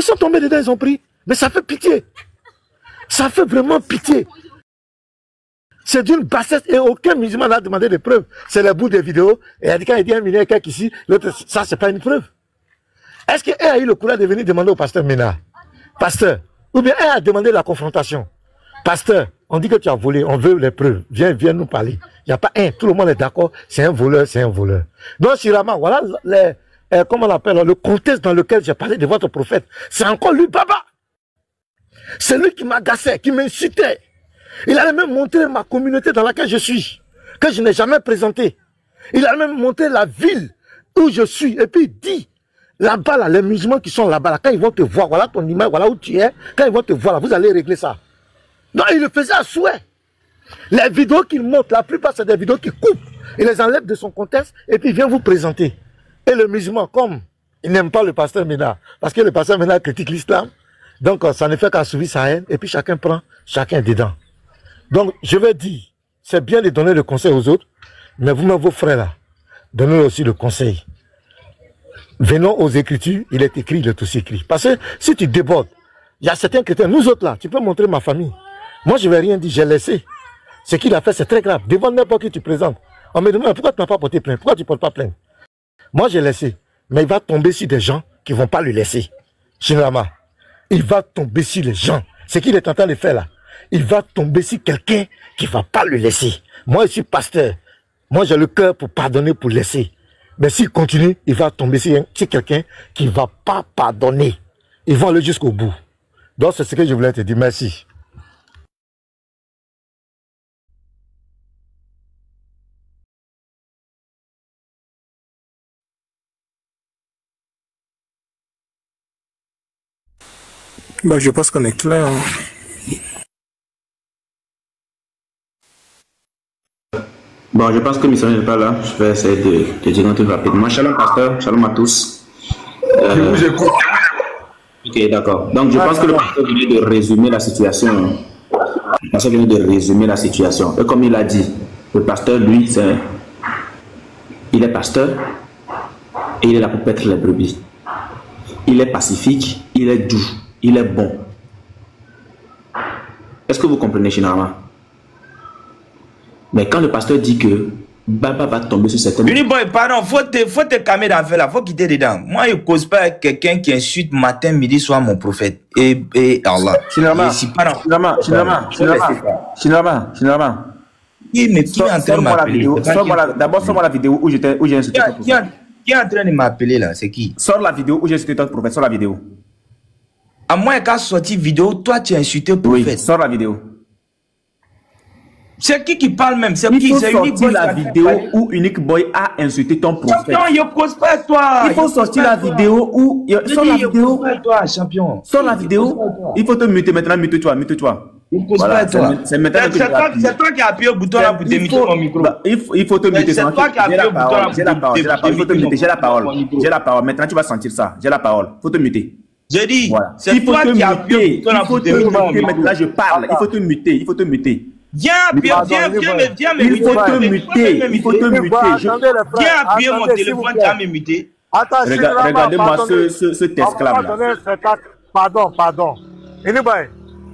Ils sont tombés dedans, ils ont pris. Mais ça fait pitié. Ça fait vraiment pitié. C'est d'une bassesse et aucun musulman n'a demandé des preuves. C'est le bout des vidéos. Et il a dit quand il dit un millionnaire quelque ici, l'autre, ça c'est pas une preuve. Est-ce qu'elle a eu le courage de venir demander au pasteur Ménard, pasteur, ou bien elle a demandé la confrontation, pasteur, on dit que tu as volé, on veut les preuves, viens nous parler. Il n'y a pas un, tout le monde est d'accord, c'est un voleur, c'est un voleur. Donc Sirama, voilà comment on l'appelle, le contexte dans lequel j'ai parlé de votre prophète. C'est encore lui, Baba. C'est lui qui m'agaçait, qui m'incitait. Il allait même montrer ma communauté dans laquelle je suis, que je n'ai jamais présentée. Il allait même montrer la ville où je suis, et puis il dit, là-bas, là, les musulmans qui sont là-bas, là, quand ils vont te voir, voilà ton image, voilà où tu es, quand ils vont te voir, là, vous allez régler ça. Non, il le faisait à souhait. Les vidéos qu'il montre, la plupart, c'est des vidéos qu'il coupe. Il les enlève de son contexte, et puis il vient vous présenter. Et le musulman, comme il n'aime pas le pasteur Ménard, parce que le pasteur Ménard critique l'islam, donc ça ne fait qu'assouvir sa haine, et puis chacun prend, chacun dedans. Donc, je vais dire, c'est bien de donner le conseil aux autres, mais vous-même, vos frères là, donnez aussi le conseil. Venons aux Écritures, il est écrit, il est aussi écrit. Parce que si tu débordes, il y a certains chrétiens, nous autres là, tu peux montrer ma famille. Moi, je ne vais rien dire, j'ai laissé. Ce qu'il a fait, c'est très grave. Devant n'importe qui tu présentes. On me demande, pourquoi tu n'as pas porté plainte? Pourquoi tu ne portes pas plainte? Moi, j'ai laissé. Mais il va tomber sur des gens qui ne vont pas le laisser. Shinrama, il va tomber sur les gens. Ce qu'il est en train de faire là. Il va tomber sur quelqu'un qui ne va pas le laisser. Moi, je suis pasteur. Moi, j'ai le cœur pour pardonner, pour laisser. Mais s'il continue, il va tomber sur quelqu'un qui ne va pas pardonner. Ils vont aller jusqu'au bout. Donc, c'est ce que je voulais te dire. Merci. Bah, je pense qu'on est clair. Hein. Bon, je pense que le missionnaire n'est pas là. Je vais essayer de dire un truc rapidement. Shalom, pasteur. Shalom à tous. Je vous écoute. Ok, d'accord. Donc, je pense que le pasteur venait de résumer la situation. Le pasteur venait de résumer la situation. Et comme il a dit, le pasteur, lui, il est pasteur et il est là pour paître les brebis. Il est pacifique, il est doux, il est bon. Est-ce que vous comprenez, Shinama? Mais quand le pasteur dit que Baba va tomber sur certaines... Boy, pardon, faut te calmer d'affaire là, faut quitter dedans. Moi, je ne cause pas avec quelqu'un qui insulte matin, midi, soir mon prophète. Et Allah. Shinama. Qui est en train de m'appeler? D'abord, sors-moi la vidéo où j'ai insulté ton prophète. Qui est en train de m'appeler là? C'est qui? Sors la vidéo où j'ai insulté ton prophète, sors la vidéo. À moins qu'à sortir vidéo, toi tu as insulté le prophète. Oui, sors la vidéo. C'est qui parle même? C'est Il qui? faut C'est sortir la vidéo où Unique Boy a insulté ton prophète. Champion, il cause pas toi. Il faut sortir la vidéo où... Sors la vidéo. Toi, champion. Sors la vidéo. Il faut te muter maintenant, mute-toi. Voilà, c'est toi qui as appuyé au bouton là pour démuter mon micro. Il faut te muter. C'est toi qui as appuyé au bouton là pour démuter. Il faut te muter. J'ai la parole. Maintenant, tu vas sentir ça. J'ai la parole. Il faut te muter. J'ai dit, c'est toi qui as appuyé au bouton là pour démuter mon micro. Maintenant, je parle. Il faut te muter. Viens, il faut te muter. Viens appuyer mon téléphone, tu as me muter. Regardez-moi ce test-là. Pardon. Anyway,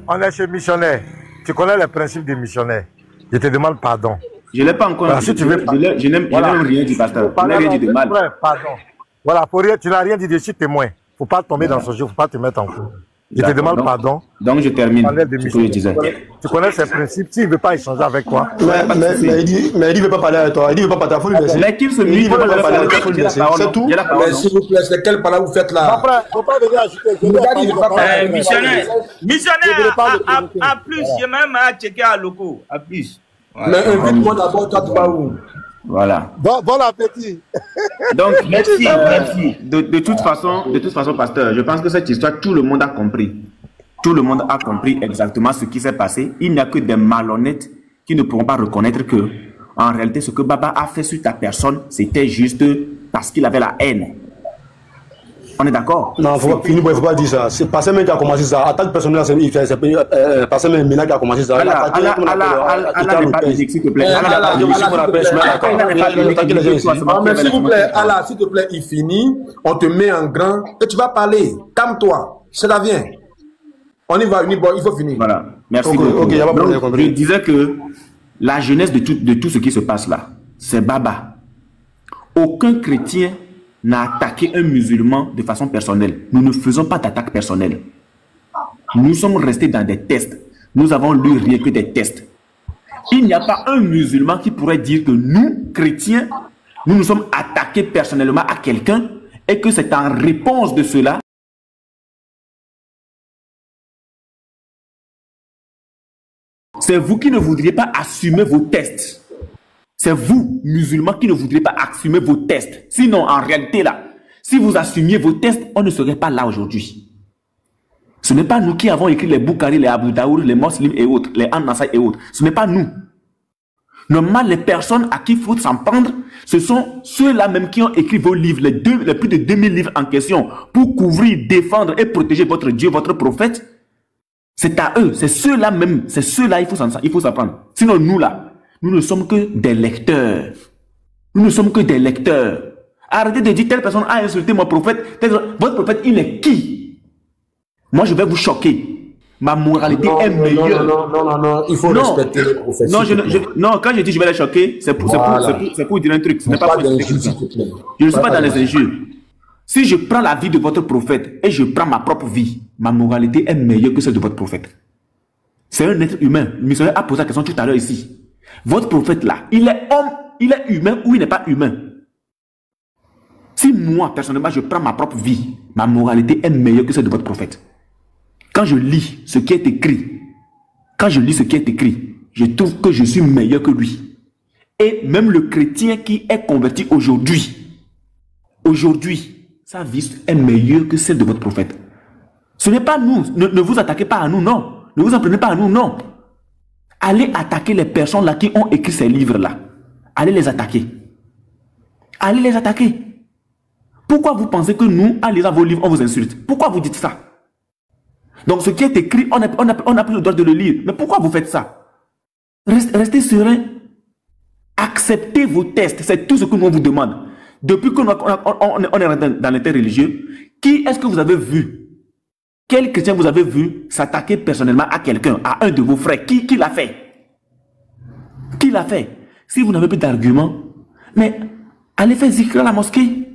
on est chez missionnaire. Tu connais les principes des missionnaires. Je te demande pardon. Je ne l'ai pas encore dit. Si tu veux, je n'aime rien dit, pasteur. Je n'ai rien dit de mal. Pardon. Voilà, tu n'as rien dit de suite témoin. Il ne faut pas tomber dans ce jeu, il ne faut pas te mettre en cours. Je te demande pardon. Donc je termine ce que je disais. Tu connais ces principes. S'il ne veut pas échanger avec toi. Mais il ne veut pas parler avec toi. Il ne veut pas parler avec toi. Mais qu'il se mute, il ne veut pas parler avec toi. C'est tout. Mais s'il vous plaît, c'est quelle parole vous faites là? Il ne faut pas venir ajouter. Missionnaire, à plus. J'ai même à checker à locaux. À plus. Mais invite-moi d'abord, toi, tu vas où? Voilà. Bon appétit. Donc, merci. De toute façon, pasteur, je pense que cette histoire, tout le monde a compris. Tout le monde a compris exactement ce qui s'est passé. Il n'y a que des malhonnêtes qui ne pourront pas reconnaître que, en réalité, ce que Baba a fait sur ta personne, c'était juste parce qu'il avait la haine. On est d'accord? Non, il ne faut pas dire ça. C'est Pasteur Ménard qui a commencé ça. Attaque personnelle, c'est Pasteur Ménard qui a commencé ça. Allah n'est pas unique, s'il te plaît. Mais s'il vous plaît, Allah, s'il te plaît, il finit, on te met en grand et tu vas parler. Calme-toi. Ça vient. On y va, il faut finir. Voilà. Merci Okay, beaucoup. okay, Donc, je disais que la jeunesse de tout ce qui se passe là, c'est Baba. Aucun chrétien n'a attaqué un musulman de façon personnelle. Nous ne faisons pas d'attaque personnelle. Nous sommes restés dans des tests. Nous avons lu rien que des tests. Il n'y a pas un musulman qui pourrait dire que nous, chrétiens, nous nous sommes attaqués personnellement à quelqu'un et que c'est en réponse de cela c'est vous qui ne voudriez pas assumer vos tests. C'est vous, musulmans, qui ne voudriez pas assumer vos tests. Sinon, en réalité, là, si vous assumiez vos tests, on ne serait pas là aujourd'hui. Ce n'est pas nous qui avons écrit les Bukhari, les Abu Daoud, les Muslims et autres, les An-Nasai et autres. Ce n'est pas nous. Normalement, les personnes à qui il faut s'en prendre, ce sont ceux-là même qui ont écrit vos livres, les plus de 2000 livres en question, pour couvrir, défendre et protéger votre Dieu, votre prophète. C'est à eux, c'est ceux-là même, c'est ceux-là, il faut s'en prendre. Sinon, nous là, nous ne sommes que des lecteurs. Nous ne sommes que des lecteurs. Arrêtez de dire telle personne a insulté mon prophète. Votre prophète, il est qui? Moi, je vais vous choquer. Ma moralité est meilleure. Non, il faut respecter les prophètes. Non, quand je dis je vais les choquer, c'est pour dire un truc. Ce n'est pas pour dire quelque chose. Je ne suis pas dans les injures. Si je prends la vie de votre prophète et je prends ma propre vie, ma moralité est meilleure que celle de votre prophète. C'est un être humain. Le missionnaire a posé la question tout à l'heure ici. Votre prophète là, il est homme, il est humain ou il n'est pas humain? Si moi, personnellement, je prends ma propre vie, ma moralité est meilleure que celle de votre prophète. Quand je lis ce qui est écrit, je trouve que je suis meilleur que lui. Et même le chrétien qui est converti aujourd'hui, sa vie est meilleure que celle de votre prophète. Ce n'est pas nous. Ne vous attaquez pas à nous, non. Ne vous en prenez pas à nous, non. Allez attaquer les personnes là qui ont écrit ces livres-là. Allez les attaquer. Allez les attaquer. Pourquoi vous pensez que nous, en lisant vos livres, on vous insulte? Pourquoi vous dites ça? Donc ce qui est écrit, on a plus le droit de le lire. Mais pourquoi vous faites ça? Restez serein. Acceptez vos tests. C'est tout ce que nous on vous demande. Depuis qu'on est dans l'interreligieux, qui est-ce que vous avez vu? Quel chrétien vous avez vu s'attaquer personnellement à quelqu'un, à un de vos frères? Qui l'a fait? Qui l'a fait? Si vous n'avez plus d'arguments, mais allez faire zikr à la mosquée.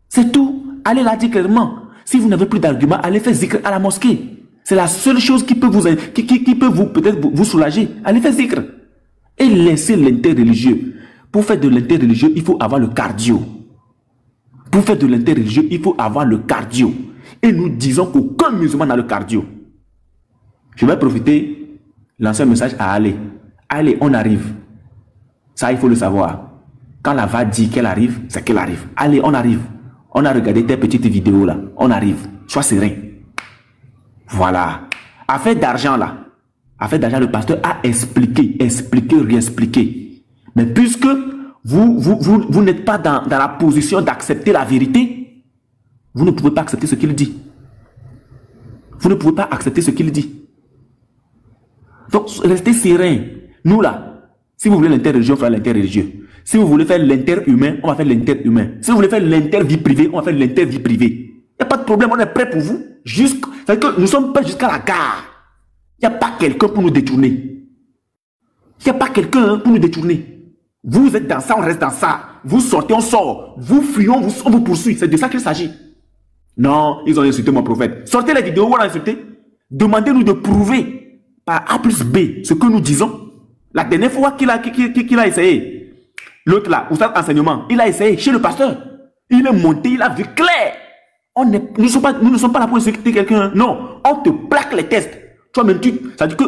C'est tout. Allez là dire clairement. Si vous n'avez plus d'arguments, allez faire zikr à la mosquée. C'est la seule chose qui peut vous peut-être vous soulager. Allez faire zikr. Et laissez l'interreligieux. Pour faire de l'interreligieux, il faut avoir le cardio. Pour faire de l'interreligieux, il faut avoir le cardio. Et nous disons qu'aucun musulman n'a le cardio. Je vais profiter, lancer un message à Ali. Allez, on arrive. Ça, il faut le savoir. Quand la va dit qu'elle arrive, c'est qu'elle arrive. Allez, on arrive. On a regardé tes petites vidéos là. On arrive. Sois serein. Voilà. Affaire d'argent là. Affaire d'argent, le pasteur a expliqué, réexpliqué. Mais puisque vous n'êtes pas dans la position d'accepter la vérité, vous ne pouvez pas accepter ce qu'il dit. Vous ne pouvez pas accepter ce qu'il dit. Donc, restez serein. Nous là, si vous voulez l'interreligieux, on fera l'interreligieux. Si vous voulez faire l'interhumain, on va faire l'interhumain. Si vous voulez faire l'intervie privée, on va faire l'intervie privée. Il n'y a pas de problème, on est prêt pour vous. C'est que nous sommes prêts jusqu'à la gare. Il n'y a pas quelqu'un pour nous détourner. Il n'y a pas quelqu'un pour nous détourner. Vous êtes dans ça, on reste dans ça. Vous sortez, on sort. Vous fuyons, on vous poursuit. C'est de ça qu'il s'agit. Non, ils ont insulté mon prophète. Sortez les vidéos où on a insulté. Demandez-nous de prouver par A plus B ce que nous disons. La dernière fois qu'il a essayé, l'autre là, ou ça enseignement, il a essayé chez le pasteur. Il est monté, il a vu clair. Nous ne sommes pas là pour insulter quelqu'un. Non, on te plaque les tests. Toi-même, ça dit que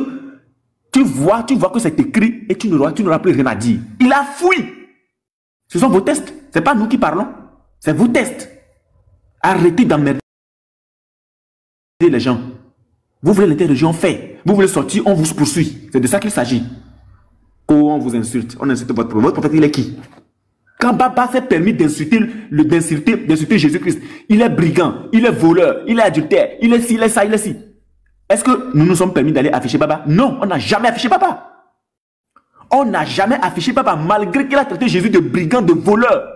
tu vois que c'est écrit et tu n'auras plus rien à dire. Il a fui. Ce sont vos tests. Ce n'est pas nous qui parlons. C'est vos tests. Arrêtez d'emmerder les gens. Vous voulez l'interreligion, fait. Vous voulez sortir, on vous poursuit. C'est de ça qu'il s'agit. Oh, on vous insulte. On insulte votre prophète, il est qui? Quand Baba s'est permis d'insulter Jésus-Christ, il est brigand, il est voleur, il est adultère, il est ci, il est ça, il est ci. Est-ce que nous nous sommes permis d'aller afficher Baba? Non, on n'a jamais affiché Baba. On n'a jamais affiché Baba, malgré qu'il a traité Jésus de brigand, de voleur.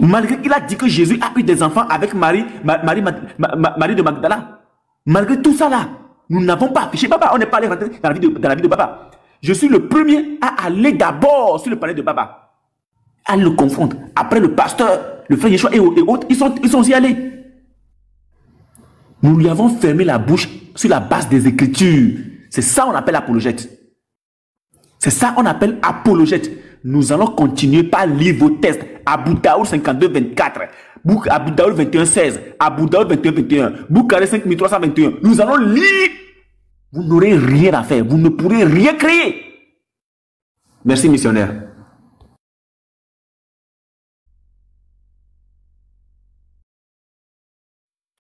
Malgré qu'il a dit que Jésus a eu des enfants avec Marie de Magdala. Malgré tout ça là, nous n'avons pas affiché Baba. On n'est pas allé rentrer dans la vie de Baba. Je suis le premier à aller d'abord sur le palais de Baba. À le confondre. Après le pasteur, le frère Yeshua et autres, ils sont aussi allés. Nous lui avons fermé la bouche sur la base des Écritures. C'est ça qu'on appelle apologète. C'est ça qu'on appelle apologète. Nous allons continuer par lire vos textes. Abu Daoud 52, 24. Abu Daoud 21, 16. Abu Daoud 21, 21. Boukhari 5321. Nous allons lire. Vous n'aurez rien à faire. Vous ne pourrez rien créer. Merci, missionnaire.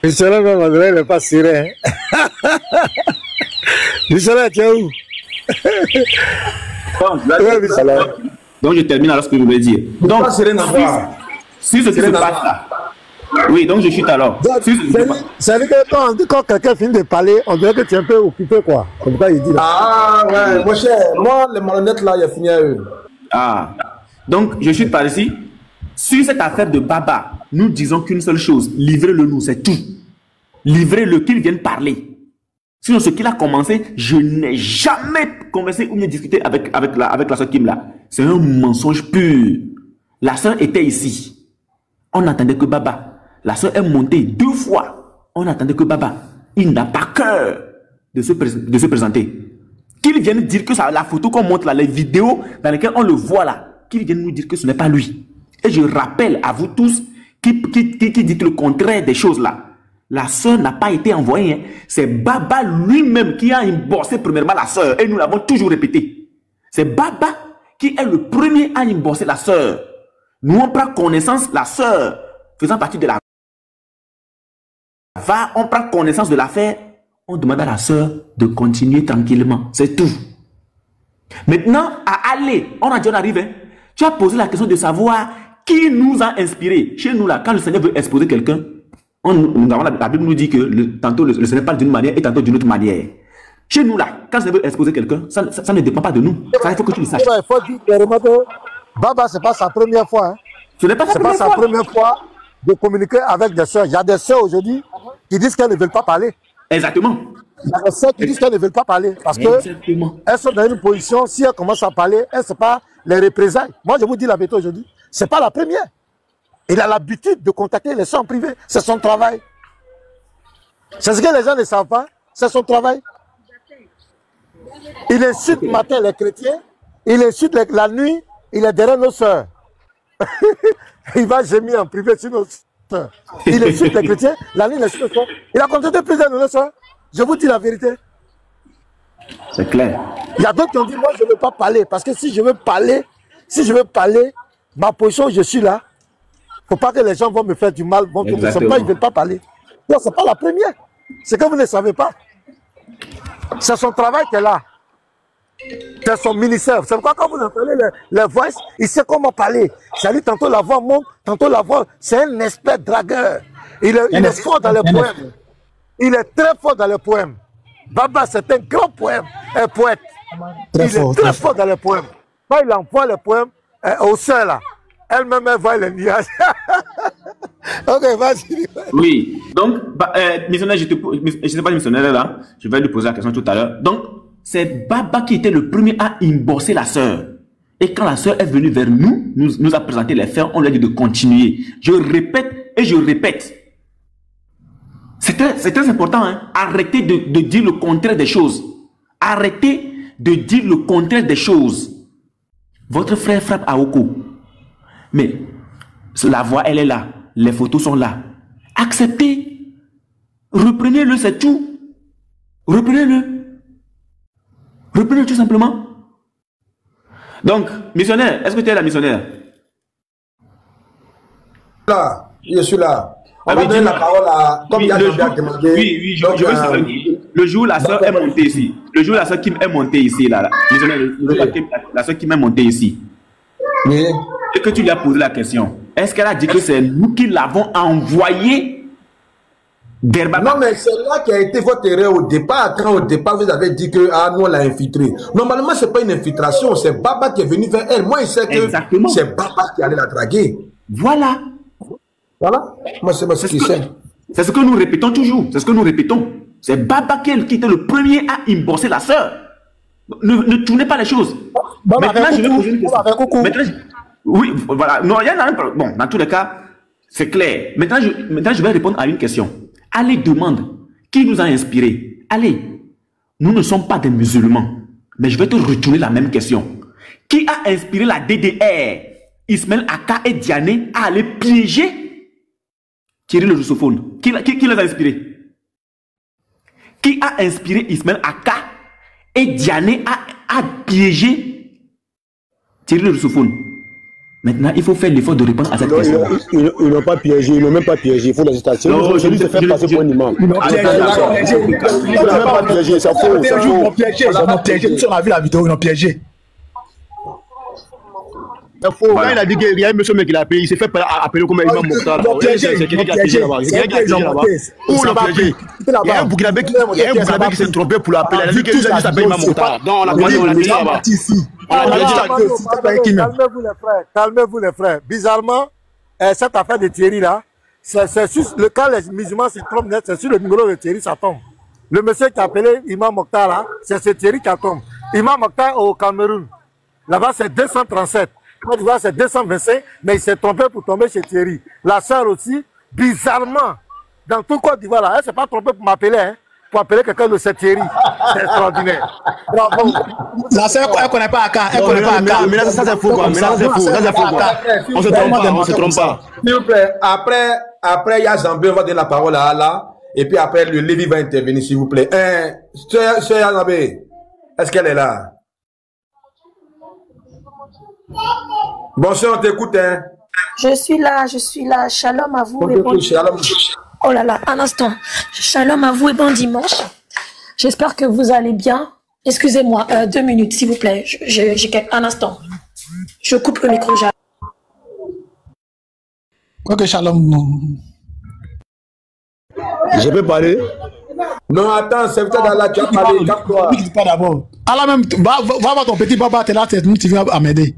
Missionnaire, même, il n'est pas syrien. Missionnaire, tu es où? Donc, je termine alors ce que je voulais dire. Donc, si ce qui se passe là. Oui, donc je chute alors. C'est-à-dire que quand quelqu'un finit de parler, on dirait que tu es un peu occupé, quoi. Comme ça, il dit là. Ah, ouais, mon cher, moi, les malhonnêtes là, il a fini à eux. Ah, donc je chute par ici. Sur cette affaire de Baba, nous disons qu'une seule chose, livrez-le nous, c'est tout. Livrez-le, qu'il vienne parler. Sinon, ce qu'il a commencé, je n'ai jamais conversé ou bien discuté avec la soeur Kim là. C'est un mensonge pur. La soeur était ici. On n'attendait que Baba. La soeur est montée 2 fois. On n'attendait que Baba. Il n'a pas cœur de se présenter. Qu'il vienne dire que ça, la photo qu'on montre là, les vidéos dans lesquelles on le voit là, qu'il vienne nous dire que ce n'est pas lui. Et je rappelle à vous tous qui dites le contraire des choses là. La sœur n'a pas été envoyée. Hein. C'est Baba lui-même qui a embossé premièrement la sœur. Et nous l'avons toujours répété. C'est Baba qui est le premier à embossé la sœur. Nous on prend connaissance, la sœur faisant partie de la on prend connaissance de l'affaire. On demande à la sœur de continuer tranquillement. C'est tout. Maintenant, à aller, on arrive. Hein. Tu as posé la question de savoir qui nous a inspiré. Chez nous là, quand le Seigneur veut exposer quelqu'un, la Bible nous dit que tantôt le Seigneur parle d'une manière et tantôt d'une autre manière. Chez nous là, quand le Seigneur veut exposer quelqu'un, ça ne dépend pas de nous. Ça, il faut que tu le saches. Il faut dire clairement que Baba, ce n'est pas sa première fois. Hein. Ce n'est pas sa première fois de communiquer avec des soeurs. Il y a des soeurs aujourd'hui qui disent qu'elles ne veulent pas parler. Exactement. Il y a des soeurs qui disent qu'elles ne veulent pas parler parce qu'elles sont dans une position, si elles commencent à parler, elles ne sont pas les représailles. Moi, je vous dis la vérité aujourd'hui, ce n'est pas la première. Il a l'habitude de contacter les soeurs en privé. C'est son travail. C'est ce que les gens ne savent pas. C'est son travail. Il insulte matin les chrétiens. Il insulte la nuit. Il est derrière nos soeurs. Il va gémir en privé sur nos soeurs. Il insulte les chrétiens. La nuit, il insulte nos soeurs. Il a contacté plusieurs de nos soeurs. Je vous dis la vérité. C'est clair. Il y a d'autres qui ont dit, moi, je ne veux pas parler. Parce que si je veux parler, ma position où je suis là, il ne faut pas que les gens vont me faire du mal. Ils ne veulent pas parler. Non, ce n'est pas la première. C'est que vous ne savez pas. C'est son travail qu'elle a. C'est son ministère. C'est pourquoi quand vous entendez les voix, il sait comment parler. C'est-à-dire tantôt la voix monte, tantôt la voix. C'est un expert dragueur. Il est fort dans les poèmes. Il est très fort dans les poèmes. Baba, c'est un grand poème, un poète. Il est très fort dans les poèmes. Quand il envoie les poèmes aux sœurs là, elle-même elle voit les nuages. Ok, vas-y. Oui, donc, missionnaire, je ne sais pas le missionnaire là, je vais lui poser la question tout à l'heure. Donc, c'est Baba qui était le premier à emborser la sœur. Et quand la sœur est venue vers nous a présenté les faits, on lui a dit de continuer. Je répète et je répète. C'est très important, hein? Arrêtez de dire le contraire des choses. Arrêtez de dire le contraire des choses. Votre frère frappe à Oko. Mais la voix, elle est là. Les photos sont là. Acceptez. Reprenez-le, c'est tout. Reprenez-le. Reprenez-le tout simplement. Donc, missionnaire, est-ce que tu es là, missionnaire? Là, je suis là. On va donner la parole à... Comme je veux savoir. Le jour où la soeur est montée ici. Le jour où la soeur Kim est montée ici, là. La soeur Kim est montée ici. Oui. Et que tu lui as posé la question. Est-ce qu'elle a dit que c'est nous qui l'avons envoyé d'Herbaba? Non, mais c'est là qui a été votre erreur au départ. Quand au départ, vous avez dit que nous, on l'a infiltré. Normalement, ce n'est pas une infiltration. C'est Baba qui est venu vers elle. Moi, je sais que c'est Baba qui allait la draguer. Voilà. Voilà. Moi, c'est ce que c'est. C'est ce que nous répétons toujours. C'est ce que nous répétons. C'est Babakel qui était le premier à imbourser la sœur. Ne tournez pas les choses. Maintenant, je vais poser une question. Oui, voilà. Non, il y en a un. Bon, dans tous les cas, c'est clair. Maintenant, je vais répondre à une question. Allez, demande. Qui nous a inspiré? Allez. Nous ne sommes pas des musulmans. Mais je vais te retourner la même question. Qui a inspiré la DDR, Ismaël Aka et Diané à aller piéger Thierry le russophone? Qui les a inspirés? Qui a inspiré Ismaël Aka et Diané à piéger Thierry le russophone? Maintenant, il faut faire l'effort de répondre à cette question. Ils n'ont pas piégé, ils n'ont même pas piégé. Il faut les états. Celui se fait passer pour un imam. Ils n'ont piégé. Ils n'ont même pas piégé, c'est faux. Ils ont piégé. Ils ont piégé. Si on a vu la vidéo, ils ont piégé. C'est faux. Quand il a dit qu'il y a un monsieur qui l'a appelé, il s'est fait appeler comme Imam Mokhtar. C'est quelqu'un qui a piégé là-bas. C'est quelqu'un qui a piégé là-bas. Où on a piégé? Il y a un Burkinabé qui s'est trompé pour l'appeler. Il a dit qu'il s'appelle Imam Mokhtar. Donc on a piégé là-bas. Calmez-vous les frères. Bizarrement, cette affaire de Thierry là, c'est sur le cas les musulmans se trompent net, c'est sur le numéro de Thierry ça tombe. Le monsieur qui a appelé Imam Mokhtar là, c'est ce Thierry qui tombe. Imam Mokhtar au Cameroun. Là-bas c'est 237. Côte d'Ivoire c'est 225, mais il s'est trompé pour tomber chez Thierry. La sœur aussi, bizarrement, dans tout Côte d'Ivoire là, elle s'est pas trompée pour m'appeler, hein. Pour appeler quelqu'un de cette Thierry. C'est extraordinaire. Bravo. La sœur, elle ne connaît pas Aka. Elle ne connaît pas Aka. Mais là, ça c'est faux quoi. Mais là, c'est faux. Ça c'est faux quoi. On se trompe pas. On se trompe pas. S'il vous plaît, après, il y a Zambé, on va donner la parole à Allah. Et puis après, le Lévi va intervenir, s'il vous plaît. Sœur Zambé, est-ce qu'elle est là? Bon, sœur, on t'écoute, hein. Je suis là. Shalom à vous. On t'écoute, shalom. Oh là là, un instant. Shalom à vous et bon dimanche. J'espère que vous allez bien. Excusez-moi, 2 minutes, s'il vous plaît. J'ai un instant. Je coupe le micro. Ok, shalom. Non. Je peux parler? Non, attends, c'est peut-être Allah, tu as parlé, calme-toi. Pas d'abord. Allah même, va voir ton petit papa, t'es là, tu viens à m'aider.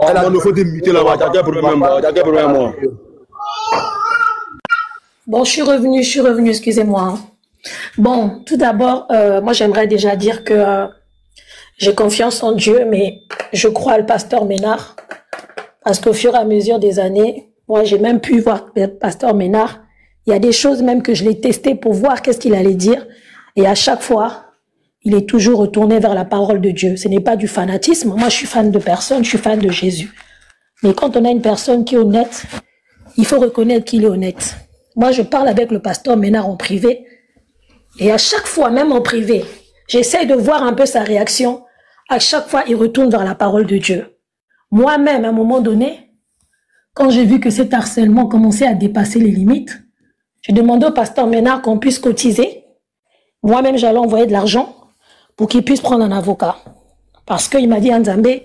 Il faut te muter là-bas. T'as quel problème, moi? Bon, je suis revenue, excusez-moi. Bon, tout d'abord, moi j'aimerais déjà dire que j'ai confiance en Dieu, mais je crois le pasteur Ménard, parce qu'au fur et à mesure des années, moi j'ai même pu voir le pasteur Ménard. Il y a des choses même que je l'ai testé pour voir qu'est-ce qu'il allait dire, et à chaque fois, il est toujours retourné vers la parole de Dieu. Ce n'est pas du fanatisme. Moi, je suis fan de personne, je suis fan de Jésus. Mais quand on a une personne qui est honnête, il faut reconnaître qu'il est honnête. Moi, je parle avec le pasteur Ménard en privé. Et à chaque fois, même en privé, j'essaie de voir un peu sa réaction. À chaque fois, il retourne vers la parole de Dieu. Moi-même, à un moment donné, quand j'ai vu que cet harcèlement commençait à dépasser les limites, j'ai demandé au pasteur Ménard qu'on puisse cotiser. Moi-même, j'allais envoyer de l'argent pour qu'il puisse prendre un avocat. Parce qu'il m'a dit, Nzambé,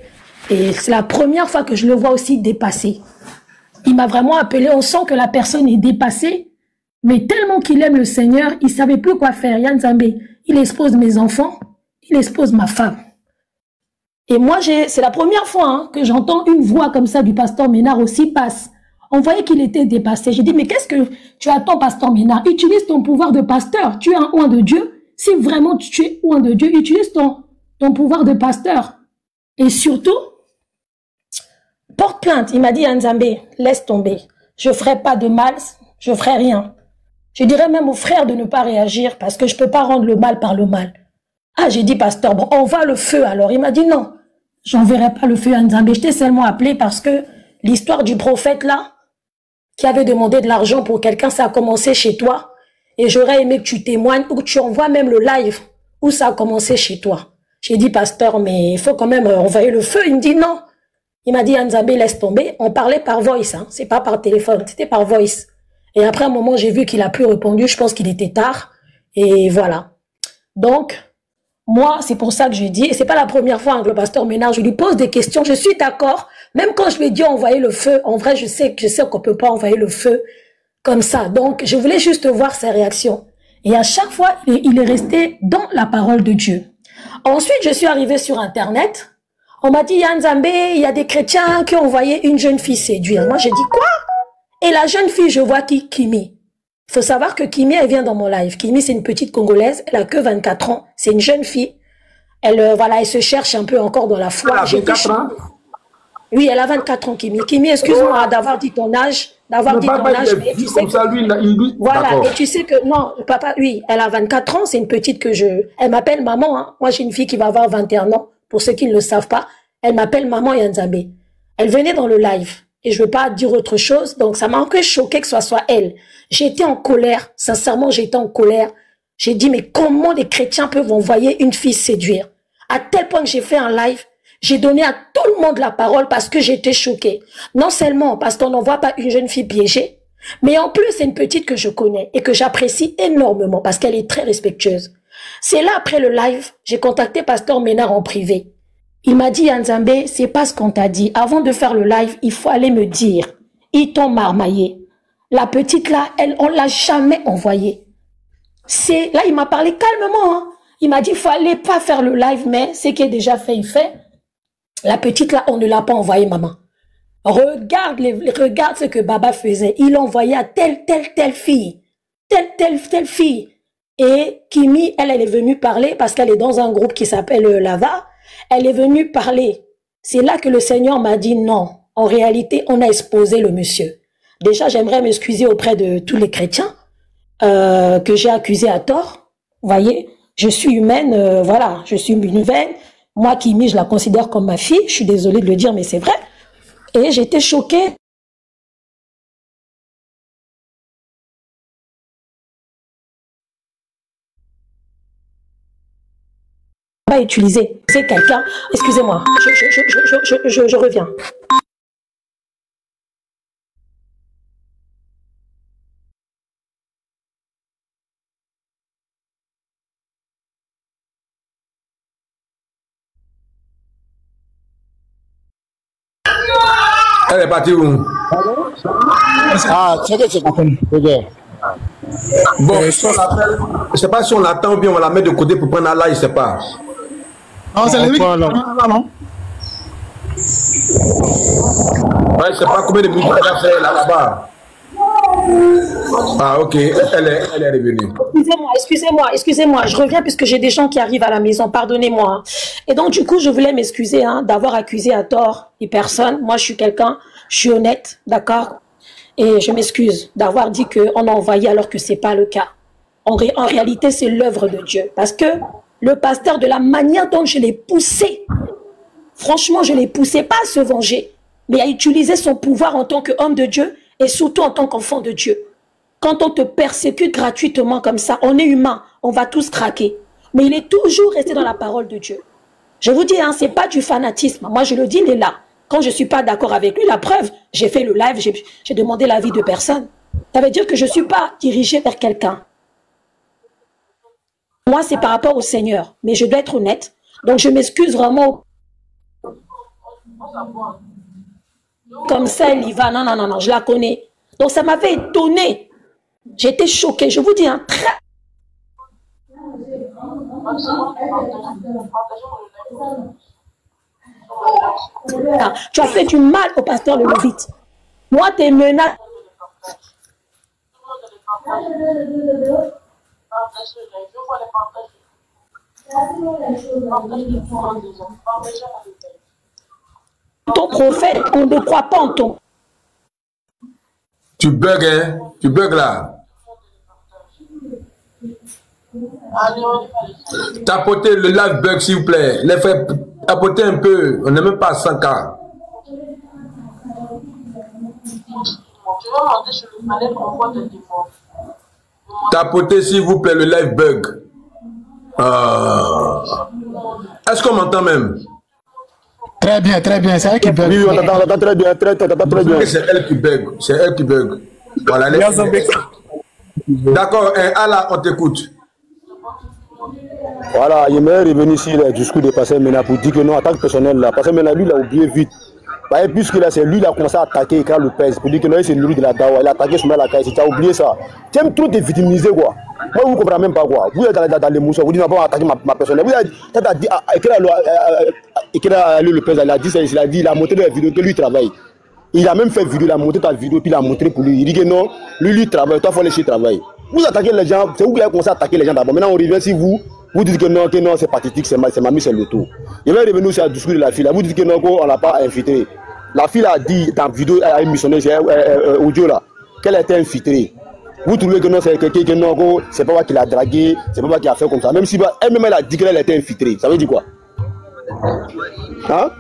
et c'est la première fois que je le vois aussi dépassé. Il m'a vraiment appelé, on sent que la personne est dépassée, mais tellement qu'il aime le Seigneur, il ne savait plus quoi faire. Yann Zambé, il expose mes enfants, il expose ma femme. Et moi, c'est la première fois que j'entends une voix comme ça du pasteur Ménard aussi passe. On voyait qu'il était dépassé. J'ai dit, mais qu'est-ce que tu attends, pasteur Ménard? Utilise ton pouvoir de pasteur. Tu es un oint de Dieu. Si vraiment tu es oint de Dieu, utilise ton pouvoir de pasteur. Et surtout, porte plainte. Il m'a dit, Nzambé, laisse tomber. Je ne ferai pas de mal, je ne ferai rien. Je dirais même aux frères de ne pas réagir parce que je ne peux pas rendre le mal par le mal. Ah, j'ai dit, pasteur, bon, on va le feu alors. Il m'a dit, non, j'enverrai pas le feu à Nzambé. Je t'ai seulement appelé parce que l'histoire du prophète là, qui avait demandé de l'argent pour quelqu'un, ça a commencé chez toi. Et j'aurais aimé que tu témoignes ou que tu envoies même le live où ça a commencé chez toi. J'ai dit, pasteur, mais il faut quand même envoyer le feu. Il me dit, non. Il m'a dit, Nzambé, laisse tomber. On parlait par voice, hein. C'est pas par téléphone, c'était par voice. Et après un moment, j'ai vu qu'il a plus répondu. Je pense qu'il était tard. Et voilà. Donc, moi, c'est pour ça que je dis, et c'est pas la première fois que le pasteur Ménard, je lui pose des questions. Je suis d'accord. Même quand je lui ai dit envoyer le feu, en vrai, je sais qu'on peut pas envoyer le feu comme ça. Donc, je voulais juste voir ses réactions. Et à chaque fois, il est resté dans la parole de Dieu. Ensuite, je suis arrivée sur Internet. On m'a dit, Yann Zambé, il y a des chrétiens qui ont envoyé une jeune fille séduire. Moi, j'ai dit, quoi? Et la jeune fille, je vois qui Kimi. Il faut savoir que Kimi, elle vient dans mon live. Kimi, c'est une petite Congolaise. Elle a que 24 ans. C'est une jeune fille. Elle, voilà, elle se cherche un peu encore dans la foi. Elle a 24 ans? Oui, elle a 24 ans, Kimi. Kimi, excuse-moi d'avoir dit ton âge. D'avoir dit ton âge. Mais tu sais comme ça, lui, il... Voilà, et tu sais que, non, papa, oui, elle a 24 ans. C'est une petite que elle m'appelle maman. Hein. Moi, j'ai une fille qui va avoir 21 ans. Pour ceux qui ne le savent pas, elle m'appelle maman Yanzambe. Elle venait dans le live. Et je veux pas dire autre chose. Donc, ça m'a un peu choqué que ce soit elle. J'ai été en colère. Sincèrement, j'ai été en colère. J'ai dit, mais comment les chrétiens peuvent envoyer une fille séduire? À tel point que j'ai fait un live, j'ai donné à tout le monde la parole parce que j'étais choquée. Non seulement parce qu'on n'envoie pas une jeune fille piégée, mais en plus, c'est une petite que je connais et que j'apprécie énormément parce qu'elle est très respectueuse. C'est là, après le live, j'ai contacté Pasteur Ménard en privé. Il m'a dit, Yanzambe, c'est pas ce qu'on t'a dit. Avant de faire le live, il faut aller me dire. Ils t'ont marmaillé. La petite là, elle, on l'a jamais envoyée. Là, il m'a parlé calmement. Hein. Il m'a dit, il faut aller pas faire le live, mais ce qui est déjà fait, il fait. La petite là, on ne l'a pas envoyée, maman. Regarde ce que Baba faisait. Il envoyait à telle fille. Telle fille. Et Kimi, elle est venue parler parce qu'elle est dans un groupe qui s'appelle Lava. Elle est venue parler. C'est là que le Seigneur m'a dit non. En réalité, on a exposé le monsieur. Déjà, j'aimerais m'excuser auprès de tous les chrétiens que j'ai accusés à tort. Vous voyez, je suis humaine, voilà, je suis humaine. Moi, Kimi, je la considère comme ma fille. Je suis désolée de le dire, mais c'est vrai. Et j'étais choquée. Pas utiliser. C'est quelqu'un. Excusez-moi. Je reviens. Elle est partie où? Ah, c'est bon. Bon, si je sais pas si on l'attend ou bien on la met de côté pour prendre un live, je sais pas. Non, c'est lui. Non. Ouais, je sais pas combien de minutes elle a fait là-bas. Ah, ok, elle est revenue. Excusez-moi, je reviens puisque j'ai des gens qui arrivent à la maison, pardonnez-moi. Et donc, du coup, je voulais m'excuser d'avoir accusé à tort les personnes. Moi, je suis quelqu'un, je suis honnête, d'accord? Et je m'excuse d'avoir dit qu'on a envoyé alors que c'est pas le cas. En réalité, c'est l'œuvre de Dieu. Parce que le pasteur, de la manière dont je l'ai poussé, franchement, je l'ai poussé pas à se venger, mais à utiliser son pouvoir en tant qu'homme de Dieu et surtout en tant qu'enfant de Dieu. Quand on te persécute gratuitement comme ça, on est humain, on va tous craquer. Mais il est toujours resté dans la parole de Dieu. Je vous dis, c'est pas du fanatisme. Moi, je le dis, il est là. Quand je ne suis pas d'accord avec lui, la preuve, j'ai fait le live, j'ai demandé l'avis de personne. Ça veut dire que je ne suis pas dirigée vers quelqu'un. Moi, c'est par rapport au Seigneur. Mais je dois être honnête. Donc, je m'excuse vraiment. Comme ça, elle y va. Non, je la connais. Donc, ça m'avait étonnée. J'étais choquée. Je vous dis, très... Tu as fait du mal au pasteur Le Levite. Moi, tes menaces... Ton prophète, on ne croit pas en ton... Tu bugs, hein? Tu bugs là. Tapotez le live bug, s'il vous plaît. Les frères, tapotez un peu. On n'est même pas à 100K. Tapotez, s'il vous plaît, le live bug. Est-ce qu'on m'entend même? Très bien, c'est elle qui bug. Oui, on t'entend très bien, très bien. C'est elle qui bug, c'est elle qui bug. Voilà, d'accord, Allah, on t'écoute. Voilà, il m'est revenu ici le discours de Pasteur Ménard pour dire que non, en tant que personnel là, Pasteur Ménard, lui, il a oublié vite. Puisque là, c'est lui qui a commencé à attaquer Karl Lopez pour dire que non, c'est lui de la Dawa, il a attaqué sur la caisse, tu as oublié ça. Tu aimes trop te victimiser, quoi. Moi, vous ne comprenez même pas, quoi. Vous êtes dans les moussons, vous dites, non, pas attaquer ma personne. Vous avez dit, Karl Lopez, il a dit, il a montré dans la vidéo que lui travaille. Il a même fait vidéo, il a montré ta vidéo, puis il a montré pour lui. Il dit que non, lui travaille, toi, il faut laisser travailler. Vous attaquez les gens, c'est vous qui avez commencé à attaquer les gens d'abord. Maintenant, on revient si vous dites que non, c'est pathétique, c'est mamie, c'est le tout. Je vais revenir aussi à discours de la fille. Là. Vous dites que non, on ne l'a pas infiltré. La fille a dit dans la vidéo, elle a émissionné, c'est audio là, qu'elle a été infiltrée. Vous trouvez que non, c'est quelqu'un que non, c'est pas moi qui l'a dragué, c'est pas moi qui a fait comme ça. Même si elle-même elle a dit qu'elle a été infiltrée. Ça veut dire quoi? Hein?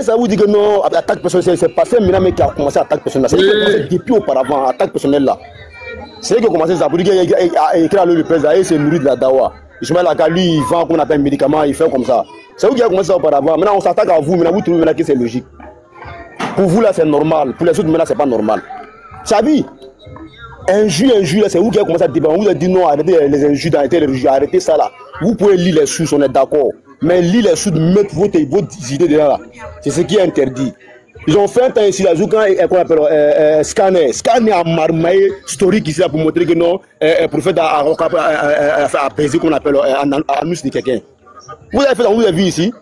Ça vous dit que non, attaque personnelle, c'est pas maintenant mais qui a commencé à attaque personnelle. C'est depuis auparavant, attaque personnelle là. C'est qui a commencé ça pour dire qu'il a écrit à le président, il s'est nourri de la dawa. Ismaël Aka, lui, il vend comme on appelle un médicament, il fait comme ça. C'est vous qui a commencé ça auparavant. Maintenant, on s'attaque à vous, maintenant vous trouvez maintenant que c'est logique. Pour vous là, c'est normal. Pour les autres, maintenant, c'est pas normal. Chabi, injure, là, c'est vous qui a commencé à débattre. On vous a dit non, arrêtez les injures, arrêtez ça là. Vous pouvez lire les sources, on est d'accord. Mais lire les sources, mettre vos idées dedans là. C'est ce qui est interdit. Ils ont fait un temps ici, là, qu'on appelle scanner à marmaille historique ici là, pour montrer que non, prophète a pesé qu'on appelle annonce de quelqu'un. Vous avez fait ça, vous avez vu ici.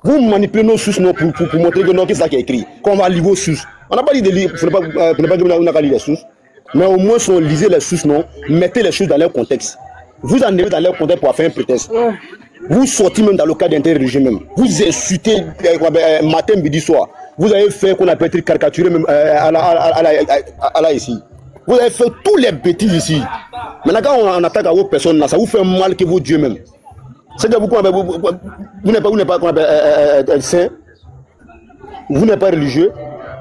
Vous manipulez nos sources non, pour montrer que non, qu'est-ce qui est écrit. Qu'on va lire vos sources. On n'a pas dit de lire, il ne faut pas dire qu'on n'a pas lire les sources. Mais au moins, si on lisait les sources, non, mettez les choses dans leur contexte. Vous en avez dans leur contexte pour faire un prétexte. Vous sortez même dans le cadre d'interreligieux même. Vous insultez matin, midi, soir. Vous avez fait qu'on appelle caricaturer même à la ici. Vous avez fait tous les bêtises ici. Maintenant, quand on attaque à vos personnes là, ça vous fait mal que vos dieux même. C'est que vous n'êtes pas saint, vous n'êtes pas religieux.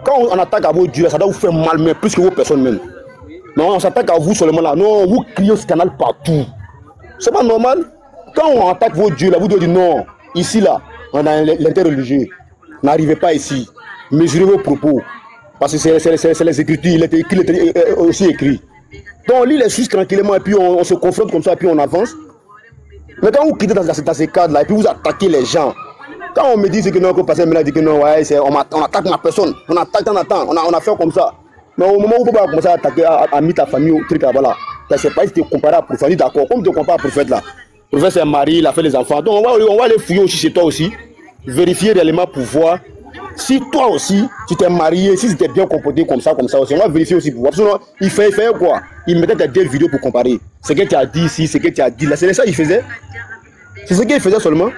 Quand on attaque à vos dieux, ça doit vous faire mal, mais plus que vos personnes même. Non, on s'attaque à vous seulement là. Non, vous criez au canal partout. C'est pas normal. Quand on attaque vos dieux là, vous devez dire non. Ici là, on a l'interreligieux. N'arrivez pas ici. Mesurez vos propos. Parce que c'est les écritures, il est aussi écrit. Donc on lit les choses tranquillement et puis on se confronte comme ça et puis on avance. Mais quand vous quittez dans ces cadres-là et puis vous attaquez les gens, quand on me dit que non, que passer dit que non, ouais, on attaque ma personne, on attaque on a fait comme ça. Mais au moment où vous pouvez commencer à attaquer, à mettre ta famille au truc là, voilà, c'est pas si tu compares à prophète, d'accord, comme tu compares à prophète là. Le prophète c'est mari, il a fait les enfants. Donc on va aller fouiller aussi chez toi aussi, vérifier réellement pour voir si toi aussi, tu t'es marié, si tu t'es bien comporté comme ça aussi. On va vérifier aussi pour voir. Sinon, il fait quoi? Il mettait des vidéos pour comparer. Ce que tu as dit ici, ce que tu as dit là, c'est ça qu'il faisait. C'est ce qu'il faisait seulement.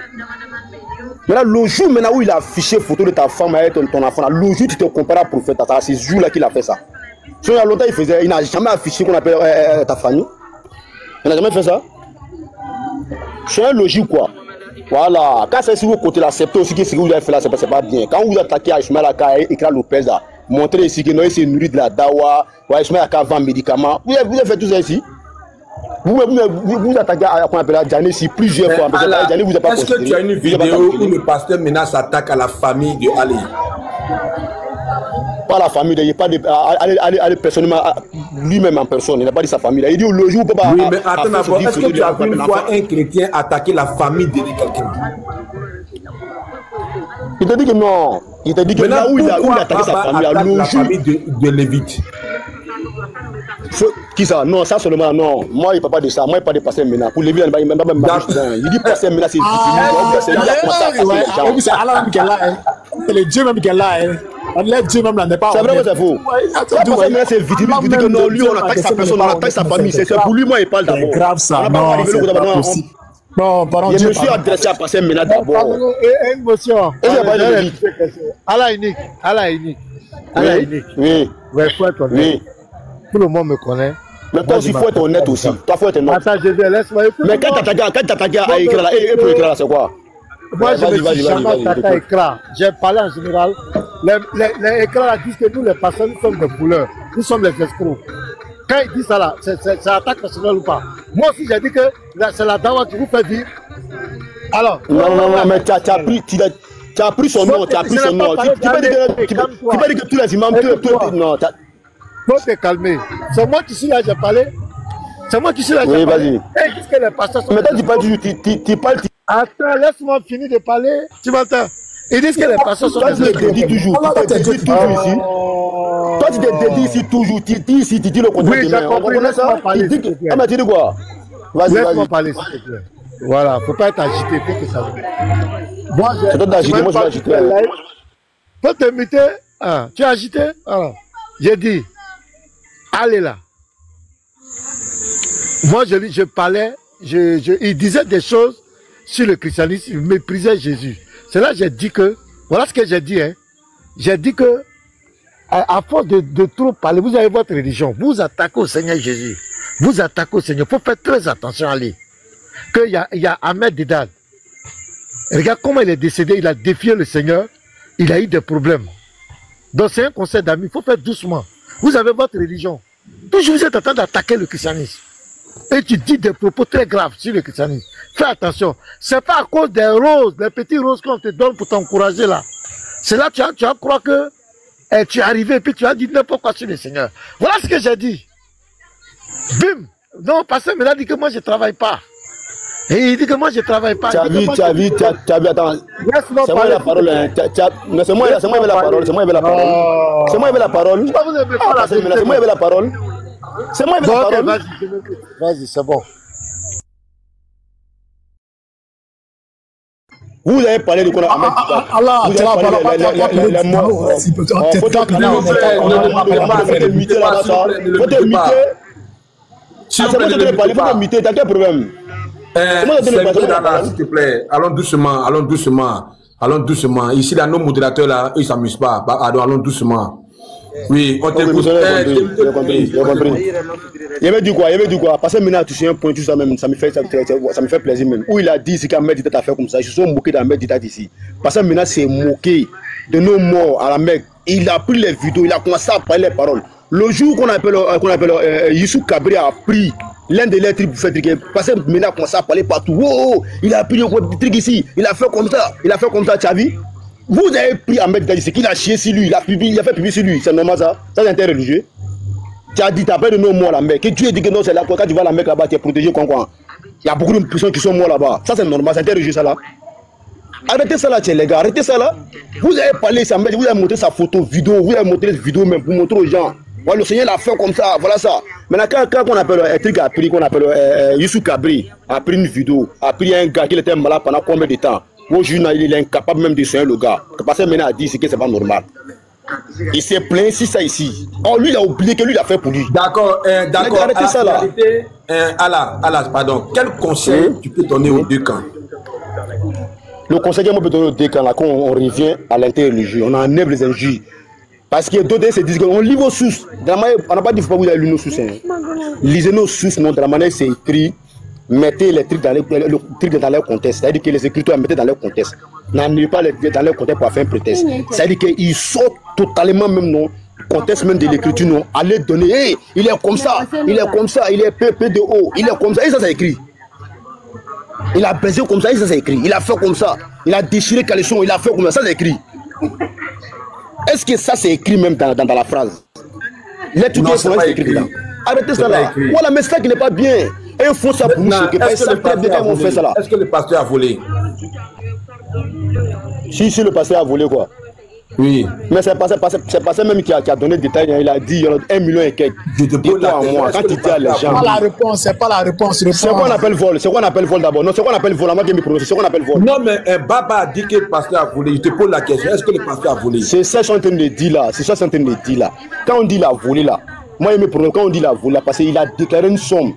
Maintenant, le jour maintenant où il a affiché photo de ta femme avec ton enfant, là, le jour où tu te compares à prophète, c'est ce jour-là qu'il a fait ça. Sinon, il y a longtemps, il n'a jamais affiché qu'on appelle ta famille. Il n'a jamais fait ça. C'est un logique quoi. Voilà. Quand c'est sur vos côtés là, acceptez aussi que ce que vous avez fait là, c'est pas bien. Quand vous attaquez à Ismaël Aka et Ekra Lopez là, montrez ici que non, c'est nourri de la dawa, Ismaël Aka vend médicaments. Vous avez fait tout ça ici. Vous attaquez à qu'on appelle Djani ici plusieurs fois. Est-ce que tu as une vidéo où le pasteur menace attaque à la famille de Ali? Pas la famille, il n'y a pas de. Allez, personnellement, lui-même en personne, il n'a pas dit sa famille. Il dit le jour où papa. Oui, mais attends d'abord, est-ce que tu as vu une fois un chrétien attaquer la famille de quelqu'un? Il te dit que non. Il te dit que là où il a attaqué sa famille, la famille de Lévite. Qui ça? Non, ça seulement, non. Moi, il ne parle pas de ça. Moi, il parle de passer maintenant. Pour Lévite, il ne parle pas de il dit passer maintenant, c'est c'est Allah même qui est là. C'est le Dieu même qui est là. Les Dieu même là n'est pas. C'est vrai ou c'est faux? C'est victime. Il dit que non, lui, on attaque sa personne, on attaque sa famille. C'est pour lui, moi, il parle d'abord. C'est grave ça. Non, c'est pas possible. Non, pardon. Je me suis adressé à passer maintenant d'abord. Émotion. Allah unique. Allah unique. Allah unique. Oui. Ouais, faut être honnête. Tout le monde me connaît. Mais toi aussi, il faut être honnête aussi. Toi, il faut être honnête. Attends, je vais laisse-moi. Mais quand tu attaques à écrire là, et pour écrire là, c'est quoi? Moi, je me suis jamais attaqué à écran. J'ai parlé en général. Les écrans là disent que nous, les personnes, nous sommes des voleurs. Nous sommes les escrocs. Quand ils disent ça là, c'est attaque personnelle ou pas? Moi aussi, j'ai dit que c'est la dawa qui vous fait vivre. Alors. Non, mais tu as pris son nom. Tu as pris son nom. Tu peux dire que tous les imams. Non, faut te calmer. C'est moi qui suis là, j'ai parlé. C'est moi qui suis là, j'ai parlé. Oui, vas-y. Et qu'est-ce que les pasteurs sont? Mais toi, tu parles. Attends, laisse-moi finir de parler. Tu m'entends? Ils disent que les pasteurs sont des dédits toujours. Tu te dédies toujours ici. Toi, tu te dédies ici toujours. Tu dis ici, tu dis le contraire. Oui, j'ai compris. Laisse-moi tu dis quoi? Vas-y. Laisse-moi parler, s'il te plaît. Voilà, faut pas être agité, faut que ça. C'est toi d'agiter, moi je vais agiter. Faut te muter Ah, tu as agité? Alors, j'ai dit, allez là. Moi, je parlais, il disait des choses sur le christianisme, il méprisait Jésus. C'est là que j'ai dit que, voilà ce que j'ai dit, hein. J'ai dit que, à force de trop parler, vous avez votre religion, vous attaquez au Seigneur Jésus, vous attaquez au Seigneur, il faut faire très attention à lui. Qu'il y a Ahmed Dedan. Regarde comment il est décédé, il a défié le Seigneur, il a eu des problèmes. Donc c'est un conseil d'amis, il faut faire doucement. Vous avez votre religion. Toujours vous êtes en train d'attaquer le christianisme. Et tu dis des propos très graves sur le christianisme. Fais attention. C'est pas à cause des roses, des petits roses qu'on te donne pour t'encourager là. C'est là que tu vas croire que tu es arrivé et puis tu as dit n'importe quoi sur le Seigneur. Voilà ce que j'ai dit. Bim. Non, parce que il a dit que moi je ne travaille pas. Et il dit que moi je ne travaille pas. Tu as vu, attends. C'est moi la parole. Mais c'est moi qui avais la parole. C'est moi qui avais la parole. C'est moi qui avais la parole. C'est moi qui avais la parole. C'est moi qui avais la parole. Vas-y, c'est bon. Vous avez parlé de quoi? Allah, vous avez parlé les morts. Faut te muter là-bas. Faut te muter. C'est moi qui te parle, faut te muter. T'as quel problème? S'il te plaît, allons doucement, allons doucement, allons doucement. Ici, là, nos modérateurs, là, ils ne s'amusent pas. Allons doucement. Oui, on t'écoute. J'ai compris. Il avait dit quoi? Parce que maintenant, tu sais un point, tout ça même, ça me fait plaisir même. Où il a dit, c'est qu'Ahmed Didat a fait comme ça. Je suis moqué d'Ahmed Didat ici. Parce que maintenant, c'est moqué de nos morts à la Mecque. Il a pris les vidéos, il a commencé à parler les paroles. Le jour qu'on appelle Youssou Kabri a pris l'un de leurs trucs pour faire truc, parce que maintenant, il a commencé à parler partout. Oh, il a pris le truc ici, il a fait comme ça, tu as vu? Vous avez pris Ahmed Didat ici, qu'il a chié sur lui, il a fait publier sur lui, c'est normal ça? Ça c'est interreligieux? Tu as dit, tu as peur de nos morts la Mecque. Et Dieu dit que non, c'est là, quand tu vas à la Mecque là-bas, tu es protégé comme quoi. Il y a beaucoup de personnes qui sont mortes là-bas. Ça c'est normal, c'est interreligieux ça là. Arrêtez ça là, les gars, arrêtez ça là. Vous avez parlé, vous avez montré sa photo, vidéo, vous avez montré cette vidéo même pour montrer aux gens. Ouais, le Seigneur l'a fait comme ça, voilà ça. Maintenant, quand on appelle un truc a pris, qu'on appelle Youssou Kabri, a pris une vidéo, a pris un gars qui était malade pendant combien de temps? Au journal, il est incapable même de soigner le gars. Parce que maintenant, il a dit que c'est pas normal. Il s'est plaint si ça ici. Oh, lui, il a oublié que lui, il a fait pour lui. D'accord, d'accord. Arrêtez ça là. Allah, pardon. Quel conseil tu peux donner aux deux camps? Le conseil que moi peux donner aux deux camps, là, quand on revient à l'interreligieux, on enlève les injures. Parce que d'autres se disent qu'on lit vos sources. On n'a pas dit qu'il faut pas vous aller lire nos sources. Lisez nos sources, non, de la manière c'est écrit. Mettez les trucs dans leur contexte. C'est-à-dire que les écritures mettez dans leur contexte. N'annulez pas dans leur contexte pour faire un prétexte. C'est-à-dire qu'ils sortent totalement même non. Contexte même de l'écriture, non. Allez donner, hey, il est comme ça, il est comme ça, il est peu de haut, il est comme ça. Et ça c'est écrit. Il a baisé comme ça, et ça c'est écrit. Il a fait comme ça. Il a déchiré caleçon, il a fait comme ça, ça c'est écrit. Est-ce que ça c'est écrit même dans la phrase? Non, c'est pas écrit. Arrêtez ça là. Voilà, mais ça qui n'est pas bien. Et il faut ça pour nous choquer. Est-ce que le pasteur a volé? Si le pasteur a volé quoi? Oui. Mais c'est le pasteur même qui a donné des détails. Il a dit il y en a 1 million et quelques. Quand il dit à les gens. C'est pas la réponse, c'est pas la réponse. C'est quoi on appelle vol? C'est quoi on appelle vol d'abord? Non, c'est quoi on appelle vol? C'est quoi on appelle vol? Non, mais Baba a dit que le pasteur a volé. Je te pose la question. Est-ce que le pasteur a volé? C'est ça que je suis en train de dire là. C'est ça que je suis en train de dire là. Quand on dit la volé là, moi il me prononce quand on dit la volé là, parce qu'il a déclaré une somme.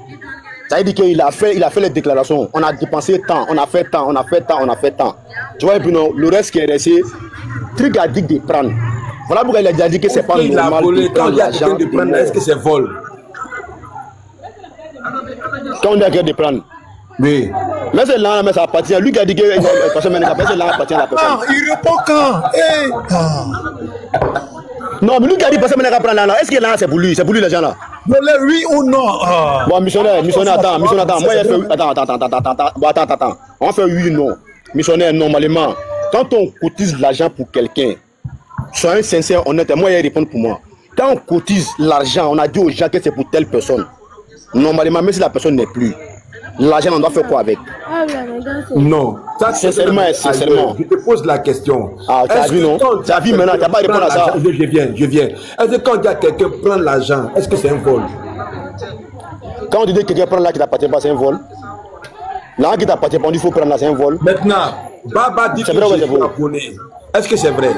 Ça veut dire qu'il a fait les déclarations. On a dépensé tant, on a fait tant, on a fait tant, on a fait tant. Tu vois, et puis non, le reste qui est resté, truc a dit de prendre. Voilà pourquoi il a dit que c'est pas normal. Il a volé, quand il a dit de prendre, est-ce que c'est vol? Quand on a dit de prendre. Oui. Mais c'est là, mais ça appartient. Lui qui a dit que la personne appartient à la personne. Ah, il répond quand? Non, mais lui qui a dit que personne va prendre là, est-ce que là c'est pour lui les gens là? Oui ou non? Bon, missionnaire, attends. Moi, il fait. Attends. On fait oui ou non. Missionnaire, normalement, quand on cotise l'argent pour quelqu'un, soyez sincère, honnête, moi, il répond pour moi. Quand on cotise l'argent, on a dit aux gens que c'est pour telle personne. Normalement, même si la personne n'est plus, l'argent, on doit faire quoi avec? Non. Ça, sincèrement. Je te pose la question. Ah, tu as vu, non? Tu as vu maintenant, tu n'as pas répondu à ça. Je viens. Est-ce que quand il y a quelqu'un prend l'argent, est-ce que c'est un vol? Quand on dit que quelqu'un prend l'argent qui t'appartient pas, c'est un vol. L'argent qui t'appartient pas, il faut prendre là, c'est un vol. Maintenant, Baba dit que Jésus a volé. Est-ce que c'est vrai?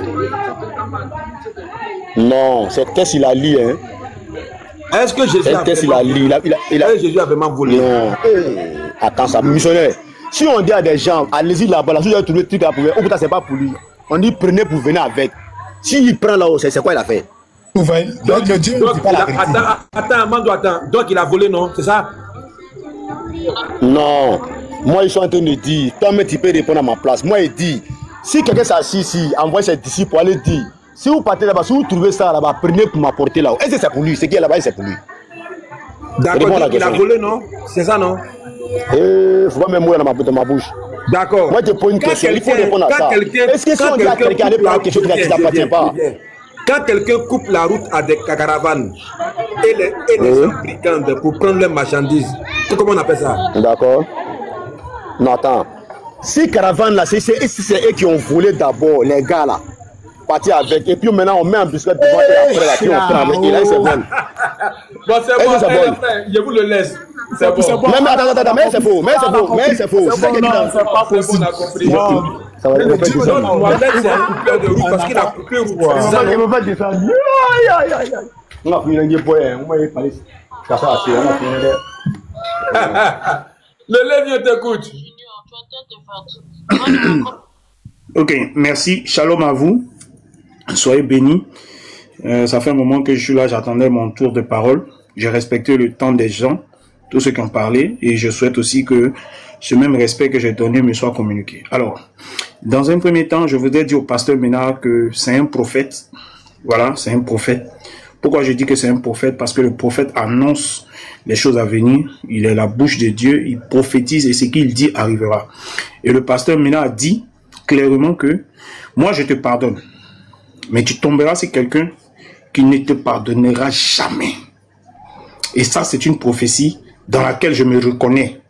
Non, cette caisse, il a lu, hein. Est-ce que Jésus Jésus a vraiment volé? Non. Attends, ça, missionnaire. Si on dit à des gens, allez-y là-bas, là, si vous avez trouvé le truc là pour venir, c'est pas pour lui. On dit prenez pour venir avec. S'il prend là-haut, c'est quoi il a fait? Donc, attends, Mando, attends. Donc il a volé, non? C'est ça? Non. Moi, ils sont en train de dire, toi-même, tu peux répondre à ma place. Moi, il dit, si quelqu'un s'assit ici, envoie ses disciples pour aller dire, si vous partez là-bas, si vous trouvez ça là-bas, prenez pour m'apporter là-haut. Est-ce que c'est pour lui? Ce qui est là-bas, c'est pour lui. D'accord, il a volé, non? C'est ça, non? Faut pas même mourir dans ma bouche. D'accord. Moi, je pose une question, il faut répondre à ça. Est-ce que si on dit à quelqu'un d'aller prendre quelque chose qui n'appartient pas? Quand quelqu'un coupe la route à des caravanes et les brigands pour prendre leurs marchandises, comment on appelle ça? D'accord. Non, attends. Ces caravanes là, c'est eux qui ont volé d'abord, les gars là. Parti avec, et puis maintenant on met un biscuit devant et après là, puis on prend avec, et là c'est bon. Bon, c'est bon, je vous le laisse. C'est bon. Mais attends, mais c'est faux, c'est faux. C'est pas possible. Ça va être c'est un coupeur de route parce qu'il a coupé route. Il me fait descendre. On a fini un boy, on m'a parlé. Ça va assez, on a fini. Le lève, t'écoute. Ok, merci. Shalom à vous. Soyez bénis. Ça fait un moment que je suis là, j'attendais mon tour de parole. J'ai respecté le temps des gens, tous ceux qui ont parlé, et je souhaite aussi que ce même respect que j'ai donné me soit communiqué. Alors, dans un premier temps, je voudrais dire au pasteur Ménard que c'est un prophète. Voilà, c'est un prophète. Pourquoi je dis que c'est un prophète? Parce que le prophète annonce les choses à venir. Il est la bouche de Dieu, il prophétise et ce qu'il dit arrivera. Et le pasteur Ménard a dit clairement que moi je te pardonne, mais tu tomberas sur quelqu'un qui ne te pardonnera jamais. Et ça, c'est une prophétie dans laquelle je me reconnais.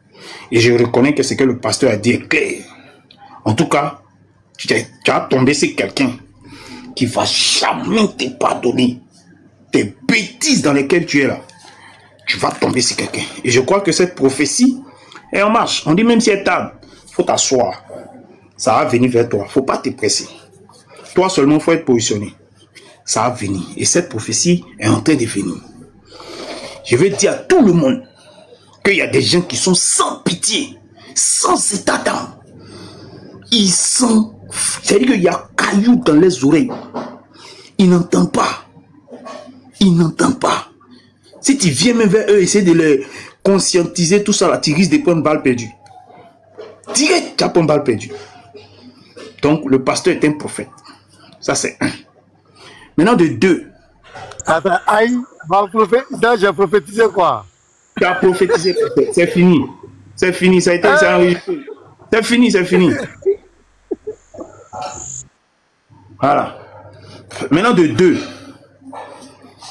Et je reconnais que ce que le pasteur a dit est clair. En tout cas, tu as tombé sur quelqu'un qui ne va jamais te pardonner. Tes bêtises dans lesquelles tu es là, tu vas tomber sur quelqu'un. Et je crois que cette prophétie est en marche. On dit même si elle tarde, il faut t'asseoir. Ça va venir vers toi. Il ne faut pas te presser. Toi seulement, il faut être positionné. Ça va venir. Et cette prophétie est en train de venir. Je veux dire à tout le monde qu'il y a des gens qui sont sans pitié, sans état d'âme. Ils sont... C'est-à-dire qu'il y a cailloux dans les oreilles. Ils n'entendent pas. Ils n'entendent pas. Si tu viens même vers eux, essayer de les conscientiser, tout ça là, tu risques de prendre balle perdue. Direct, tu as pris balle perdue. Donc, le pasteur est un prophète. Ça, c'est un. Maintenant, de deux. Attends, aïe, j'ai prophétisé quoi? Tu as prophétisé, c'est fini. C'est fini, ça a été enregistré. C'est fini, c'est fini. Voilà. Maintenant, de deux.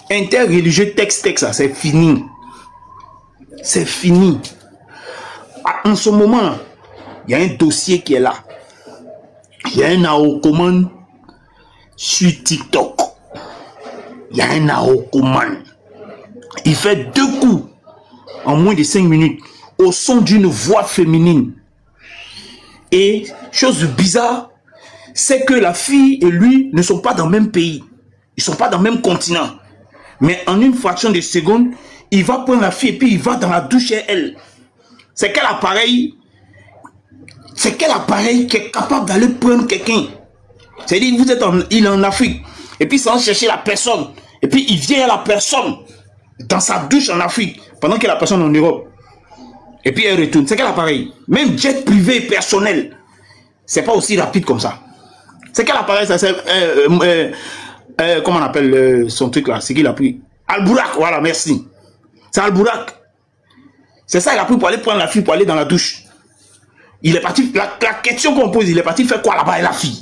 Interreligieux texte, ça, c'est fini. C'est fini. En ce moment, il y a un dossier qui est là. Il y a un Aokoman sur TikTok. Il y a un Aokoman. Il fait 2 coups en moins de 5 minutes au son d'une voix féminine. Et chose bizarre, c'est que la fille et lui ne sont pas dans le même pays. Ils ne sont pas dans le même continent. Mais en une fraction de seconde, il va prendre la fille et puis il va dans la douche chez elle. C'est quel appareil? C'est quel appareil qui est capable d'aller prendre quelqu'un? C'est-à-dire, il est en Afrique. Et puis, il s'en chercher la personne. Et puis, il vient à la personne dans sa douche en Afrique, pendant que la personne est en Europe. Et puis, elle retourne. C'est quel appareil? Même jet privé personnel, c'est pas aussi rapide comme ça. C'est quel appareil ça? C'est comment on appelle son truc là? C'est qu'il a pris Albourak, voilà, merci. C'est Albourak. C'est ça, il a pris pour aller prendre la fille, pour aller dans la douche. Il est parti, la question qu'on pose, il est parti faire quoi là-bas et la fille?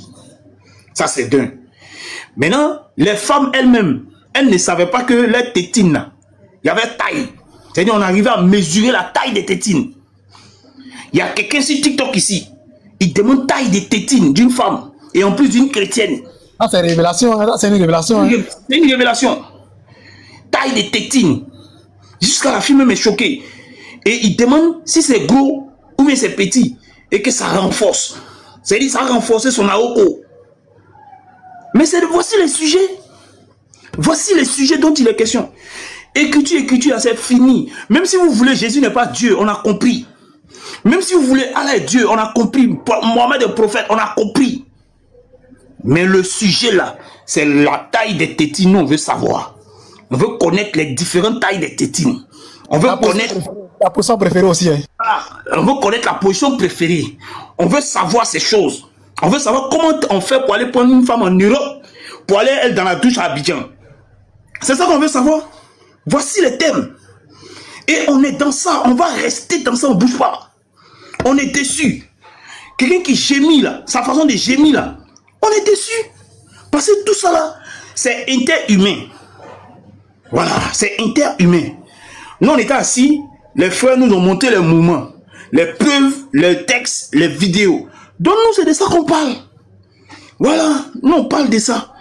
Ça, c'est d'un. Maintenant, les femmes elles-mêmes, elles ne savaient pas que les tétines, il y avait taille. C'est-à-dire, on arrivait à mesurer la taille des tétines. Il y a quelqu'un sur TikTok ici, il demande taille des tétines d'une femme, et en plus d'une chrétienne. Ah, c'est une révélation, c'est une révélation. C'est une révélation. Taille des tétines. Jusqu'à la fille même est choquée. Et il demande si c'est gros ou bien c'est petit. Et que ça renforce. C'est-à-dire ça a renforcé son AOO. Mais voici le sujet. Voici les sujets dont il est question. Écriture, c'est fini. Même si vous voulez, Jésus n'est pas Dieu, on a compris. Même si vous voulez, Allah est Dieu, on a compris. Mohamed est prophète, on a compris. Mais le sujet là, c'est la taille des tétines, on veut savoir. On veut connaître les différentes tailles des tétines. On veut connaître... La position préférée aussi. Hein. On veut connaître la position préférée. On veut savoir ces choses. On veut savoir comment on fait pour aller prendre une femme en Europe, pour aller elle dans la douche à Abidjan. C'est ça qu'on veut savoir. Voici les thèmes. Et on est dans ça. On va rester dans ça, on ne bouge pas. On est déçu. Quelqu'un qui gémit là, sa façon de gémir là, on est déçu. Parce que tout ça là, c'est interhumain. Voilà, c'est interhumain. Nous on était assis, les frères nous ont montré les mouvements, les preuves, les textes, les vidéos. Donc nous c'est de ça qu'on parle. Voilà, nous on parle de ça.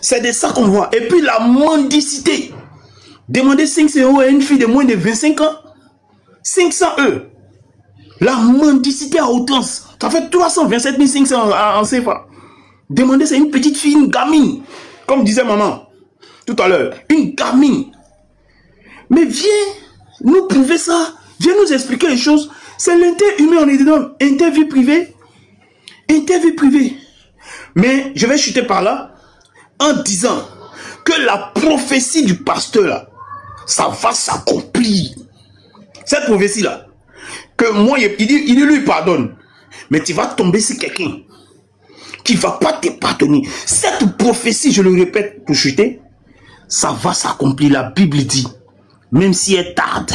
C'est de ça qu'on voit. Et puis la mendicité. Demander 500 € à une fille de moins de 25 ans. 500 €. La mendicité à outrance. Ça fait 327 500 en CFA. Demander c'est une petite fille, une gamine. Comme disait maman tout à l'heure. Une gamine. Mais viens nous prouver ça. Viens nous expliquer les choses. C'est l'inter-humain, on est dedans. Interview privée. Interview privée. Mais je vais chuter par là en disant que la prophétie du pasteur là, ça va s'accomplir. Cette prophétie là, que moi, il lui pardonne. Mais tu vas tomber sur quelqu'un qui ne va pas te pardonner. Cette prophétie, je le répète pour chuter, ça va s'accomplir. La Bible dit, même si elle tarde,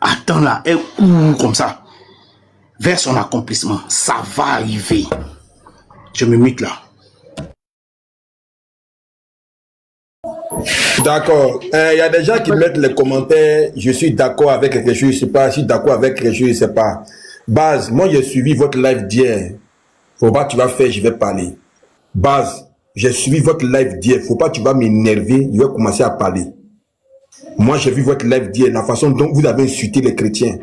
attends-la, elle court comme ça, vers son accomplissement. Ça va arriver. Je me mute là. D'accord. Il y a des gens qui mettent les commentaires, je suis d'accord avec quelque chose, je sais pas, je suis d'accord avec quelque chose, je sais pas. Base, moi j'ai suivi votre live d'hier. Faut pas que tu vas faire, je vais parler. Base, j'ai suivi votre live d'hier. Faut pas que tu vas m'énerver, je vais commencer à parler. Moi j'ai vu votre live d'hier, la façon dont vous avez insulté les chrétiens.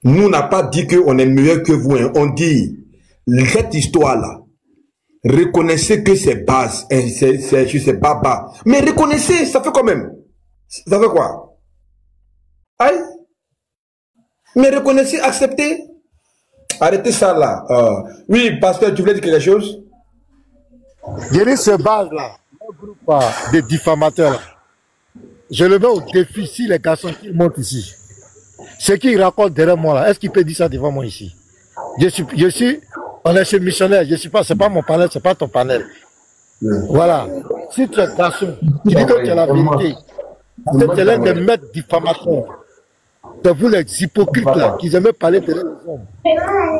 Nous n'a pas dit qu'on est meilleur que vous, hein. On dit, cette histoire-là, reconnaissez que c'est base, c'est baba. Mais reconnaissez, ça fait quand même. Ça fait quoi? Aïe. Mais reconnaissez, acceptez. Arrêtez ça là. Oui, pasteur, tu voulais dire quelque chose? Je dis ce base là, un groupe de diffamateurs là. Je le mets au défi si les garçons qui montent ici. Ce qu'ils racontent derrière moi là, est-ce qu'il peut dire ça devant moi ici? Je suis, on est chez missionnaire, je suis pas, c'est pas mon panel, c'est pas ton panel. Voilà. Si tu es garçon, tu dis que tu as la vérité. Tu es l'un des maîtres diffamateurs. C'est vous les hypocrites là, qui aiment parler derrière les hommes.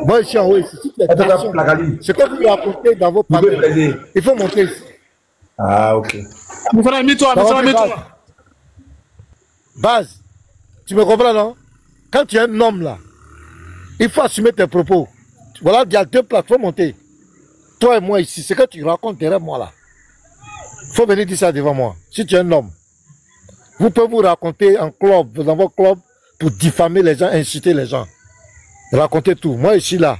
Moi je suis en haut ici. Si tu es garçon, ce que vous racontez dans vos panels, il faut montrer ici. Ah ok. Base, tu me comprends non? Quand tu es un homme là, il faut assumer tes propos. Voilà, il y a deux places, il faut monter. Toi et moi ici, ce que tu racontes derrière moi là. Il faut venir dire ça devant moi. Si tu es un homme, vous pouvez vous raconter en club, dans vos clubs, pour diffamer les gens, inciter les gens. Raconter tout. Moi ici là,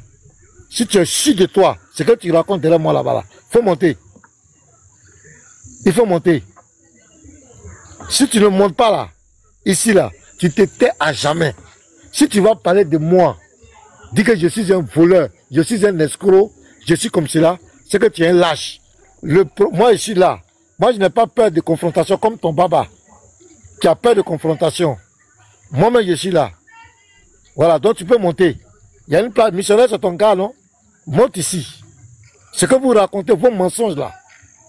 si tu es sûr de toi, ce que tu racontes derrière moi là-bas, il faut monter. Il faut monter. Si tu ne montes pas là, ici là, tu te tais à jamais. Si tu vas parler de moi, dis que je suis un voleur, je suis un escroc, je suis comme cela, c'est que tu es un lâche. Moi, je suis là. Moi, je n'ai pas peur de confrontation comme ton baba, qui a peur de confrontation. Moi-même, je suis là. Voilà, donc tu peux monter. Il y a une place missionnaire, c'est ton gars, non? Monte ici. Ce que vous racontez, vos mensonges là.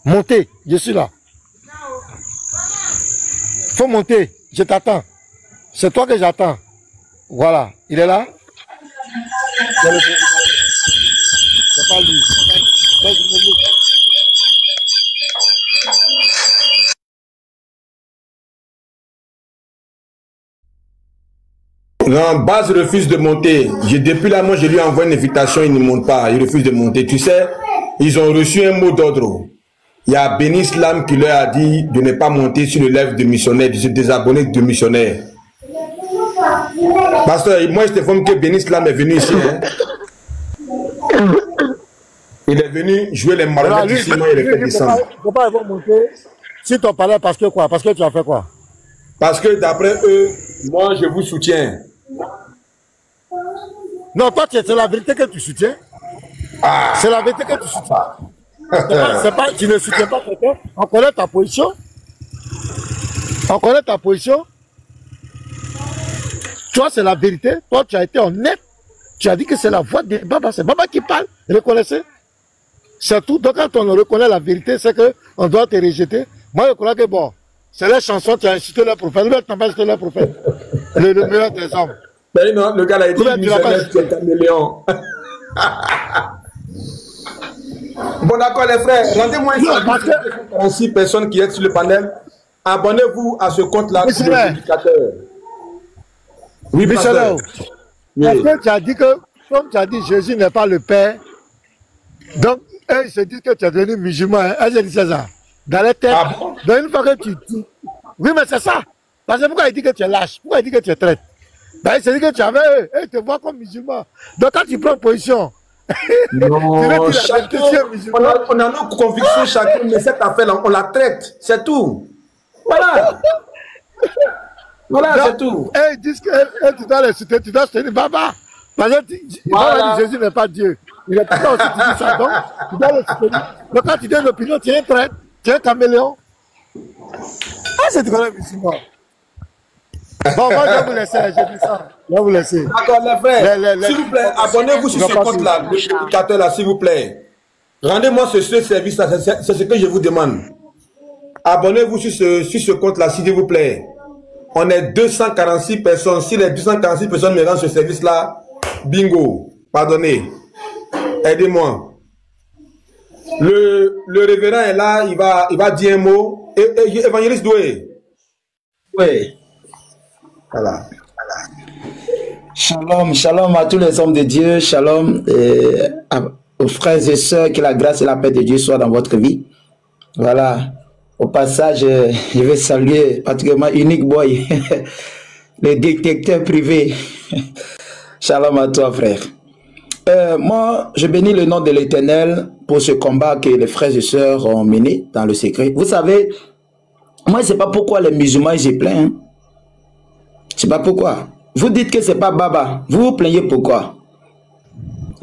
Montez, je suis là. Faut monter, je t'attends. C'est toi que j'attends. Voilà, il est là. C'est pas lui. Non, Base refuse de monter. Depuis là, moi, je lui envoie une invitation, il ne monte pas. Il refuse de monter. Tu sais, ils ont reçu un mot d'ordre. Il y a Béni Slam qui leur a dit de ne pas monter sur le live de missionnaire, de se désabonner de missionnaire. Pasteur, moi, je te informe que Béni Slam est venu ici. Hein. Il est venu jouer les marionnettes ici, moi, il est fait descendre. Il ne faut pas monter. Si ton parlé, parce que quoi? Parce que tu as fait quoi? Parce que d'après eux, moi, je vous soutiens. Non, toi, c'est la vérité que tu soutiens. Ah. C'est la vérité que tu soutiens. Tu ne soutiens pas quelqu'un. On connaît ta position. On connaît ta position. Toi, c'est la vérité. Toi, tu as été honnête. Tu as dit que c'est la voix de Baba. C'est Baba qui parle. Reconnaissez. C'est tout. Donc, quand on reconnaît la vérité, c'est qu'on doit te rejeter. Moi, je crois que bon, c'est la chanson, tu as insulté le prophète. Tu n'as pas insulté le prophète. Le meilleur des hommes. Ben non, le gars a dit que c'est un caméléon. Bon, d'accord, les frères. Rendez-moi une 46 personnes qui êtes sur le panel. Abonnez-vous à ce compte-là. Oui, Michel. Parce que tu as dit que, comme tu as dit, Jésus n'est pas le Père. Donc, ils se disent que tu es devenu musulman. Hein? J'ai dit ça. Dans les têtes. Ah bon? Donc, une fois que tu dis. Oui, mais c'est ça. Parce que pourquoi il dit que tu es lâche? Pourquoi il dit que tu es traite? Ben, il se dit que tu avais eux. Ils te voient comme musulman. Donc, quand tu prends position. Non, chacun, on a nos convictions chacun, mais cette affaire-là, on la traite. C'est tout. Voilà. Voilà, c'est tout. Et ils disent que tu dois les soutenir, tu dois soutenir Baba. Parce que voilà. Jésus n'est pas Dieu. Il est pas aussi, tu dis ça. Donc, tu dois le soutenir. Donc, quand tu donnes l'opinion, tu es un traître, tu es un caméléon. Ah, c'est quand même musulman. Bon, moi, je vais vous laisser, j'ai dit ça. Je vais vous laisser. D'accord, les frères. S'il vous plaît, abonnez-vous sur ce compte-là, le prédicateur là, s'il vous plaît. Rendez-moi ce service-là, c'est ce que je vous demande. Abonnez-vous sur ce compte-là, s'il vous plaît. On est 246 personnes. Si les 246 personnes me rendent ce service-là, bingo. Pardonnez. Aidez-moi. Le révérend est là, il va dire un mot. Évangéliste Doué. Oui. Voilà. Shalom, shalom à tous les hommes de Dieu. Shalom aux frères et sœurs. Que la grâce et la paix de Dieu soient dans votre vie. Voilà. Au passage, je vais saluer particulièrement Unique Boy, le détecteur privé. Shalom à toi, frère. Moi, je bénis le nom de l'Éternel pour ce combat que les frères et sœurs ont mené dans le secret. Vous savez, moi, je ne sais pas pourquoi les musulmans, ils se plaignent. Hein? Je ne sais pas pourquoi. Vous dites que ce n'est pas Baba. Vous vous plaignez pourquoi?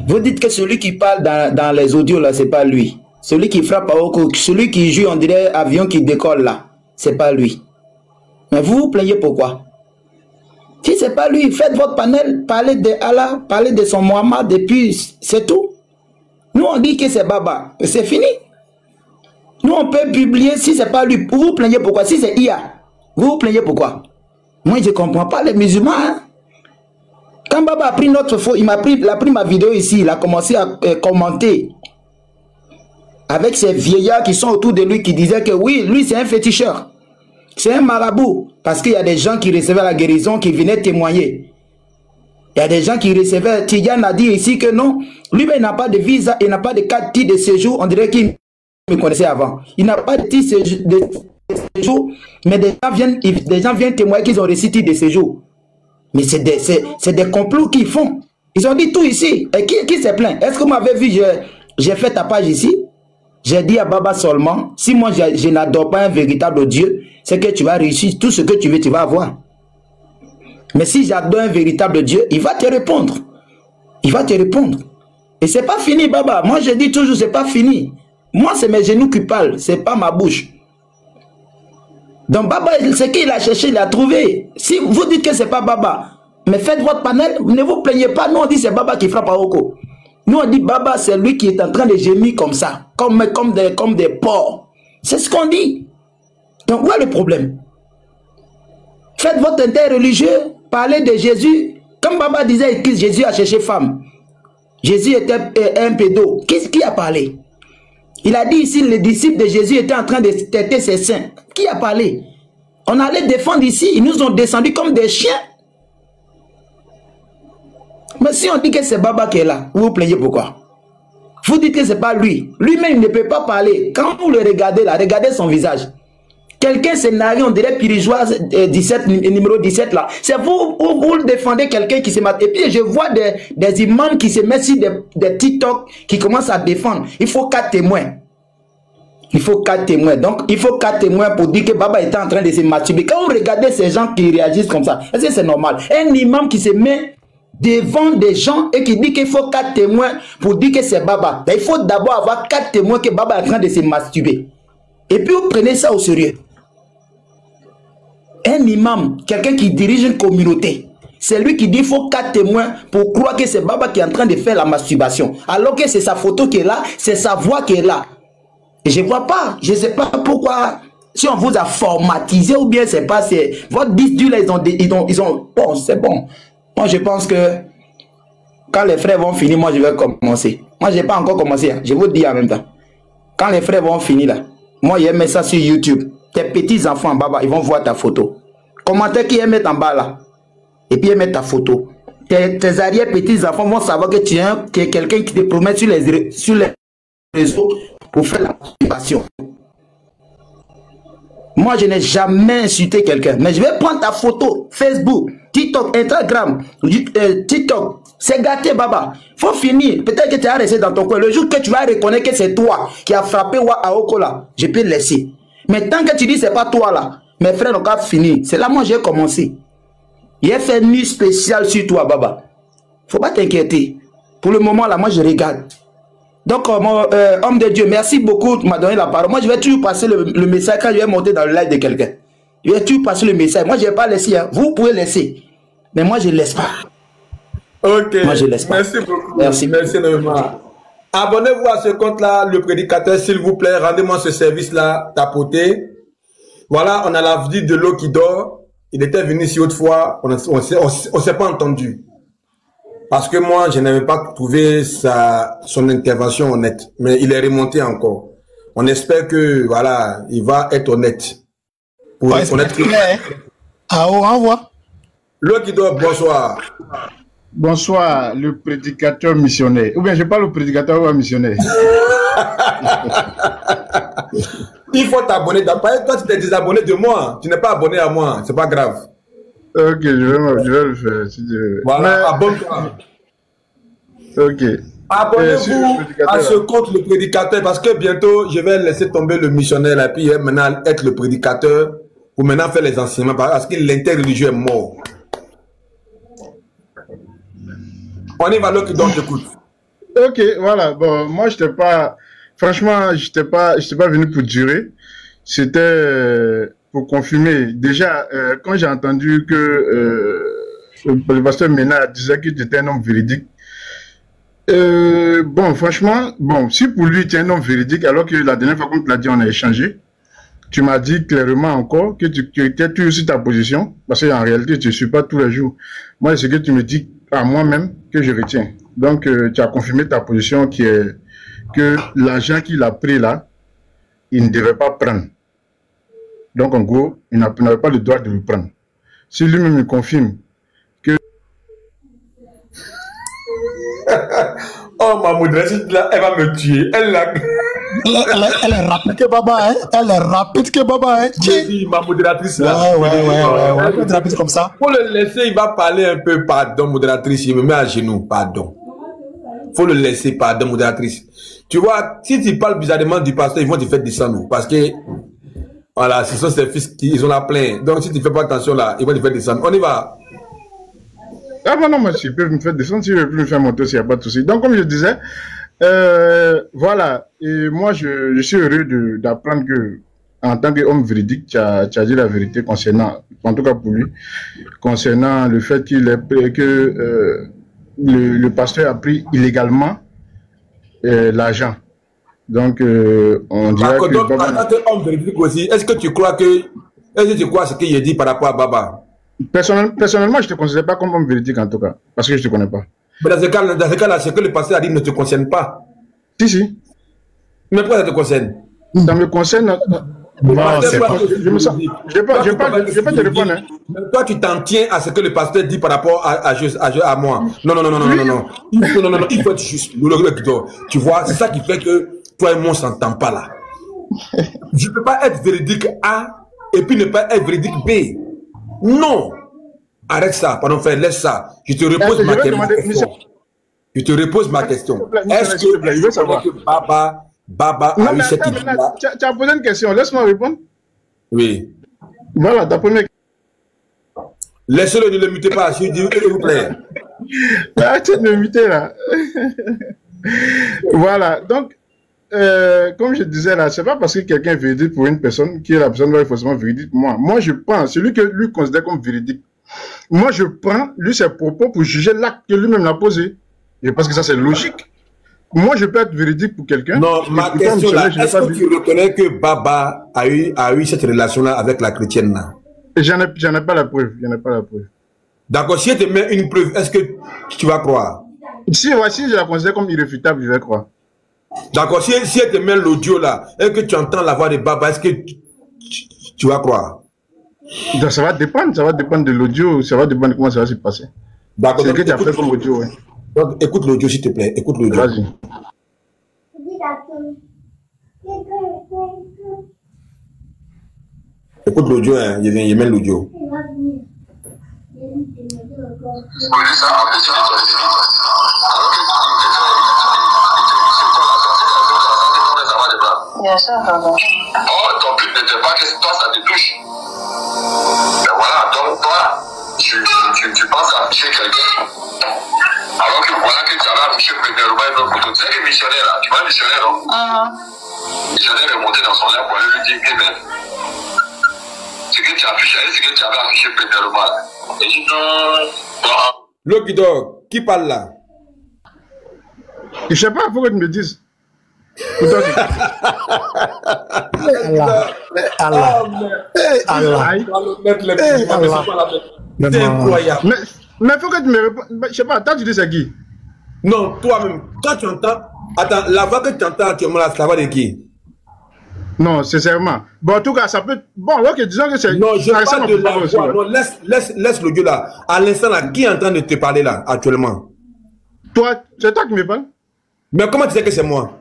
Vous dites que celui qui parle dans les audios, là, ce n'est pas lui. Celui qui frappe à Oko, celui qui joue, on dirait avion qui décolle là, c'est pas lui. Mais vous vous plaignez pourquoi? Si c'est pas lui, faites votre panel, parlez de Allah, parlez de son Muhammad, et puis c'est tout. Nous on dit que c'est Baba, c'est fini. Nous on peut publier si c'est pas lui. Vous vous plaignez pourquoi? Si c'est IA, vous vous plaignez pourquoi? Moi je comprends pas les musulmans. Hein? Quand Baba a pris notre faux, il a pris ma vidéo ici, il a commencé à commenter. Avec ces vieillards qui sont autour de lui qui disaient que oui, lui c'est un féticheur. C'est un marabout. Parce qu'il y a des gens qui recevaient la guérison, qui venaient témoigner. Il y a des gens qui recevaient. Tidiane a dit ici que non, lui-même il n'a pas de visa, il n'a pas de carte de séjour. On dirait qu'il me connaissait avant. Il n'a pas de titre de séjour, mais des gens viennent témoigner qu'ils ont reçu titre de séjour. Mais c'est des complots qu'ils font. Ils ont dit tout ici. Et qui s'est plaint? Est-ce que vous m'avez vu, j'ai fait tapage ici? J'ai dit à Baba seulement, si moi je n'adore pas un véritable Dieu, c'est que tu vas réussir tout ce que tu veux, tu vas avoir. Mais si j'adore un véritable Dieu, il va te répondre. Il va te répondre. Et c'est pas fini, Baba. Moi je dis toujours, c'est pas fini. Moi c'est mes genoux qui parlent, c'est pas ma bouche. Donc Baba, ce qu'il a cherché, il a trouvé. Si vous dites que c'est pas Baba, mais faites votre panel, ne vous plaignez pas. Nous on dit c'est Baba qui frappe à Oko. Nous on dit Baba c'est lui qui est en train de gémir comme ça, comme des porcs. C'est ce qu'on dit. Donc où est le problème? Faites votre interreligieux, parlez de Jésus. Comme Baba disait que Jésus a cherché femme. Jésus était un pédo. Qui a parlé? Il a dit ici les disciples de Jésus étaient en train de têter ses seins. Qui a parlé? On allait défendre ici, ils nous ont descendus comme des chiens. Mais si on dit que c'est Baba qui est là, vous vous plaignez pourquoi? Vous dites que ce n'est pas lui. Lui-même, il ne peut pas parler. Quand vous le regardez là, regardez son visage. Quelqu'un s'est narré, on dirait Pirigeoise 17, numéro 17 là. C'est vous le défendez quelqu'un qui se met. Et puis je vois des imams qui se mettent sur des TikTok qui commencent à défendre. Il faut 4 témoins. Il faut 4 témoins. Donc, il faut 4 témoins pour dire que Baba était en train de se masturber. Quand on regardait ces gens qui réagissent comme ça, est-ce que c'est normal? Un imam qui se met devant des gens et qui dit qu'il faut 4 témoins pour dire que c'est Baba. Il faut d'abord avoir 4 témoins que Baba est en train de se masturber. Et puis vous prenez ça au sérieux. Un imam, quelqu'un qui dirige une communauté, c'est lui qui dit qu'il faut 4 témoins pour croire que c'est Baba qui est en train de faire la masturbation. Alors que c'est sa photo qui est là, c'est sa voix qui est là. Et je ne vois pas, je ne sais pas pourquoi, si on vous a formatisé ou bien c'est pas, c'est votre disque dur là, ils ont, bon, c'est bon. Moi, je pense que quand les frères vont finir, moi, je vais commencer. Moi, je n'ai pas encore commencé. Hein. Je vous dis en même temps. Quand les frères vont finir, là, moi, je mets ça sur YouTube. Tes petits-enfants en bas, ils vont voir ta photo. Commentaire qui est mettre en bas, là. Et puis, ils mettent ta photo. Tes arrière-petits-enfants vont savoir que tu es quelqu'un qui te promet sur les réseaux pour faire la masturbation. Moi, je n'ai jamais insulté quelqu'un. Mais je vais prendre ta photo, Facebook, TikTok, Instagram, TikTok. C'est gâté, Baba. Faut finir. Peut-être que tu as resté dans ton coin. Le jour que tu vas reconnaître que c'est toi qui as frappé Aoko là, je peux le laisser. Mais tant que tu dis que ce n'est pas toi là, mes frères n'ont qu'à finir. C'est là moi j'ai commencé. Il a fait une nuit spéciale sur toi, Baba. Faut pas t'inquiéter. Pour le moment là, moi je regarde. Donc, homme de Dieu, merci beaucoup de m'avoir donné la parole. Moi, je vais toujours passer le message quand je vais monter dans le live de quelqu'un. Je vais toujours passer le message. Moi, je ne vais pas laisser. Hein. Vous pouvez laisser. Mais moi, je ne laisse pas. Ok. Moi, je ne laisse pas. Merci beaucoup. Merci énormément. Abonnez-vous à ce compte-là, le prédicateur, s'il vous plaît. Rendez-moi ce service-là, tapoter. Voilà, on a la vie de l'eau qui dort. Il était venu ici autrefois. On ne s'est pas entendu. Parce que moi, je n'avais pas trouvé son intervention honnête. Mais il est remonté encore. On espère que, voilà, il va être honnête. Pour reconnaître que... Ah, au revoir. L'Okido, bonsoir. Bonsoir, le prédicateur missionnaire. Ou bien, je parle au prédicateur ou au missionnaire. Il faut t'abonner. Toi, tu t'es désabonné de moi. Tu n'es pas abonné à moi. C'est pas grave. Ok, je vais le faire. Si voilà, abonne-toi. Ok. Abonnez-vous à ce compte, le prédicateur, parce que bientôt, je vais laisser tomber le missionnaire et puis maintenant être le prédicateur ou maintenant faire les enseignements parce que l'interreligieux est mort. On y va, l'autre qui donne écoute. Ok, voilà. Bon, moi, je n'étais pas... Franchement, je n'étais pas venu pour durer. C'était... pour confirmer, déjà, quand j'ai entendu que le pasteur Ménard disait qu'il était un homme véridique, bon, franchement, bon, si pour lui tu es un homme véridique, alors que la dernière fois qu'on te l'a dit, on a échangé, tu m'as dit clairement encore que tu étais toujours sur ta position, parce qu'en réalité, tu ne suis pas tous les jours. Moi, c'est ce que tu me dis à moi-même que je retiens. Donc, tu as confirmé ta position qui est que l'argent qu'il a pris là, il ne devait pas prendre. Donc, en gros, il n'avait pas le droit de le prendre. Si lui-même me confirme que... Oh, ma modeste, elle va me tuer. Elle est rapide que Baba, hein. Elle est rapide que Baba, hein. Oui, ma modératrice, là. Ouais. Rapide comme ça. Faut le laisser, il va parler un peu. Pardon, modératrice, il me met à genoux. Pardon. Faut le laisser, pardon, modératrice. Tu vois, si tu parles bizarrement du pasteur, ils vont te faire descendre. Parce que... Voilà, ce sont ces fils qui ils ont la plainte. Donc, si tu ne fais pas attention là, ils vont te faire descendre. On y va. Ah non, moi, si ils peuvent me faire descendre, si ils veulent me faire monter aussi, il n'y a pas de souci. Donc, comme je disais, voilà. Et moi, je suis heureux d'apprendre que, en tant qu'homme véridique, tu as dit la vérité concernant, en tout cas pour lui, concernant le fait que le pasteur a pris illégalement l'argent. Donc, on dirait que... Donc, en tant qu'homme véridique aussi, est-ce que tu crois ce qu'il a dit par rapport à Baba? Personnellement, je ne te considère pas comme homme véridique en tout cas, parce que je ne te connais pas. Mais dans ce cas-là, ce que le pasteur a dit ne te concerne pas. Si. Mais pourquoi ça te concerne? Ça me concerne... Non, c'est pas... Je ne vais pas te répondre. Hein. Toi, tu t'en tiens à ce que le pasteur dit par rapport à moi. Non. Il faut être juste. Tu vois, c'est ça qui fait que toi et moi, on ne s'entend pas là. Je ne peux pas être véridique A et puis ne pas être véridique B. Non. Arrête ça. Pardon, frère, laisse ça. Je te repose ma question. Je te repose ma question. Est-ce que Baba Baba a eu cette idée-là. Tu as posé une question, laisse-moi répondre. Oui. Voilà, ta première question. Laissez-le, ne le mutez pas, s'il vous plaît. Arrêtez de me muter là. Voilà, donc, comme je disais là, c'est pas parce que quelqu'un est véridique pour une personne que la personne doit être forcément véridique pour moi. Moi, je prends celui que lui considère comme véridique. Moi, je prends lui ses propos pour juger l'acte que lui-même l'a posé. Je pense que ça, c'est logique. Moi, je peux être véridique pour quelqu'un. Non, ma question là, est-ce que tu reconnais que Baba a eu cette relation-là avec la chrétienne là? J'en ai pas la preuve. D'accord, si elle te met une preuve, est-ce que tu vas croire? Si je la considère comme irréfutable, je vais croire. D'accord, si elle te met l'audio là, et que tu entends la voix de Baba, est-ce que tu vas croire? Donc, ça va dépendre de l'audio, ça va dépendre de comment ça va se passer. D'accord, c'est que tu as fait comme audio, ouais. Donc, écoute l'audio s'il te plaît, écoute l'audio. Vas-y. Écoute l'audio, hein, il met l'audio. Bien sûr, pardon. Oh, ton but n'était pas que toi ça te touche. Mais voilà, donc toi, tu penses afficher quelqu'un. Alors que voilà que tu avais affiché premièrement une autre photo. Tu sais que missionnaire là, tu vois le missionnaire, non? Missionnaire est monté dans son air pour aller lui dire que mais ce que tu as affiché, c'est que tu avais affiché premièrement là. Et dis non. Lucky Dog, qui parle là? Je sais pas, il faut que tu me dises. Allah. C'est incroyable. Mais il faut que tu me répondes. Je sais pas, toi tu dis c'est qui? Non, toi-même, quand tu entends. Attends, la voix que tu entends actuellement là, c'est la voix de qui? Non, sincèrement. Bon, en tout cas, ça peut. Bon, ok, disons que c'est. Non, je parle de la voix. Non, laisse l'audio là. À l'instant là, qui est en train de te parler là, actuellement? Toi, c'est toi qui me parles? Mais comment tu sais que c'est moi?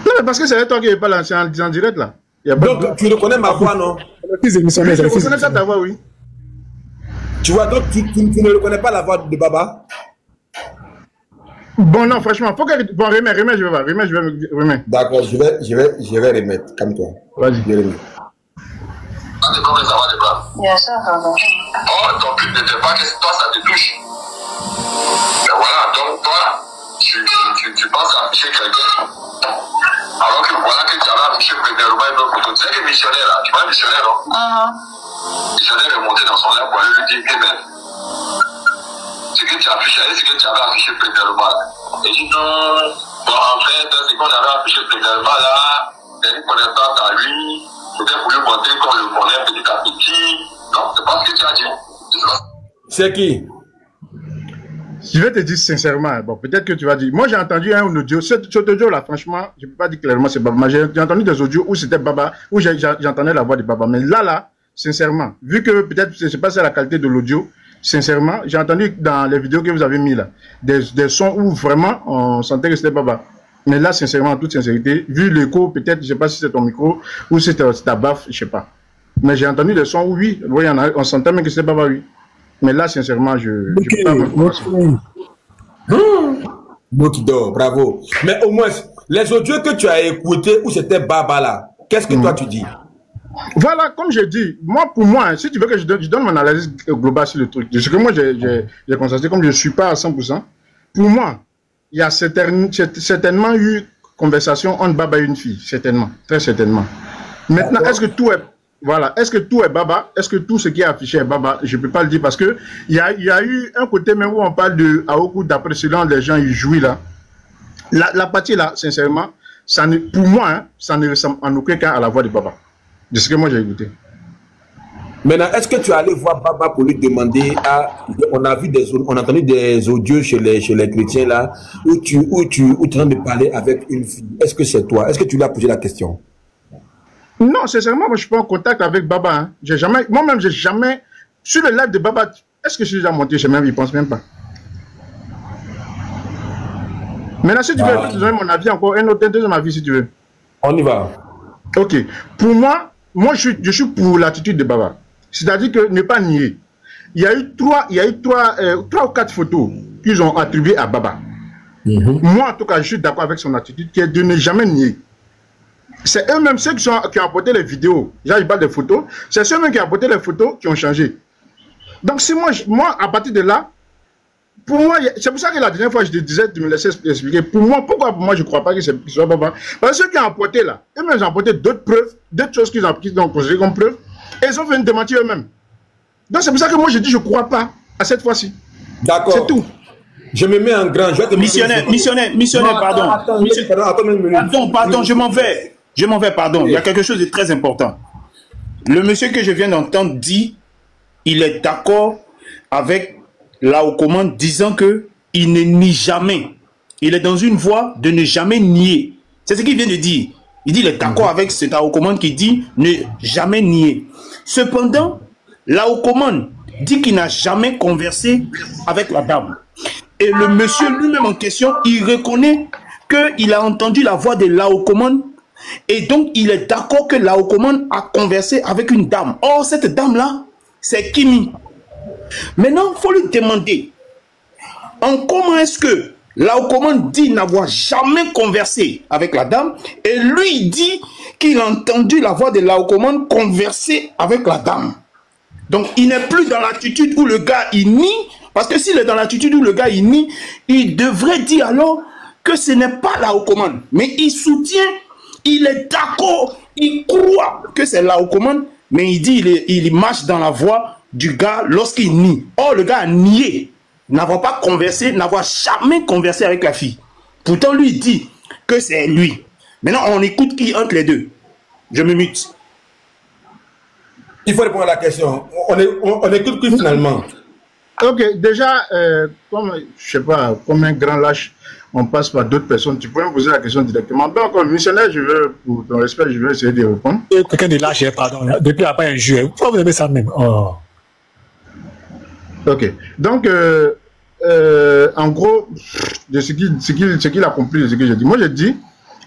Non, mais parce que c'est toi qui me parle en direct là. Donc, tu reconnais ma voix, non? Je reconnais ça ta voix, oui. Tu vois, donc tu ne reconnais pas la voix de Baba? Bon, non, franchement, faut que. Bon, remets, je vais voir. Remets. D'accord, je vais remettre. Calme-toi. Vas-y. Je remets. Bien sûr, pardon. Oh, ton but n'était pas que toi ça te touche. Mais voilà, donc toi, tu penses afficher quelqu'un. Alors que voilà que tu avais affiché premièrement une autre photo. Tu sais que missionnaire là, tu vois le missionnaire, non? Missionnaire est monté dans son air pour aller lui dire que mais ce que tu as affiché, c'est que tu avais affiché premièrement là. Et dis non, bon, en fait, ce qu'on avait affiché premièrement là, c'est une connaissance à lui, peut-être pour lui montrer qu'on le connaît petit à petit. Non, c'est pas ce que tu as dit. C'est qui? Je vais te dire sincèrement, bon, peut-être que tu vas dire. Moi, j'ai entendu un audio. Cet audio là, franchement, je ne peux pas dire clairement c'est Baba. Mais j'ai entendu des audios où c'était Baba, où j'entendais la voix de Baba. Mais là, sincèrement, vu que peut-être, je ne sais pas si c'est la qualité de l'audio, sincèrement, j'ai entendu dans les vidéos que vous avez mis là, des sons où vraiment on sentait que c'était Baba. Mais là, sincèrement, en toute sincérité, vu l'écho, peut-être, je ne sais pas si c'est ton baffe ou c'est ta baffe, je ne sais pas. Mais j'ai entendu des sons où oui, on sentait même que c'était Baba, oui. Mais là, sincèrement, je ne peux pas me Mokido, bravo. Mais au moins, les audios que tu as écoutés où c'était Baba là, qu'est-ce que toi tu dis? Voilà, comme je dis, pour moi, si tu veux que je donne mon analyse globale sur le truc, ce que moi j'ai constaté, comme je ne suis pas à 100%, pour moi, il y a certainement eu conversation entre Baba et une fille, certainement, très certainement. Maintenant, est-ce que tout est... Voilà, est-ce que tout est Baba? Est-ce que tout ce qui est affiché est Baba? Je ne peux pas le dire parce que il y a eu un côté même où on parle de Aoku, d'après selon les gens ils jouent là. La partie là, sincèrement, pour moi, hein, ça ne ressemble en aucun cas à la voix de Baba. De ce que moi j'ai écouté. Maintenant, est-ce que tu es allé voir Baba pour lui demander on a entendu des audios chez les chrétiens là, où tu es en train de parler avec une fille. Est-ce que c'est toi? Est-ce que tu lui as posé la question? Non, sincèrement, moi je suis pas en contact avec Baba. Hein. Moi-même, j'ai jamais. Sur le live de Baba, est-ce que je suis déjà monté? Je ne pense même pas. Maintenant, si tu veux, je te donner mon avis encore, un deuxième avis si tu veux. On y va. Ok. Pour moi je suis pour l'attitude de Baba. C'est-à-dire que ne pas nier. Il y a eu trois ou quatre photos qu'ils ont attribuées à Baba. Moi, en tout cas, je suis d'accord avec son attitude qui est de ne jamais nier. C'est eux-mêmes ceux qui ont apporté les vidéos. Là, je parle des photos. C'est ceux-mêmes qui ont apporté les photos qui ont changé. Donc, si moi, à partir de là, pour moi, c'est pour ça que la dernière fois, je te disais, tu me laissais expliquer. Pour moi, pourquoi pour moi, je ne crois pas que c'est soit Baba. Parce que ceux qui ont apporté là, eux-mêmes, ils ont apporté d'autres preuves, d'autres choses qu'ils ont considérées comme preuves, et ils ont fait une démentir eux-mêmes. Donc, c'est pour ça que moi, je dis, je ne crois pas à cette fois-ci. D'accord. C'est tout. Je me mets en grand. Missionnaire, pardon. Pardon, je m'en vais. Pardon. Il y a quelque chose de très important. Le monsieur que je viens d'entendre dit, il est d'accord avec la haute commande disant que il ne nie jamais. Il est dans une voie de ne jamais nier. C'est ce qu'il vient de dire. Il dit, il est d'accord avec cette haute commande qui dit ne jamais nier. Cependant, la haute commande dit qu'il n'a jamais conversé avec la dame. Et le monsieur lui-même en question, il reconnaît qu'il a entendu la voix de la haute commande. Et donc, il est d'accord que la haute commande a conversé avec une dame. Or, cette dame-là, c'est Kimi. Maintenant, il faut lui demander, comment est-ce que la haute commande dit n'avoir jamais conversé avec la dame, et lui dit qu'il a entendu la voix de la haute commande converser avec la dame. Donc, il n'est plus dans l'attitude où le gars, il nie, parce que s'il est dans l'attitude où le gars, il nie, il devrait dire alors que ce n'est pas la haute commande. Mais il soutient, il est d'accord, il croit que c'est la haute commande, mais il dit, il marche dans la voie du gars lorsqu'il nie. Or, le gars a nié, n'avoir pas conversé, n'avoir jamais conversé avec la fille. Pourtant, lui, il dit que c'est lui. Maintenant, on écoute qui entre les deux. Je me mute. Il faut répondre à la question. On écoute qui finalement? Ok, déjà, comme, je sais pas, comme un grand lâche, on passe par d'autres personnes. Tu peux me poser la question directement. Donc, comme missionnaire, je veux, pour ton respect, je vais essayer de répondre. Quelqu'un de lâche, pardon. Depuis après un jeu, pourquoi vous aimez ça même? Oh. Ok, donc, en gros, de ce qu'il a compris de ce que j'ai dit. Moi, je dis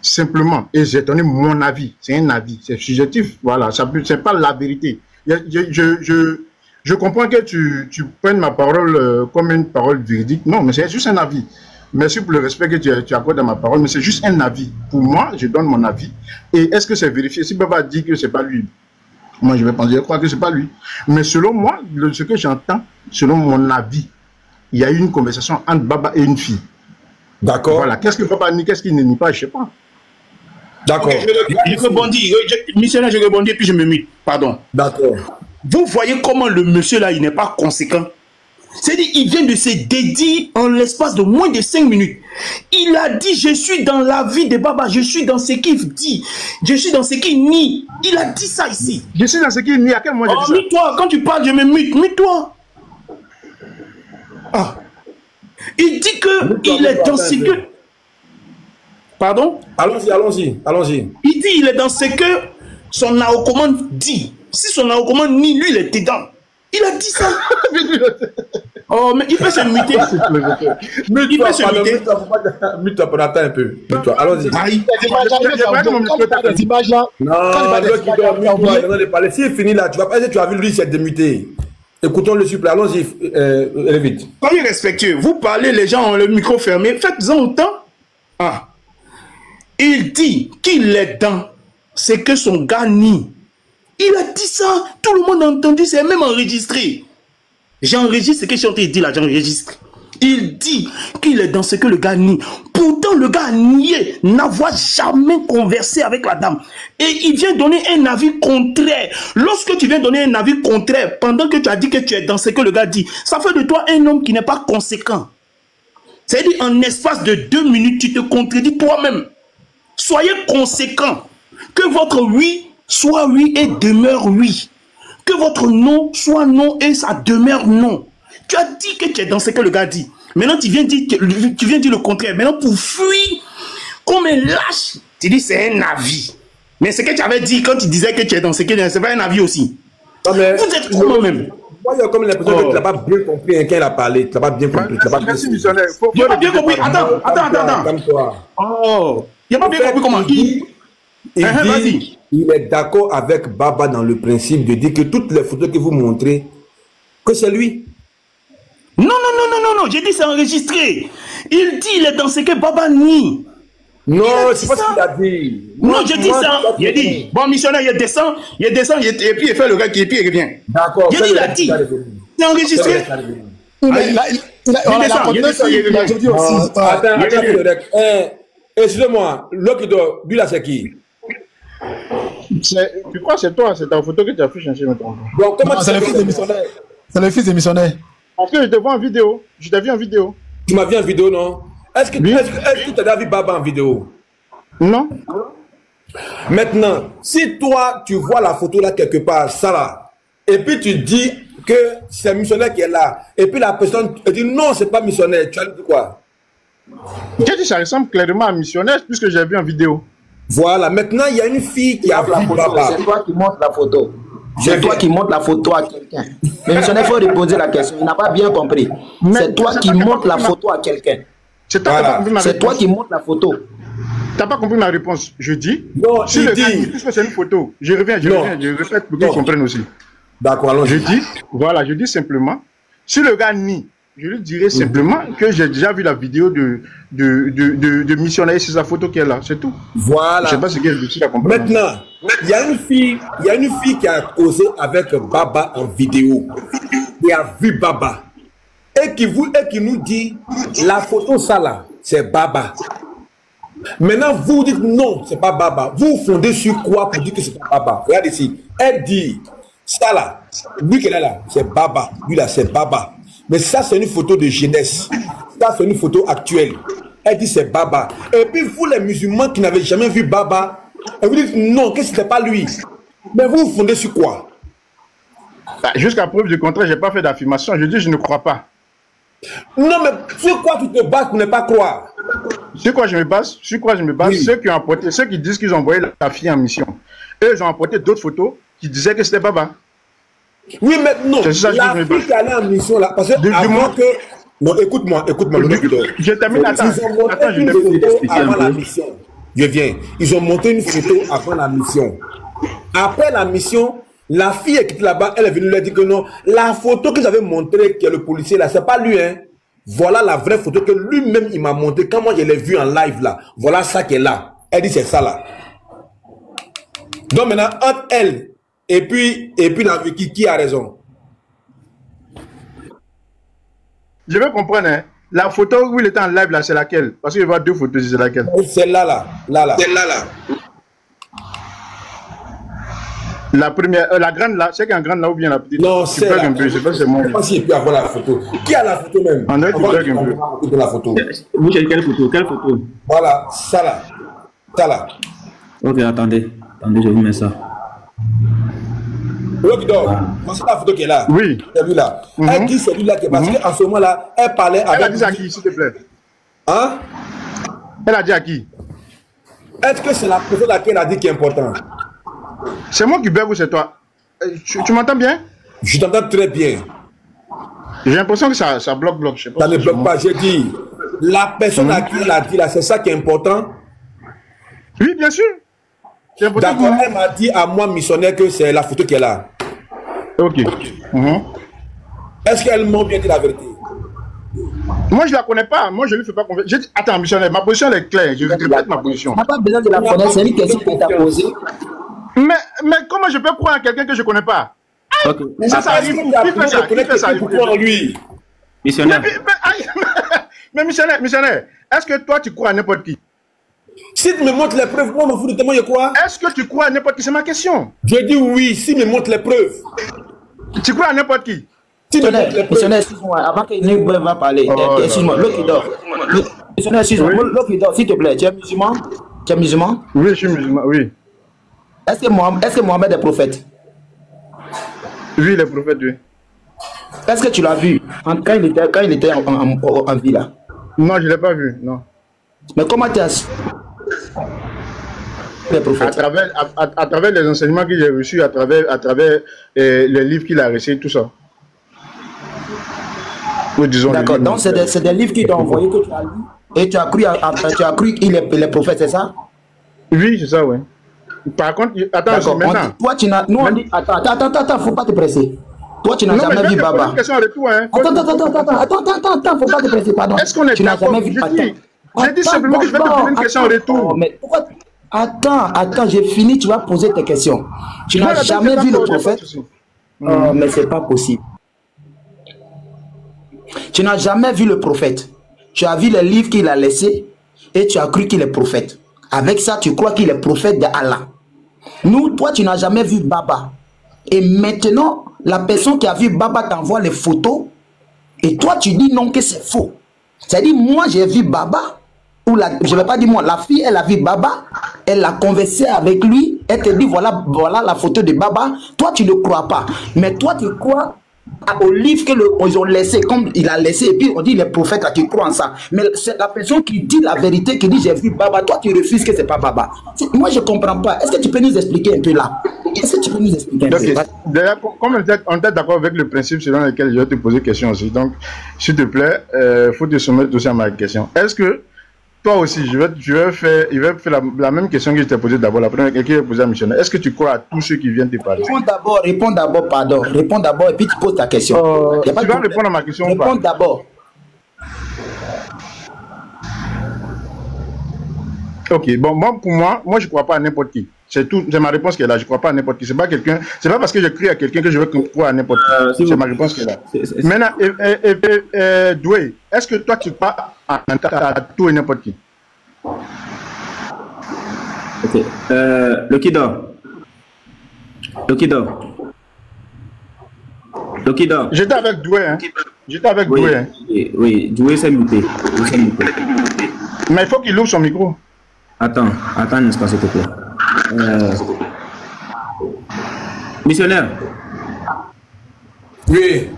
simplement, et j'ai donné mon avis, c'est un avis, c'est subjectif, voilà, c'est pas la vérité. Je comprends que tu prennes ma parole comme une parole véridique. Non, mais c'est juste un avis. Merci pour le respect que tu accordes à ma parole, mais c'est juste un avis. Pour moi, je donne mon avis. Et est-ce que c'est vérifié? Si Baba dit que c'est pas lui, moi je vais penser, je crois que c'est pas lui. Mais selon moi, ce que j'entends, selon mon avis, il y a eu une conversation entre Baba et une fille. D'accord. Voilà. Qu'est-ce que Baba nie, qu'est-ce qu'il ne nie pas, je sais pas. D'accord. Okay, je rebondis. Missionnaire, je rebondis, puis je me mute. Pardon. D'accord. Vous voyez comment le monsieur là, il n'est pas conséquent. C'est-à-dire, il vient de se dédier en l'espace de moins de 5 minutes. Il a dit, je suis dans la vie de Baba, je suis dans ce qu'il dit, je suis dans ce qu'il nie. Il a dit ça ici. Je suis dans ce qu'il nie, à quel moment j'ai dit ça? Mute-toi, quand tu parles, je me mute, mute-toi. Ah. Il dit qu'il est dans ce que... Pardon? Allons-y. Il dit, il est dans ce que son commande dit. Si son commande nie, lui, il est dedans. Il a dit ça. Oh, mais il peut se muter. Il peut se muter. Mute-toi pour attendre un peu. Mute-toi, allons-y. Des images là. Non, si il finit là, tu vas pas dire que tu as vu lui s'être démuté. Écoutons-le s'il vous plaît, allons-y, allez vite. Soyez respectueux. Vous parlez, les gens ont le micro fermé. Faites-en autant. Ah. Il dit qu'il est dans ce que son gars nie. Il a dit ça. Tout le monde a entendu. C'est même enregistré. J'enregistre ce que je suis en train de dire là. J'enregistre. Il dit qu'il est dans ce que le gars nie. Pourtant, le gars a nié n'avoir jamais conversé avec la dame. Et il vient donner un avis contraire. Lorsque tu viens donner un avis contraire, pendant que tu as dit que tu es dans ce que le gars dit, ça fait de toi un homme qui n'est pas conséquent. C'est-à-dire, en espace de 2 minutes, tu te contredis toi-même. Soyez conséquent. Que votre oui soit oui et demeure oui. Que votre non soit non et ça demeure non. Tu as dit que tu es dans ce que le gars dit. Maintenant, tu viens dire le contraire. Maintenant, pour fuir comme un lâche, tu dis c'est un avis. Mais ce que tu avais dit quand tu disais que tu es dans ce que c'est pas un avis aussi. Non, mais vous êtes comment même? Moi, il y a comme l'impression que tu n'as pas bien compris quand il a parlé. Tu n'as pas bien compris. Tu n'as pas bien compris. Tu n'as pas bien compris. Attends. Oh. Il n'a pas bien compris comment il est d'accord avec Baba dans le principe de dire que toutes les photos que vous montrez, que c'est lui. Non, j'ai dit c'est enregistré. Il dit, il est dans ce que Baba nie. Non, c'est pas ce qu'il a dit. Non, je dis ça. Il a dit, bon, missionnaire, il descend, et puis il fait le gars qui puis il revient. D'accord. Il a dit, c'est enregistré. Attends, excusez-moi, l'Okido, lui là, c'est qui? Tu crois que c'est toi, c'est ta photo que tu as fait changer maintenant. Donc, comment c'est le fils des missionnaires. C'est le fils des missionnaires. Parce que je te vois en vidéo. Je t'ai vu en vidéo. Tu m'as vu en vidéo, non? Est-ce que tu as vu Baba en vidéo? Non. Maintenant, si toi, tu vois la photo là quelque part, ça là, et puis tu dis que c'est un missionnaire qui est là, et puis la personne dit non, c'est pas missionnaire, tu as dit quoi? J'ai dit ça ressemble clairement à un missionnaire puisque j'ai vu en vidéo. Voilà, maintenant il y a une fille qui a vu Baba. C'est toi qui montres la photo. C'est toi qui montres la photo à quelqu'un. Le missionnaire, il faut reposer la question. Il n'a pas bien compris. C'est toi qui montres la photo à quelqu'un. C'est toi qui montres la photo. Tu n'as pas compris ma réponse. Je dis, non, si le gars dit, puisque c'est une photo, je reviens, je répète pour qu'ils comprennent aussi. D'accord, alors je dis, voilà, je dis simplement, si le gars nie, je lui dirai simplement que j'ai déjà vu la vidéo de missionnaire sur sa photo qui est là, c'est tout. Voilà. Je ne sais pas ce qu'elle dit, comprendre. Maintenant, il y a une fille qui a causé avec Baba en vidéo, qui a vu Baba, et qui nous dit, la photo ça là, c'est Baba. Maintenant, vous dites non, c'est pas Baba. Vous fondez sur quoi pour dire que c'est pas Baba? Regardez ici. Elle dit, ça là, lui qui est là, c'est Baba. Lui là, c'est Baba. Mais ça, c'est une photo de jeunesse. Ça, c'est une photo actuelle. Elle dit, c'est Baba. Et puis, vous, les musulmans qui n'avez jamais vu Baba, et vous dites non, que ce n'est pas lui. Mais vous fondez sur quoi? Jusqu'à preuve du contraire, je n'ai pas fait d'affirmation. Je dis, je ne crois pas. Non, mais sur quoi tu te bases pour ne pas croire? Sur quoi je me base? Sur quoi je me base? Oui. Ceux qui disent qu'ils ont envoyé la fille en mission. Eux, ils ont apporté d'autres photos qui disaient que c'était Baba. Oui, mais non. La fille qui allait en mission là, parce que avant que... Non, écoute-moi. Je termine, attends. Ils ont monté une photo avant la mission. Je viens. Ils ont monté une photo avant la mission. Après la mission, la fille qui était là-bas, elle est venue lui dire que non, la photo que j'avais montrée, qui est le policier là, c'est pas lui, hein. Voilà la vraie photo que lui-même il m'a montré quand moi je l'ai vu en live là. Voilà ça qui est là. Elle dit c'est ça là. Donc maintenant, entre elle et puis la qui a raison? Je veux comprendre, hein. La photo où il était en live là, c'est laquelle? Parce qu'il y a deux photos, c'est laquelle? Celle-là là. Celle-là là. La première, la grande là, c'est qu'en grande là ou bien la petite? Non, c'est là. Je sais pas si c'est mon. Je sais pas s'il peut avoir la photo. Qui a la photo même? On dirait qu'il bug un peu. De la photo. Vous cherchez quelle photo? Quelle photo? Voilà, ça là. Ça là. Ok, attendez, je vous mets ça. C'est la photo qui est là. Oui. C'est lui là. Elle dit c'est lui là qui est parce qu'en ce moment là, elle parlait avec. Elle a dit à qui, s'il te plaît? Hein? Elle a dit à qui? Est-ce que c'est la personne à qui elle a dit qui est important? C'est moi qui bug ou c'est toi? Tu m'entends bien? Je t'entends très bien. J'ai l'impression que ça bloque. Je sais pas. Ça ne bloque pas. J'ai dit, la personne à qui elle a dit là, c'est ça qui est important? Oui, bien sûr. D'accord, elle m'a dit à moi, missionnaire, que c'est la photo qui est là. Ok. Est-ce qu'elle m'a bien dit la vérité? Moi, je la connais pas. Moi, je lui fais pas confiance. J'ai dit, attends, missionnaire, ma position elle est claire. Je répète ma position. On n'a pas besoin de la connaître. C'est une question que tu as posée. Mais comment je peux croire à quelqu'un que je ne connais pas? Okay. Ça arrive. Qui fait ça? Lui. Missionnaire. Mais missionnaire, est-ce que toi, tu crois à n'importe qui? Si tu me montres les preuves, moi, je m'en fous de tellement je crois. Est-ce que tu crois à n'importe qui? C'est ma question. Je dis oui, si tu me montres les preuves. Tu crois à n'importe qui? Missionnaire, excuse-moi, avant qu'il ne va parler. Excuse-moi, l'autre qui dort. Missionnaire, excuse-moi, l'autre qui dort, s'il te plaît. Tu es musulman? Tu es musulman? Oui, je suis musulman, oui. Est-ce que Mohamed est prophète? Oui, il est prophète, oui. Est-ce que tu l'as vu quand il était en vie là? Non, je ne l'ai pas vu, non. Mais comment tu as... À travers les enseignements que j'ai reçus, à travers les livres qu'il a reçus, tout ça. D'accord, donc c'est des livres qu'il t'a envoyés que tu as lu et tu as cru qu'il est prophète, c'est ça? Oui, c'est ça, oui. Par contre, attends, maintenant... Toi, tu n'as... Nous, on dit... Attends, faut pas te presser. Toi, tu n'as jamais vu Baba. Une question en retour, hein. Attends, faut pas te presser, pardon. Est-ce qu'on est Tu n'as d'accord? jamais vu. J'ai dit simplement que je vais te poser une question en retour. Mais pourquoi? Attends, j'ai fini, tu vas poser tes questions. Tu n'as jamais vu le prophète? Mais c'est pas possible. Tu n'as jamais vu le prophète. Tu as vu les livres qu'il a laissés et tu as cru qu'il est prophète. Avec ça, tu crois qu'il est prophète d'Allah. Nous, toi, tu n'as jamais vu Baba. Et maintenant, la personne qui a vu Baba t'envoie les photos et toi, tu dis non que c'est faux. C'est-à-dire, moi, j'ai vu Baba, ou je ne vais pas dire moi, la fille, elle a vu Baba, elle a conversé avec lui, elle te dit voilà la photo de Baba. Toi, tu ne crois pas. Mais toi, tu crois au livre qu'ils ont laissé, comme il a laissé, et puis on dit les prophètes, là, tu crois en ça. Mais c'est la personne qui dit la vérité, qui dit j'ai vu Baba, toi, tu refuses que c'est pas Baba. Moi, je ne comprends pas. Est-ce que tu peux nous expliquer un peu là? Est-ce que tu peux nous expliquer un peu? D'ailleurs, comme on est d'accord avec le principe selon lequel je vais te poser question aussi, donc, s'il te plaît, il faut te soumettre aussi à ma question. Est-ce que toi aussi, je vais faire la même question que je t'ai posée d'abord, la première question que j'ai posée à missionnaire. Est-ce que tu crois à tous ceux qui viennent te parler? Réponds d'abord, pardon. Réponds d'abord et puis tu poses ta question. Tu vas répondre à ma question ou pas? Réponds d'abord. Ok, bon, pour moi, je ne crois pas à n'importe qui. C'est tout, c'est ma réponse qui est là. Je ne crois pas à n'importe qui. C'est pas parce que je crie à quelqu'un que je veux croire à n'importe qui. C'est ma réponse qui est là. Maintenant, Doué, est-ce que toi, tu crois à tout et n'importe qui? Ok. Lokidor. J'étais avec Doué, hein. Doué, hein. Oui, Doué s'est muté. Mais il faut qu'il ouvre son micro. Attends un instant, s'il te plaît. Missionnaire. Oui.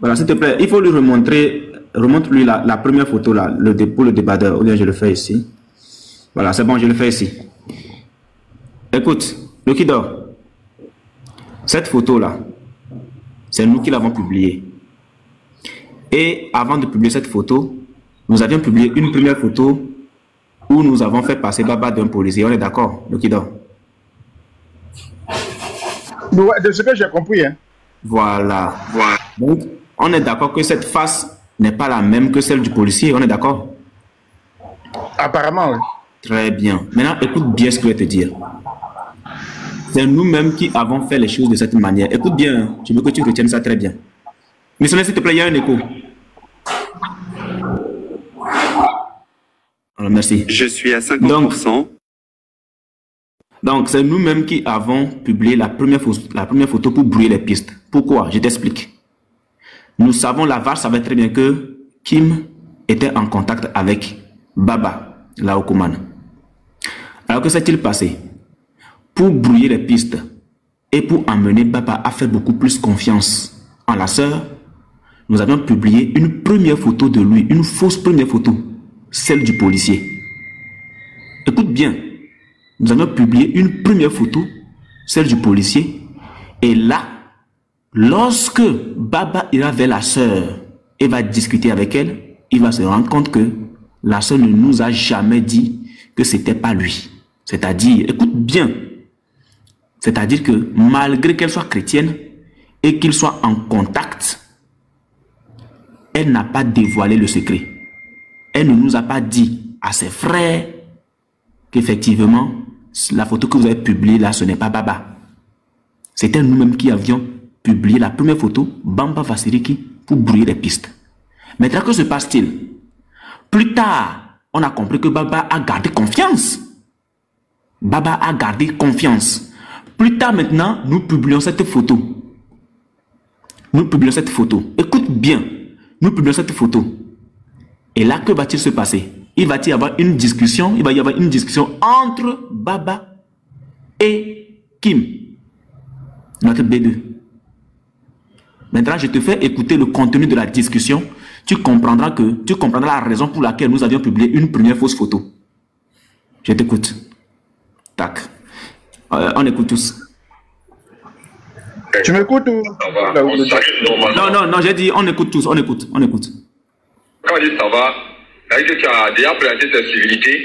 Voilà, s'il te plaît, il faut lui remonte-lui la première photo là, pour le débatteur, ou bien je le fais ici. Voilà, c'est bon, je le fais ici. Écoute, Lokidor, cette photo là, c'est nous qui l'avons publiée. Et avant de publier cette photo, nous avions publié une première photo où nous avons fait passer Baba d'un policier. On est d'accord, Lokidor? De ce que j'ai compris, hein. Voilà. Donc, on est d'accord que cette face n'est pas la même que celle du policier. On est d'accord? Apparemment, oui. Très bien. Maintenant, écoute bien ce que je vais te dire. C'est nous-mêmes qui avons fait les choses de cette manière. Écoute bien, je veux que tu retiennes ça très bien. Missionnaire, s'il te plaît, il y a un écho. Alors, merci. Je suis à 50%. Donc, c'est nous-mêmes qui avons publié la première photo pour brouiller les pistes. Pourquoi? Je t'explique. Nous savons, Lavar savait très bien que Kim était en contact avec Baba, la Okumane. Alors que s'est-il passé? Pour brouiller les pistes et pour amener Baba à faire beaucoup plus confiance en la sœur, nous avions publié une première photo de lui, une fausse première photo, celle du policier. Écoute bien. Nous avons publié une première photo, celle du policier. Et là, lorsque Baba ira vers la sœur et va discuter avec elle, il va se rendre compte que la sœur ne nous a jamais dit que ce n'était pas lui. C'est-à-dire, écoute bien, c'est-à-dire que malgré qu'elle soit chrétienne et qu'il soit en contact, elle n'a pas dévoilé le secret. Elle ne nous a pas dit à ses frères qu'effectivement, la photo que vous avez publiée là, ce n'est pas Baba. C'était nous-mêmes qui avions publié la première photo, Bamba Vasiriki, pour brouiller les pistes. Maintenant, que se passe-t-il? Plus tard, on a compris que Baba a gardé confiance. Baba a gardé confiance. Plus tard maintenant, nous publions cette photo. Nous publions cette photo. Écoute bien, nous publions cette photo. Et là, que va-t-il se passer? Il va y avoir une discussion, il va y avoir une discussion entre Baba et Kim, notre B2. Maintenant, je te fais écouter le contenu de la discussion. Tu comprendras la raison pour laquelle nous avions publié une première fausse photo. Je t'écoute. Tac. On écoute tous. Tu m'écoutes ou... Non, j'ai dit on écoute tous, on écoute. Quand on dit ça va, c'est-à-dire que tu as déjà présenté tes civilités,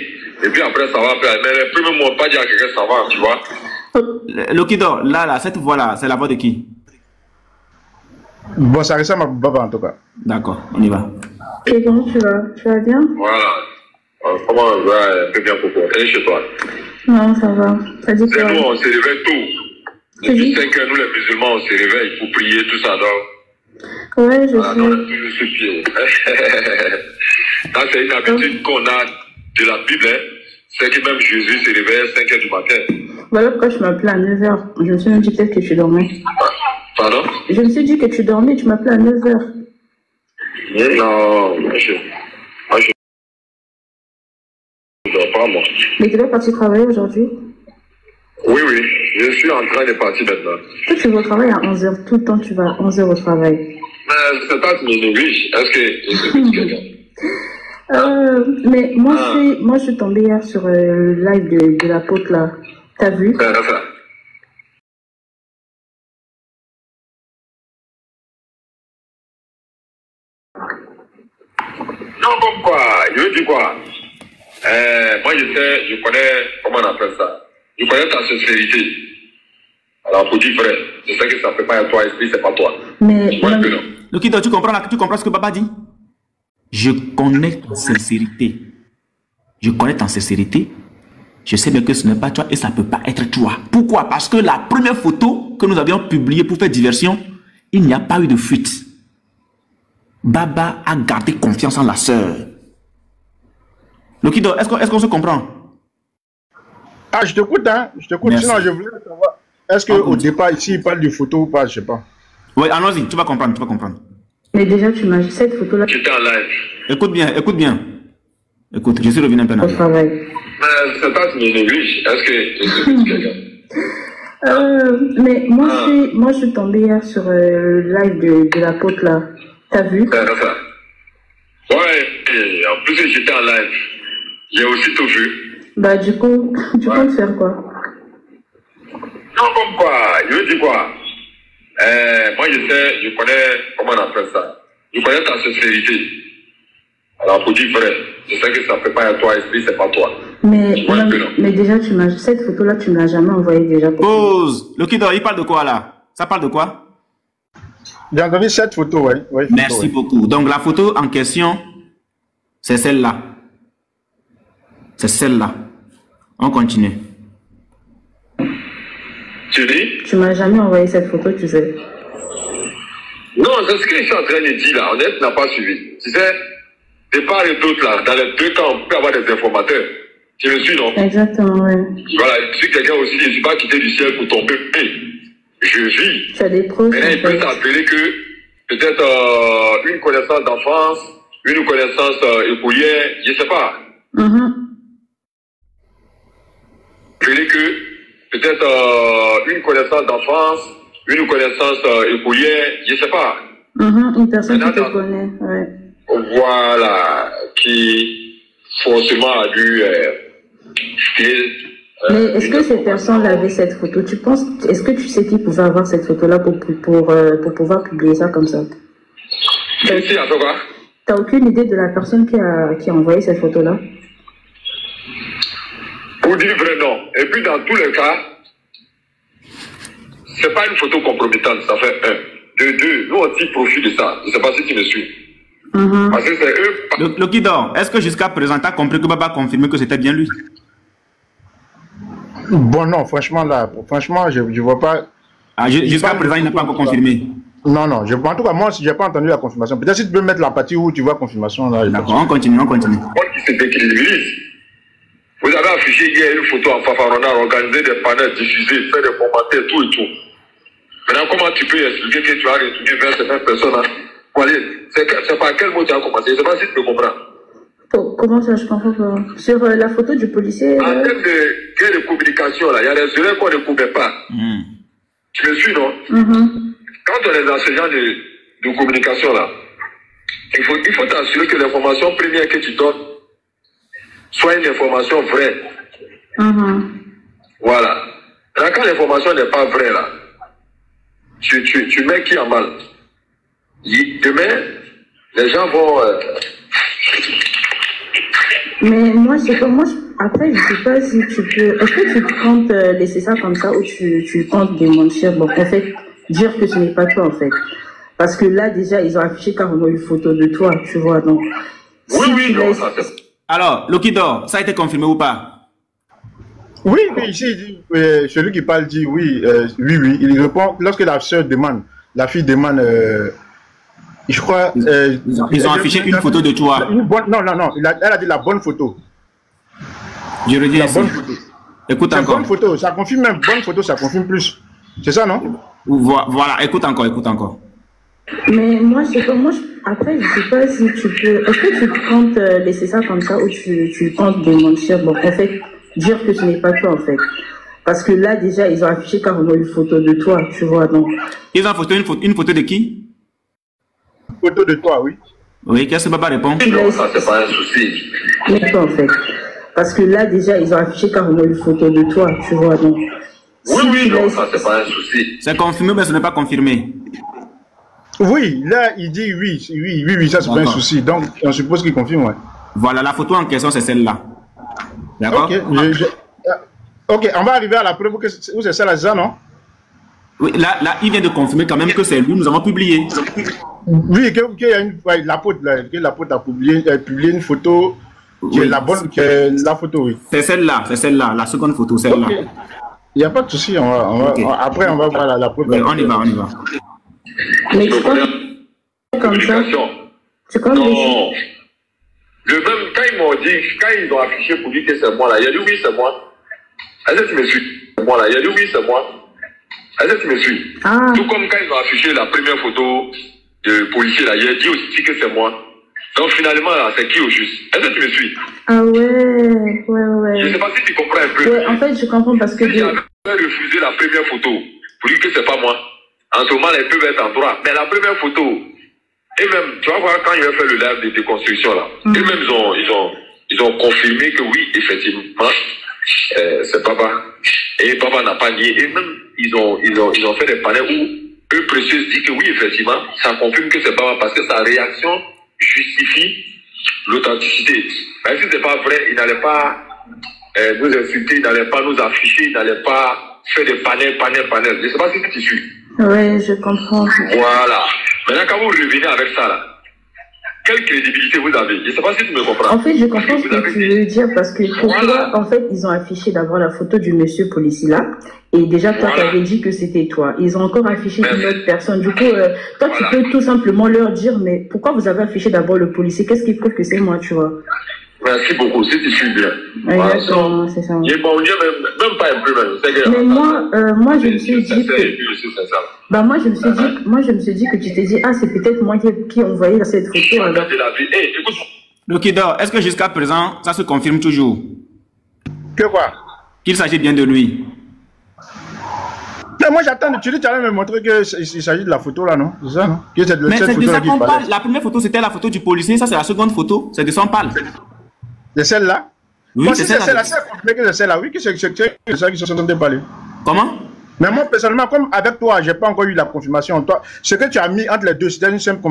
et puis après ça va, mais le premier mot, pas dire à quelqu'un ça va, tu vois. Lokidor, là, cette voix-là, c'est la voix de qui? Bon, ça ressemble à Baba en tout cas. D'accord, on y va. Et comment tu vas? Tu vas bien? Voilà. Comment on va un peu bien pour toi? Et chez toi? Non, ça va. Ça dit quoi? Nous, on se réveille tôt. Depuis 5 heures, nous les musulmans, on se réveille pour prier, tout ça. Donc, ouais, je sais. on a toujours ce pied. C'est une habitude qu'on a de la Bible. Hein. C'est que même Jésus se réveille à 5 heures du matin. Voilà pourquoi je m'appelais à 9 heures. Je me suis même dit peut-être que tu dormais. Pardon? Je me suis dit que tu dormais, tu m'appelais à 9 heures. Non, moi je dors pas, moi. Mais tu vas partir travailler aujourd'hui? Oui, oui, je suis en train de partir maintenant. Toi, tu vas au travail à 11h. Tout le temps, tu vas à 11h au travail. Mais c'est pas mes négliges. Est-ce que quelqu'un? Mais moi, je suis tombée hier sur le live de l'apôtre là. T'as vu? C'est ça. Non, comme quoi, je veux dire quoi? Moi, je connais, comment on appelle ça? Je connais ta sincérité. Alors, pour dire vrai, je sais que ça ne fait pas à toi, esprit, c'est pas toi. Mais. Lokido, tu comprends ce que Baba dit? Je connais ta sincérité. Je connais ta sincérité. Je sais bien que ce n'est pas toi et ça ne peut pas être toi. Pourquoi? Parce que la première photo que nous avions publiée pour faire diversion, il n'y a pas eu de fuite. Baba a gardé confiance en la sœur. Lokido, est-ce qu'on se comprend? Ah, je t'écoute, hein. Je t'écoute. Sinon, je voulais savoir. Est-ce qu'au départ, ici, il parle de photo ou pas? Je sais pas. Oui, allons-y, tu vas comprendre, Mais déjà, tu m'as cette photo-là. J'étais en live. Écoute bien. Écoute, je suis revenu un peu en arrière. Au travail. Mais c'est pas mes négliges. Est-ce que mais moi, je suis tombée hier sur le live de l'apôtre là. T'as vu? C'est ça. Ouais, et en plus, j'étais en live. J'ai aussi tout vu. Bah, du coup, tu comptes faire quoi? Non, comme quoi, je veux dire quoi? Moi, je connais, comment on appelle ça? Je connais ta sincérité. Alors, pour dire vrai, je sais que ça ne fait pas à toi, esprit, c'est pas toi. Mais déjà, cette photo-là, tu me l'as jamais envoyée déjà. Pause! Lokido, il parle de quoi là? Ça parle de quoi? J'ai entendu cette photo, oui. Merci beaucoup. Donc, la photo en question, c'est celle-là. C'est celle-là. On continue. Tu dis? Tu m'as jamais envoyé cette photo, tu sais. Non, c'est ce que je suis en train de dire là. Honnête n'a pas suivi. Tu sais, de part et d'autre là, dans les deux cas, on peut avoir des informateurs. Tu me suis, non? Exactement, oui. Voilà, je suis quelqu'un aussi, je ne suis pas quitté du ciel pour tomber. Je vis. Tu as des preuves. Mais il peut s'appeler que peut-être une connaissance d'enfance, une connaissance écolière, je ne sais pas. Appeler que peut-être une connaissance d'enfance, une connaissance écolière, je ne sais pas. Une personne qui te connaît, ouais. Voilà, qui forcément a dû mais est-ce que cette personne avait cette photo? Est-ce que tu sais qui pouvait avoir cette photo-là pour pouvoir publier ça comme ça? T'as aucune idée de la personne qui a envoyé cette photo-là? Pour dire vrai, non. Et puis dans tous les cas, c'est pas une photo compromettante, ça fait un. De deux, nous on tire profit de ça. Je ne sais pas si tu me suis. Parce que c'est eux. Lokido, est-ce que jusqu'à présent, tu as compris que Baba a confirmé que c'était bien lui? Bon, non, franchement, là, je ne vois pas. Jusqu'à présent, il n'a pas encore confirmé. Non, en tout cas, moi, si je n'ai pas entendu la confirmation, peut-être si tu peux mettre la partie où tu vois confirmation. D'accord, on continue. Moi qui s'est décrit l'église. Vous avez affiché hier une photo en Fafarona, organisé des panels, diffusés, fait des commentaires, tout et tout. Maintenant, comment tu peux expliquer que tu as retourné vers ces mêmes personnes? C'est par quel mot tu as commencé? Je ne sais pas si tu peux comprendre. Comment ça, je comprends pas? Sur la photo du policier. En termes de communication, là, il y a des erreurs qu'on ne commet pas. Tu me suis, non? Quand on est enseignant de communication, là, il faut t'assurer que l'information première que tu donnes soit une information vraie. Voilà. Là, quand l'information n'est pas vraie, là, tu mets qui en mal? Demain, les gens vont... Mais moi, après, je ne sais pas si tu peux... Est-ce que tu comptes laisser ça comme ça ou tu comptes démentir? Bon, en fait, dire que ce n'est pas toi, en fait. Parce que là, déjà, ils ont affiché carrément une photo de toi, tu vois. Donc, Oui, non, ça c'est... Alors, Lokidor, ça a été confirmé ou pas? Oui, mais ici, il dit, celui qui parle dit oui, oui. Il répond, lorsque la sœur demande, la fille demande, je crois... ils ont affiché une photo de toi. Non, elle a dit la bonne photo. Je redis la bonne photo. Écoute encore. Bonne photo, ça confirme même, bonne photo, ça confirme plus. C'est ça, non? Voilà, écoute encore. Mais moi, après, je sais pas si tu peux... Est-ce que tu comptes laisser ça comme ça ou tu comptes démentir? Bon, en fait, dire que ce n'est pas toi, en fait. Parce que là, déjà, ils ont affiché carrément une photo de toi, tu vois, donc... Ils ont affiché une photo de qui? Une photo de toi, oui. Oui, qu'est-ce que papa répond? Non, ça c'est pas un souci. Mais toi, en fait. Parce que là, déjà, ils ont affiché carrément une photo de toi, tu vois, donc... Oui, non, ça c'est pas un souci. C'est confirmé, mais ce n'est pas confirmé. Oui, là, il dit oui, ça c'est pas un souci. Donc, on suppose qu'il confirme, ouais. Voilà, la photo en question, c'est celle-là. D'accord? Ok, on va arriver à la preuve où c'est celle-là, ça, non? Oui, là, il vient de confirmer quand même que c'est lui, nous avons publié. Oui, l'apôtre a publié une photo qui est la bonne, qui est la photo, oui. C'est celle-là, la seconde photo, celle-là. Okay. Il n'y a pas de souci, après on va voir la preuve. Oui, on y va. Mais tu comme ça. C'est comme non. Le même, quand ils ont affiché pour dire que c'est moi là, il a dit oui, c'est moi. Est-ce que tu me suis? Moi là, il a dit oui, c'est moi. Est-ce que tu me suis? Tout comme quand ils ont affiché la première photo de policier là, il a dit aussi que c'est moi. Donc finalement là, c'est qui au juste? Est-ce que tu me suis? Ah ouais. Je ne sais pas si tu comprends un peu. Ouais, en fait, je comprends parce que... Si j'avais refusé la première photo pour dire que c'est pas moi, en ce moment, ils peuvent être en droit. Mais la première photo, et même, tu vas voir quand il va faire le live de déconstruction là, eux-mêmes ils ont confirmé que oui, effectivement, c'est Papa. Et Papa n'a pas nié. Et même, ils ont fait des panels où eux précieux disent que oui, effectivement, ça confirme que c'est Papa parce que sa réaction justifie l'authenticité. Mais si c'est pas vrai, il n'allait pas nous insulter, il n'allait pas nous afficher, il n'allait pas faire des panels. Je ne sais pas si tu suis. Oui, je comprends. Voilà. Maintenant, quand vous revenez avec ça, là, quelle crédibilité vous avez? Je ne sais pas si tu me comprends. En fait, je comprends ce que tu veux dire parce que pourquoi, en fait, ils ont affiché d'abord la photo du monsieur policier là. Et déjà, toi, tu avais dit que c'était toi. Ils ont encore affiché une autre personne. Du coup, toi, tu peux tout simplement leur dire, mais pourquoi vous avez affiché d'abord le policier? Qu'est-ce qui prouve que c'est moi, tu vois? Merci beaucoup, si tu suis bien. Exactement, c'est ça. Il est bon, même pas un peu même. Mais moi, je me suis dit que... Bah, moi, je me suis dit que tu t'es dit, ah, c'est peut-être moi qui ai envoyé cette photo. Alors. Lokidor, est-ce que jusqu'à présent, ça se confirme toujours? Que quoi? Qu'il s'agit bien de lui. Mais moi, j'attends, tu allais me montrer qu'il s'agit de la photo là, non? C'est ça, non? Mais c'est de ça qu'on parle. La première photo, c'était la photo du policier. Ça, c'est la seconde photo. C'est de ça qu'on parle. De celle-là? Oui, c'est celle-là. C'est celle-là, oui, que c'est ça qui se sont parlé. Comment? Mais moi, personnellement, comme avec toi, je n'ai pas encore eu la confirmation. Toi, ce que tu as mis entre les deux, c'était une simple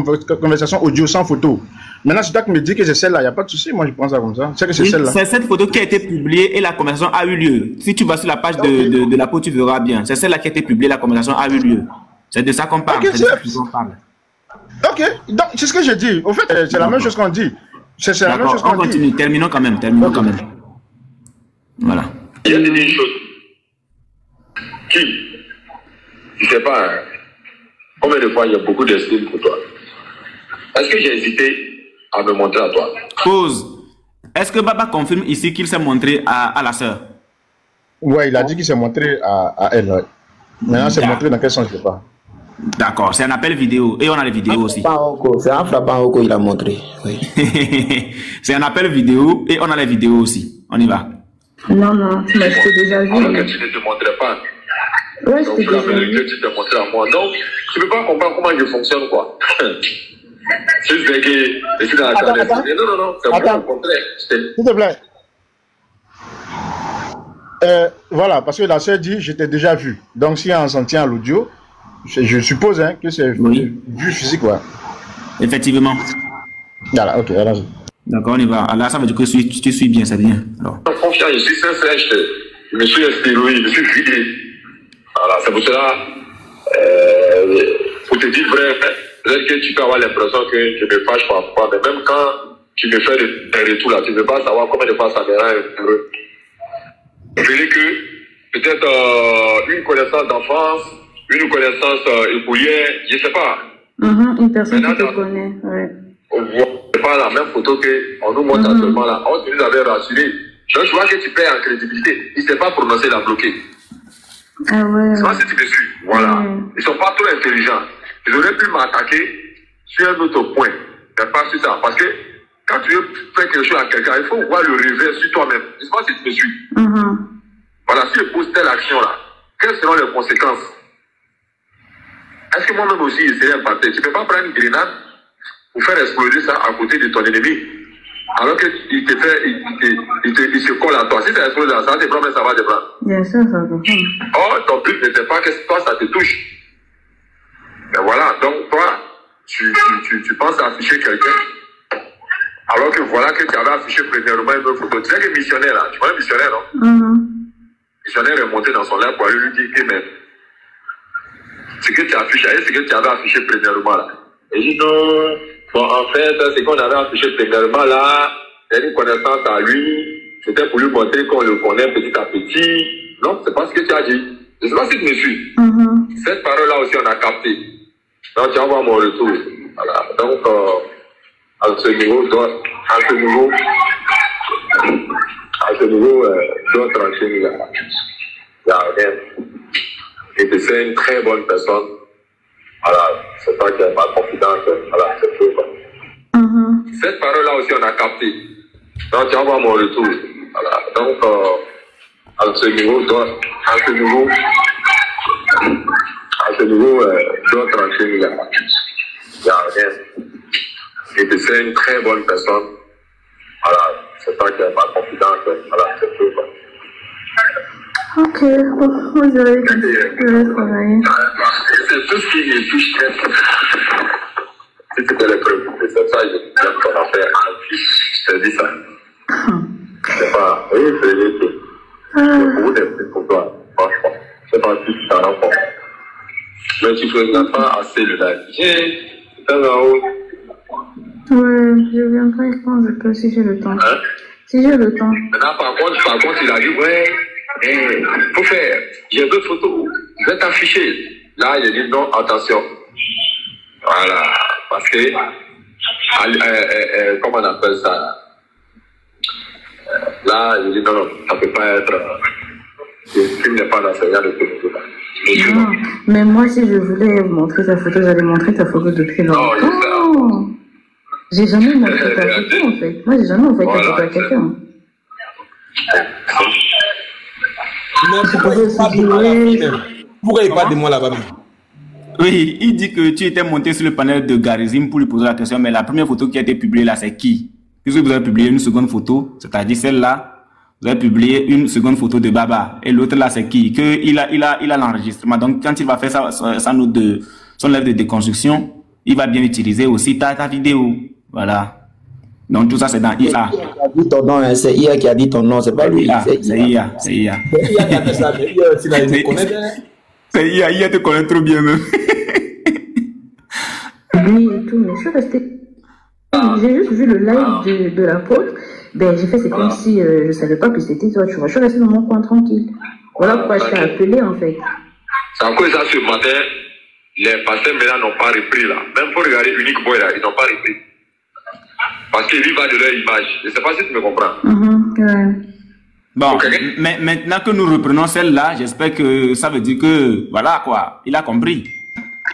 conversation audio sans photo. Maintenant, c'est toi qui me dis que c'est celle-là, il n'y a pas de souci. Moi, je prends ça comme ça. C'est que c'est celle-là. C'est cette photo qui a été publiée et la conversation a eu lieu. Si tu vas sur la page de la peau, tu verras bien. C'est celle-là qui a été publiée, la conversation a eu lieu. C'est de ça qu'on parle. Ok, donc c'est ce que je dis. Au fait, c'est la même chose qu'on dit. C'est la même chose qu'on dit. On continue. Terminons quand même. Voilà. Il y a des choses. Qui? Je ne sais pas. Hein. Combien de fois il y a beaucoup d'estime pour toi? Est-ce que j'ai hésité à me montrer à toi? Pause. Est-ce que Baba confirme ici qu'il s'est montré à la sœur? Ouais, il a dit qu'il s'est montré à elle. Ouais. Maintenant, c'est montré dans quel sens, je ne sais pas. D'accord, c'est un appel vidéo et on a les vidéos aussi. C'est un frappant au il a montré. Oui. C'est un appel vidéo et on a les vidéos aussi. On y va. Non, tu m'as déjà vu. Alors que tu ne te montrais pas. Ouais, donc, tu te montrais à moi. Donc, tu ne peux pas comprendre comment je fonctionne, quoi. C'est juste que je suis dans la clandestinité. Non, c'est moi au contraire. S'il te plaît. Voilà, parce que la sœur dit, je t'ai déjà vu. Donc, si on s'en tient à l'audio, je suppose hein, que c'est vu physique, ouais. Effectivement. Voilà, ok, alors. D'accord, on y va. Alors, ça veut dire que tu suis bien, c'est bien. Alors. Confiance, je suis sincère, je me suis inspiré, je me suis vidé. Voilà, c'est pour cela, pour te dire vrai, peut-être que tu peux avoir l'impression que je me fâche parfois, mais même quand tu me fais des retours là, tu ne veux pas savoir combien de fois ça me rend heureux. Je dis que peut-être une connaissance d'enfance, une connaissance écolière, je ne sais pas. Une personne qui te connaît, ouais. On voit pas la même photo qu'on nous montre actuellement là. On nous avait rassuré. Donc je vois que tu perds en crédibilité. Il ne sait pas prononcer la bloquée. Ah ouais. C'est pas si tu me suis. Voilà. Ils sont pas trop intelligents. Ils auraient pu m'attaquer sur un autre point. Mais pas sur ça. Parce que quand tu veux faire quelque chose à quelqu'un, il faut voir le revers sur toi-même. Je ne sais pas si tu me suis. Voilà, si je pose telle action là, quelles seront les conséquences? Est-ce que moi-même aussi je serais impacté? Tu ne peux pas prendre une grenade pour faire exploser ça à côté de ton ennemi. Alors qu'il te fait, il se colle à toi. Si ça explose là, ça va te prendre, mais ça va te prendre. Bien sûr, ça va te prendre. Oh, ton but n'était pas que toi, ça te touche. Mais voilà, donc toi, tu penses afficher quelqu'un, alors que voilà que tu avais affiché premièrement une autre photo. Tu sais que missionnaire là, tu vois le missionnaire, non? Missionnaire est monté dans son lait pour aller lui dire que mais ce que tu affiches, c'est ce que tu avais affiché premièrement là. Et il dit non, bon en fait, ce qu'on avait affiché premièrement là, c'est une connaissance à lui, c'était pour lui montrer qu'on le connaît petit à petit. Non, c'est pas ce que tu as dit. Je ne sais pas si tu me suis. Cette parole-là aussi, on a capté. Donc, tu vas voir mon retour. Voilà. Donc, à ce niveau, doit tranquille. Il n'y a rien. Et que c'est une très bonne personne. Voilà. C'est pas qu'il n'y a pas de confidence. Voilà, c'est tout. Cette parole-là aussi, on a capté. Donc, tu vas voir mon retour. Voilà. Donc, à ce niveau, doit tranquille. Il n'y a rien. Et que c'est une très bonne personne. Voilà. C'est pas qu'il n'y a pas de confidence. Voilà, c'est tout. Ok, bon, moi je vais travailler. C'est tout ce qui me touche très. Si c'était les preuves, c'est ça, je viens qu'on a fait en vie. Je te dis ça. C'est pas. Oui, c'est juste. C'est beaucoup d'esprit pour toi, franchement. C'est pas si tu t'en rends compte. Mais tu ne regardes pas assez le live. C'est là-haut. Ouais, je viendrai quand je peux, si j'ai le temps. Si j'ai le temps. Maintenant, par contre, il a dit, ouais, faut faire. J'ai deux photos. Je vais t'afficher. Là, il a dit, non, attention. Voilà. Parce que, comment on appelle ça? Là, il dit, non, non, ça ne peut pas être. Le film n'est pas dans ce genre de photo. Non, mais moi, si je voulais montrer ta photo, j'allais montrer ta photo depuis longtemps. J'ai jamais montré ta photo, en fait. Moi, j'ai jamais envoyé ta photo à quelqu'un. Pourquoi il parle de moi là-bas? Oui, il dit que tu étais monté sur le panel de Garizim pour lui poser la question, mais la première photo qui a été publiée là, c'est qui? Puisque vous avez publié une seconde photo, c'est-à-dire celle-là, vous avez publié une seconde photo de Baba. Et l'autre là, c'est qui? Que il a l'enregistrement. Donc, quand il va faire son lèvre de déconstruction, il va bien utiliser aussi ta vidéo. Voilà. Donc, tout ça, c'est dans IA. C'est IA qui a dit ton nom, c'est pas lui. C'est IA. C'est IA. C'est IA te connaît trop bien même. Oui, et tout, mais je suis resté. J'ai juste vu le live de l'apôtre. Ben, j'ai fait, c'est comme si je savais pas que c'était toi, tu vois. Je suis resté dans mon coin tranquille. Voilà pourquoi je t'ai appelé, en fait. C'est à cause de ça, ce matin, les pasteurs maintenant n'ont pas repris, là. Même pour regarder Unique Boy, là, ils n'ont pas repris. Parce qu'ils vivent de leur image. Je ne sais pas si tu me comprends. Bon, mais maintenant que nous reprenons celle-là, j'espère que ça veut dire que, voilà quoi, il a compris.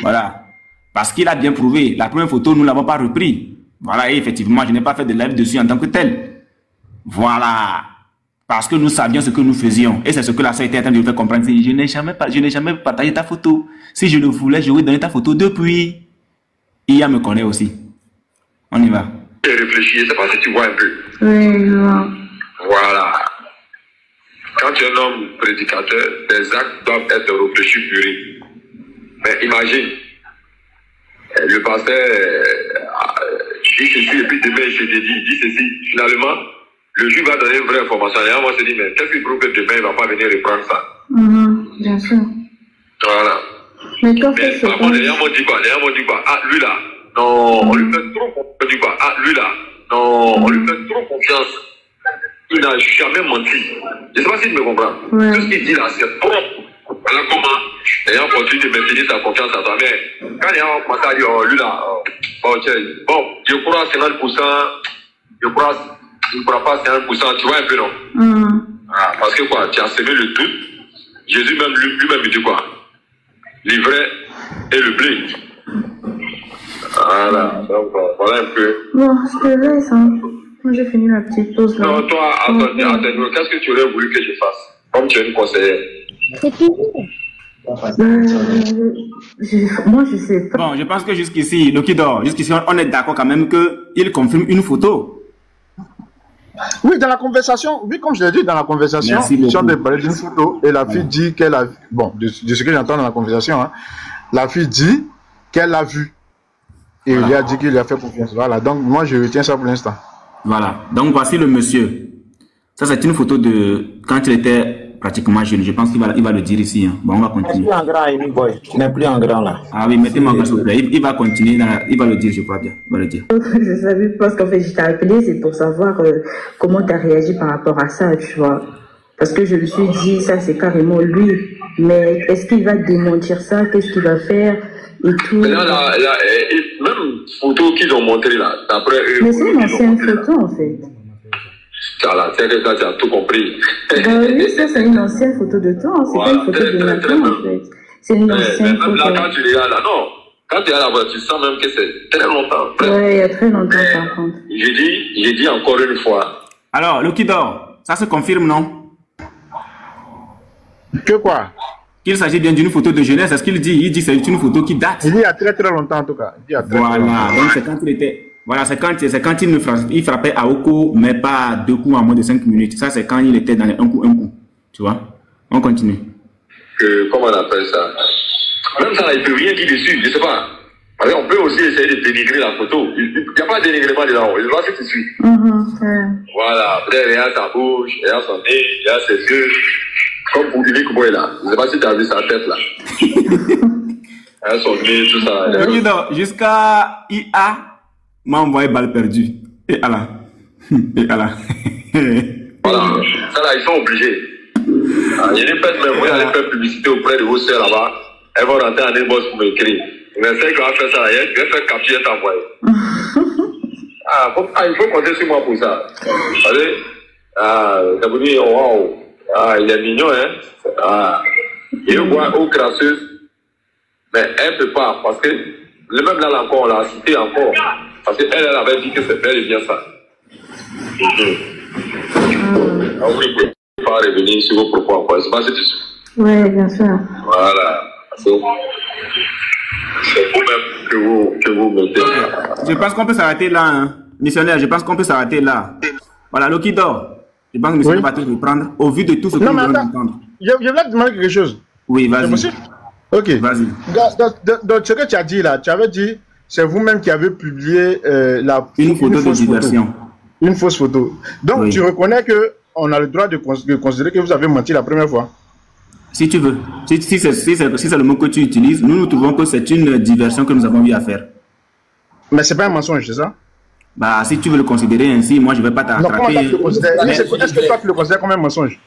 Voilà. Parce qu'il a bien prouvé. La première photo, nous ne l'avons pas repris. Voilà, et effectivement, je n'ai pas fait de live dessus en tant que tel. Voilà. Parce que nous savions ce que nous faisions. Et c'est ce que la sœur était en train de nous faire comprendre. Je n'ai jamais partagé ta photo. Si je le voulais, je voulais donner ta photo depuis. IA me connaît aussi. On y va. J'ai réfléchi, je ne sais pas si tu vois un peu. Oui, je vois. Voilà. Quand tu es un homme prédicateur, tes actes doivent être réfléchis, purés. Mais imagine, le pasteur dit ceci, et puis demain, je te dis ceci. Finalement, le juge va donner une vraie information. Et moi, je dis, mais qu'est-ce qui prouve que demain, il ne va pas venir reprendre ça? Bien sûr. Voilà. Mais toi, mais par contre, les gens m'ont dit quoi? Ah, lui là, non, on lui fait trop confiance. On dit quoi? Ah, lui là, non, on lui fait trop confiance. Il n'a jamais menti. Je ne sais pas si tu me comprends. Tout ce qu'il dit là, c'est propre. Voilà comment les gens continuent de maintenir sa confiance à toi. Mais quand les gens commencent à dire, oh, lui là, bon, je crois à 50%, je ne crois pas à 50%, tu vois un peu, non? Parce que quoi, tu as semé le doute. Jésus même lui-même il dit quoi? L'ivraie et le blé. Voilà, donc voilà un peu. Bon, je te laisse, hein. Moi j'ai fini la petite pause là. Non, toi, attends, qu'est-ce que tu aurais voulu que je fasse? Comme tu es une conseillère. C'est fini. Moi je sais pas. Bon, je pense que jusqu'ici, Lokidor, jusqu'ici on est d'accord quand même qu'il confirme une photo. Oui, dans la conversation, oui, comme je l'ai dit, dans la conversation, si on parlé d'une photo et la fille dit qu'elle a, bon, de ce que j'entends dans la conversation, hein, la fille dit qu'elle l'a vu. Et il lui a dit qu'il lui a fait confiance. Voilà, donc moi je retiens ça pour l'instant. Voilà, donc voici le monsieur. Ça c'est une photo de quand il était pratiquement jeune. Je pense qu'il va le dire ici. Hein. Bon, on va continuer. Il n'est plus en grand, Amy Boy. Il n'est plus en grand là. Ah oui, mettez-moi en grand s'il vous plaît. Il va continuer, il va le dire, je crois bien. Il va le dire. Je savais parce qu'en fait je t'ai appelé, c'est pour savoir comment tu as réagi par rapport à ça, tu vois. Parce que je me suis dit, ça c'est carrément lui. Mais est-ce qu'il va démentir ça? Qu'est-ce qu'il va faire? Et tout. Mais là, même photo qu'ils ont montré là, d'après eux. Mais c'est une ancienne photo en fait. Voilà, c'est que ça, tu as tout compris. Oui, ça c'est une ancienne photo de toi. C'est pas une photo de maintenant en fait. C'est une ancienne photo. Là, quand tu regardes là, non. Quand tu es là, tu sens même que c'est très longtemps. Ouais, il y a très longtemps par contre. J'ai dit encore une fois. Alors, Lokidor, ça se confirme, non? Que quoi? Qu'il s'agit bien d'une photo de jeunesse, est-ce qu'il dit? Il dit que c'est une photo qui date. Il dit il y a très très longtemps en tout cas. Voilà, donc c'est quand il était... Voilà, c'est quand il frappait à Oko, mais pas 2 coups en moins de 5 minutes. Ça, c'est quand il était dans les 1 coup. Tu vois? On continue. Comment on appelle ça? Même ça, il ne peut rien dire dessus, je ne sais pas. Parce qu'on peut aussi essayer de dénigrer la photo. Il n'y a pas de dénigrement dedans. Il va se suit. Voilà, peut-être il y a sa bouche, il y a son nez, il y a ses yeux. Comme pour Billy Kouboy là. Je ne sais pas si tu as vu sa tête là. Il y a son nez, tout ça. Jusqu'à IA m'a envoyé balle perdue. Et Allah. Et Allah. Voilà, ça là, ils sont obligés. Il y a des personnes, même moi, j'allais faire publicité auprès de vos soeurs là-bas. Elles vont rentrer en inbox pour m'écrire. Mais celle qui va faire ça, je vais faire capture et t'envoyer. Il faut compter sur moi pour ça. Vous savez, ça vous dit, waouh, il est mignon, hein. Il est beau, gracieuse. Mais elle ne peut pas, parce que, même là encore, on l'a cité encore. Parce qu'elle avait dit que c'est bel et bien ça. Ah oui, je ne peux pas revenir sur vos propos encore. C'est pas ce que tu sais. Oui, bien sûr. Voilà. C'est vous-même que vous mettez. Je pense qu'on peut s'arrêter là, hein. Missionnaire, je pense qu'on peut s'arrêter là. Voilà, Lokidor. Je pense que missionnaire va tout reprendre au vu de tout ce que nous venons d'entendre. Je voulais te demander quelque chose. Oui, vas-y. C'est possible? Ok. Vas-y. Dans ce que tu as dit là, tu avais dit, c'est vous-même qui avez publié une photo de diversion. Une fausse photo. Donc, oui. Tu reconnais qu'on a le droit de considérer que vous avez menti la première fois? Si tu veux. Si c'est le mot que tu utilises, nous trouvons que c'est une diversion que nous avons eu à faire. Mais c'est pas un mensonge, c'est ça? Bah, si tu veux le considérer ainsi, moi je ne vais pas t'attraper. Est-ce que toi tu le considères comme un mensonge?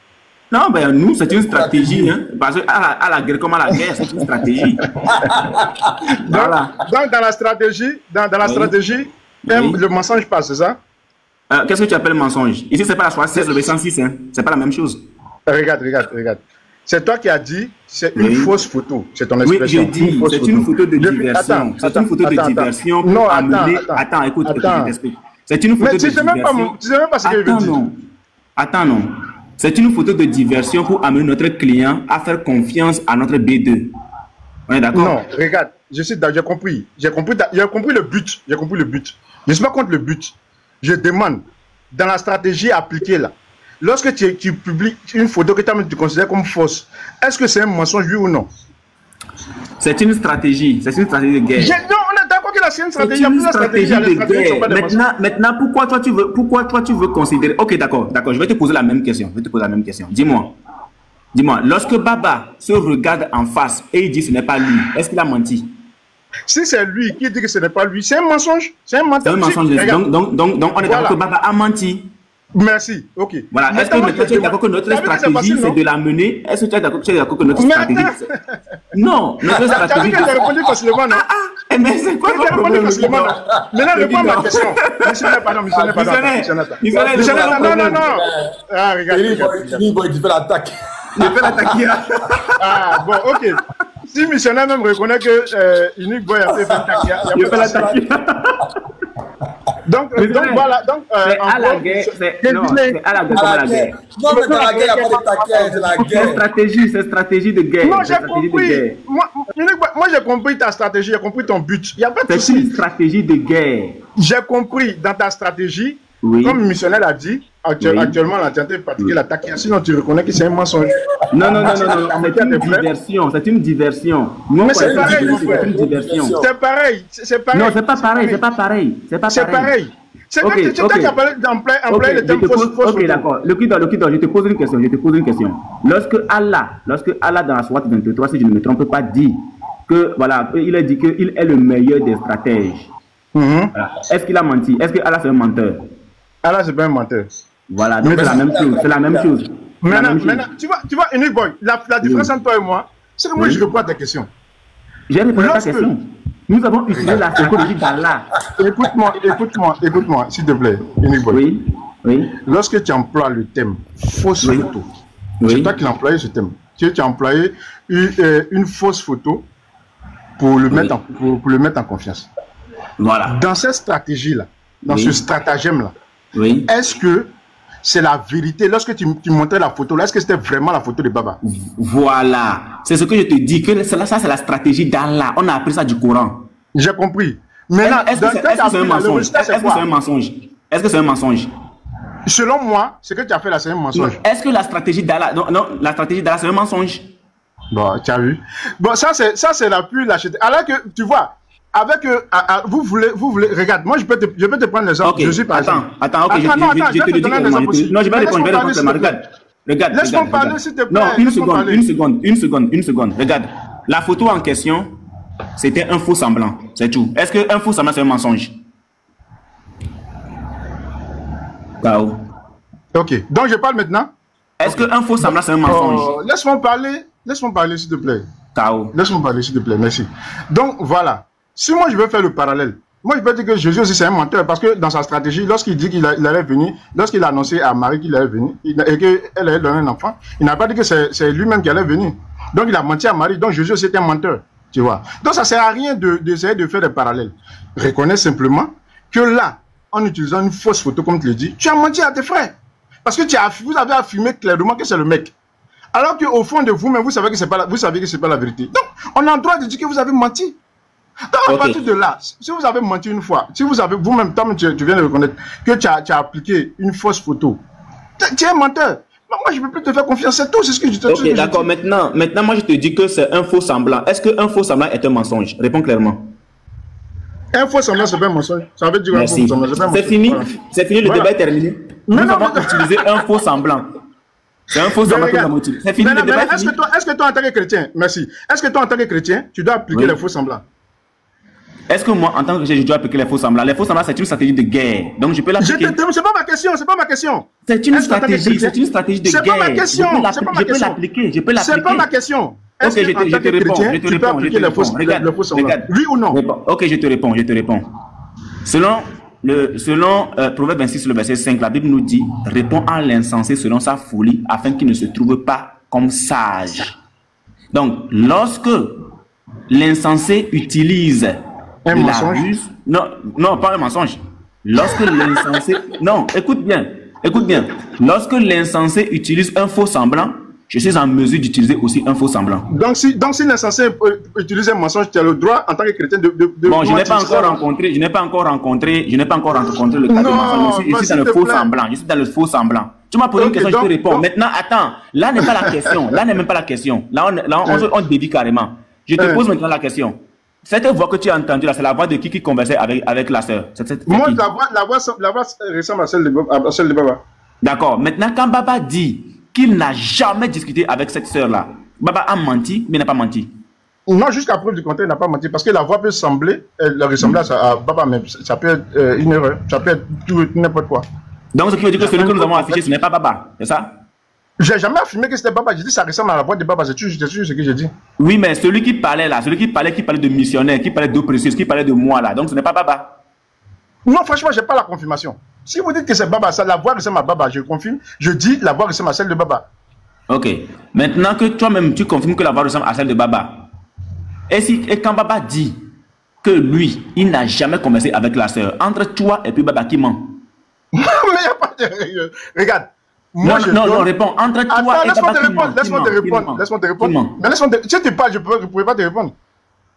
Non, ben nous c'est une stratégie, hein. Parce que à la guerre comme à la guerre, c'est une stratégie. Voilà. Donc dans la stratégie, le mensonge passe, c'est ça? Qu'est-ce que tu appelles mensonge? Ici c'est pas la 76 le 106, hein. C'est pas la même chose. Regarde. C'est toi qui as dit, c'est une fausse photo. C'est ton expression. Oui, j'ai dit, c'est une photo de diversion. C'est une photo de diversion pour amener... Attends, écoute, je t'explique. C'est une photo de diversion. Tu sais même pas ce que je veux dire. Attends, non. C'est une photo de diversion pour amener notre client à faire confiance à notre B2. On est d'accord? Non, regarde, j'ai compris. J'ai compris le but. Je ne suis pas contre le but. Je demande, dans la stratégie appliquée là, lorsque tu publies une photo que tu considères comme fausse, est-ce que c'est un mensonge, oui ou non? C'est une stratégie de guerre. Non, on est d'accord que c'est une stratégie. C'est une stratégie de guerre. Maintenant, pourquoi toi tu veux considérer... Ok, d'accord, je vais te poser la même question. Dis-moi. Dis-moi, lorsque Baba se regarde en face et il dit ce n'est pas lui, est-ce qu'il a menti? Si c'est lui qui dit que ce n'est pas lui, c'est un mensonge. C'est un mensonge. C'est un mensonge. Donc on est d'accord que Baba a menti. Merci, ok. Voilà, est-ce que tu es d'accord que notre stratégie, c'est de la mener? Est-ce que tu es d'accord que notre stratégie... Non, notre stratégie... Tu as répondu facilement, non? Mais c'est quoi le problème? Maintenant, réponds à ma question. Missionnaire, pardon. Non. Ah, regarde. Il fait l'attaque. Ah, bon, ok. Si missionnaire même reconnaît que Unique Boy a fait l'attaque, Donc voilà, c'est à la guerre. Non, c'est à la guerre. Non, mais dans la guerre, il n'y a pas de taquet, c'est la guerre. C'est stratégie de guerre. Non, j'ai compris. Moi, j'ai compris ta stratégie, j'ai compris ton but. Il n'y a pas de souci. C'est une stratégie de guerre. J'ai compris dans ta stratégie, comme le missionnaire a dit, actuellement, on a tenté de pratiquer l'attaque. Sinon, tu reconnais que c'est un mensonge. Non, c'est une diversion. Mais c'est pareil, c'est une diversion. C'est pareil. Non, c'est pas pareil. C'est pareil. C'est toi qui as parlé d'employer le terme fausse photo. Ok, d'accord. Le Kidor, je te pose une question. Lorsque Allah dans la Sourate 23, si je ne me trompe pas, dit que, voilà, il a dit qu'il est le meilleur des stratèges. Voilà. Est-ce qu'il a menti? Est-ce que Allah c'est un menteur? Allah c'est pas un menteur. Voilà, donc c'est la même chose. Maintenant, tu vois, Unique Boy, la différence entre toi et moi, c'est que moi je réponds à ta question. J'ai répondu à ta question. Nous avons utilisé la psychologie d'Allah. Écoute-moi, s'il te plaît, Unique Boy. Oui. Lorsque tu emploies le thème fausse photo, c'est toi qui l'as employé ce thème. Tu as employé une fausse photo pour le mettre en confiance. Voilà. Dans cette stratégie-là, dans ce stratagème-là, est-ce que c'est la vérité? Lorsque tu montrais la photo, est-ce que c'était vraiment la photo de Baba? Voilà. C'est ce que je te dis, que ça c'est la stratégie d'Allah. On a appris ça du Coran. J'ai compris. Maintenant, est-ce que c'est un mensonge? Est-ce que c'est un mensonge? Selon moi, ce que tu as fait là, c'est un mensonge. Est-ce que la stratégie d'Allah... Non, la stratégie d'Allah, c'est un mensonge. Bon, tu as vu. Bon, ça c'est la pure lâcheté. Alors que, tu vois, avec vous voulez regarde, moi je peux te prendre l'exemple. Okay. Je suis pas attends, ok, je te le dis. Non, je vais répondre. Regarde. Laisse-moi parler s'il te plaît. Non, une seconde. Regarde, la photo en question, c'était un faux semblant, c'est tout. Est-ce qu'un faux semblant c'est un mensonge? Kao. Ok, donc je parle maintenant. Est-ce qu'un faux semblant c'est un mensonge? Laisse-moi parler s'il te plaît. Kao. Laisse-moi parler s'il te plaît, merci. Donc voilà. Si moi je veux faire le parallèle, moi je peux dire que Jésus aussi c'est un menteur parce que dans sa stratégie, lorsqu'il dit qu'il allait venir, lorsqu'il a annoncé à Marie qu'il allait venir et qu'elle allait donner un enfant, il n'a pas dit que c'est lui-même qui allait venir. Donc il a menti à Marie, donc Jésus c'est un menteur, tu vois. Donc ça sert à rien d'essayer de faire des parallèles. Reconnais simplement que là, en utilisant une fausse photo comme tu le dis, tu as menti à tes frères. Parce que vous avez affirmé clairement que c'est le mec. Alors qu'au fond de vous-même, vous savez que c'est pas la vérité. Donc on a le droit de dire que vous avez menti. Donc, à partir de là, si vous avez menti une fois, si vous avez vous-même, tu viens de reconnaître que tu as appliqué une fausse photo, tu es un menteur. Moi, je ne peux plus te faire confiance, c'est tout, c'est ce que je te dis. Ok, d'accord, maintenant, moi, je te dis que c'est un faux semblant. Est-ce qu'un faux semblant est un mensonge? Réponds clairement. Un faux semblant, c'est pas un mensonge. Ça veut dire un faux semblant. C'est fini, le débat est terminé. Nous avons utilisé un faux semblant. C'est un faux semblant que nous avons utilisé. C'est fini, le débat est fini. Est-ce que toi, en tant que chrétien, merci, est-ce que toi, en tant que chrétien, tu dois appliquer les faux semblants? Est-ce que moi, en tant que chrétien, je dois appliquer les faux semblants? Les faux semblants, c'est une stratégie de guerre. Donc, je peux l'appliquer. C'est pas ma question, C'est une stratégie de guerre. C'est pas ma question. Je peux l'appliquer. C'est pas ma question. Ok, je te réponds. Regarde. Oui ou non? Ok, je te réponds. Selon Proverbe 26, le verset 5, la Bible nous dit: réponds à l'insensé selon sa folie, afin qu'il ne se trouve pas comme sage. Donc, lorsque l'insensé utilise un mensonge? Non, pas un mensonge. Lorsque l'insensé... Non, écoute bien. Lorsque l'insensé utilise un faux semblant, je suis en mesure d'utiliser aussi un faux semblant. Donc si l'insensé utilise un mensonge, tu as le droit en tant que chrétien de bon, je n'ai pas encore rencontré le cas de mensonge. Je suis dans le faux semblant. Tu m'as posé une question, je te réponds. Maintenant, attends, là n'est pas la question. Là n'est même pas la question. Là, on dévie carrément. Je te pose maintenant la question. Cette voix que tu as entendue là, c'est la voix de qui conversait avec la sœur? Moi, la voix ressemble à celle de Baba. D'accord. Maintenant, quand Baba dit qu'il n'a jamais discuté avec cette sœur-là. Baba a menti, mais n'a pas menti. Non, jusqu'à preuve du contraire, il n'a pas menti. Parce que la voix peut sembler, elle ressemble à Baba, mais ça peut être une erreur. Ça peut être tout n'importe quoi. Donc, ce qui veut dire que celui que nous avons affiché, ce n'est pas Baba, c'est ça? J'ai jamais affirmé que c'était Baba. J'ai dit que ça ressemble à la voix de Baba. C'est toujours ce que j'ai dit. Oui, mais celui qui parlait là, qui parlait de missionnaire, qui parlait d'eau précieuse, qui parlait de moi là, donc ce n'est pas Baba. Non, franchement, je n'ai pas la confirmation. Si vous dites que c'est Baba, ça, la voix ressemble à Baba, je confirme. Je dis la voix ressemble à celle de Baba. Ok. Maintenant que toi-même, tu confirmes que la voix ressemble à celle de Baba, et quand Baba dit que lui, il n'a jamais conversé avec la sœur, entre toi et puis Baba, qui ment? Mais il n'y a pas de... Regarde. Moi, non, réponds. Entre toi et Baba, qui ment? Laisse-moi te répondre. Mais laisse-moi te répondre. Si tu parles, je ne pourrais pas te répondre.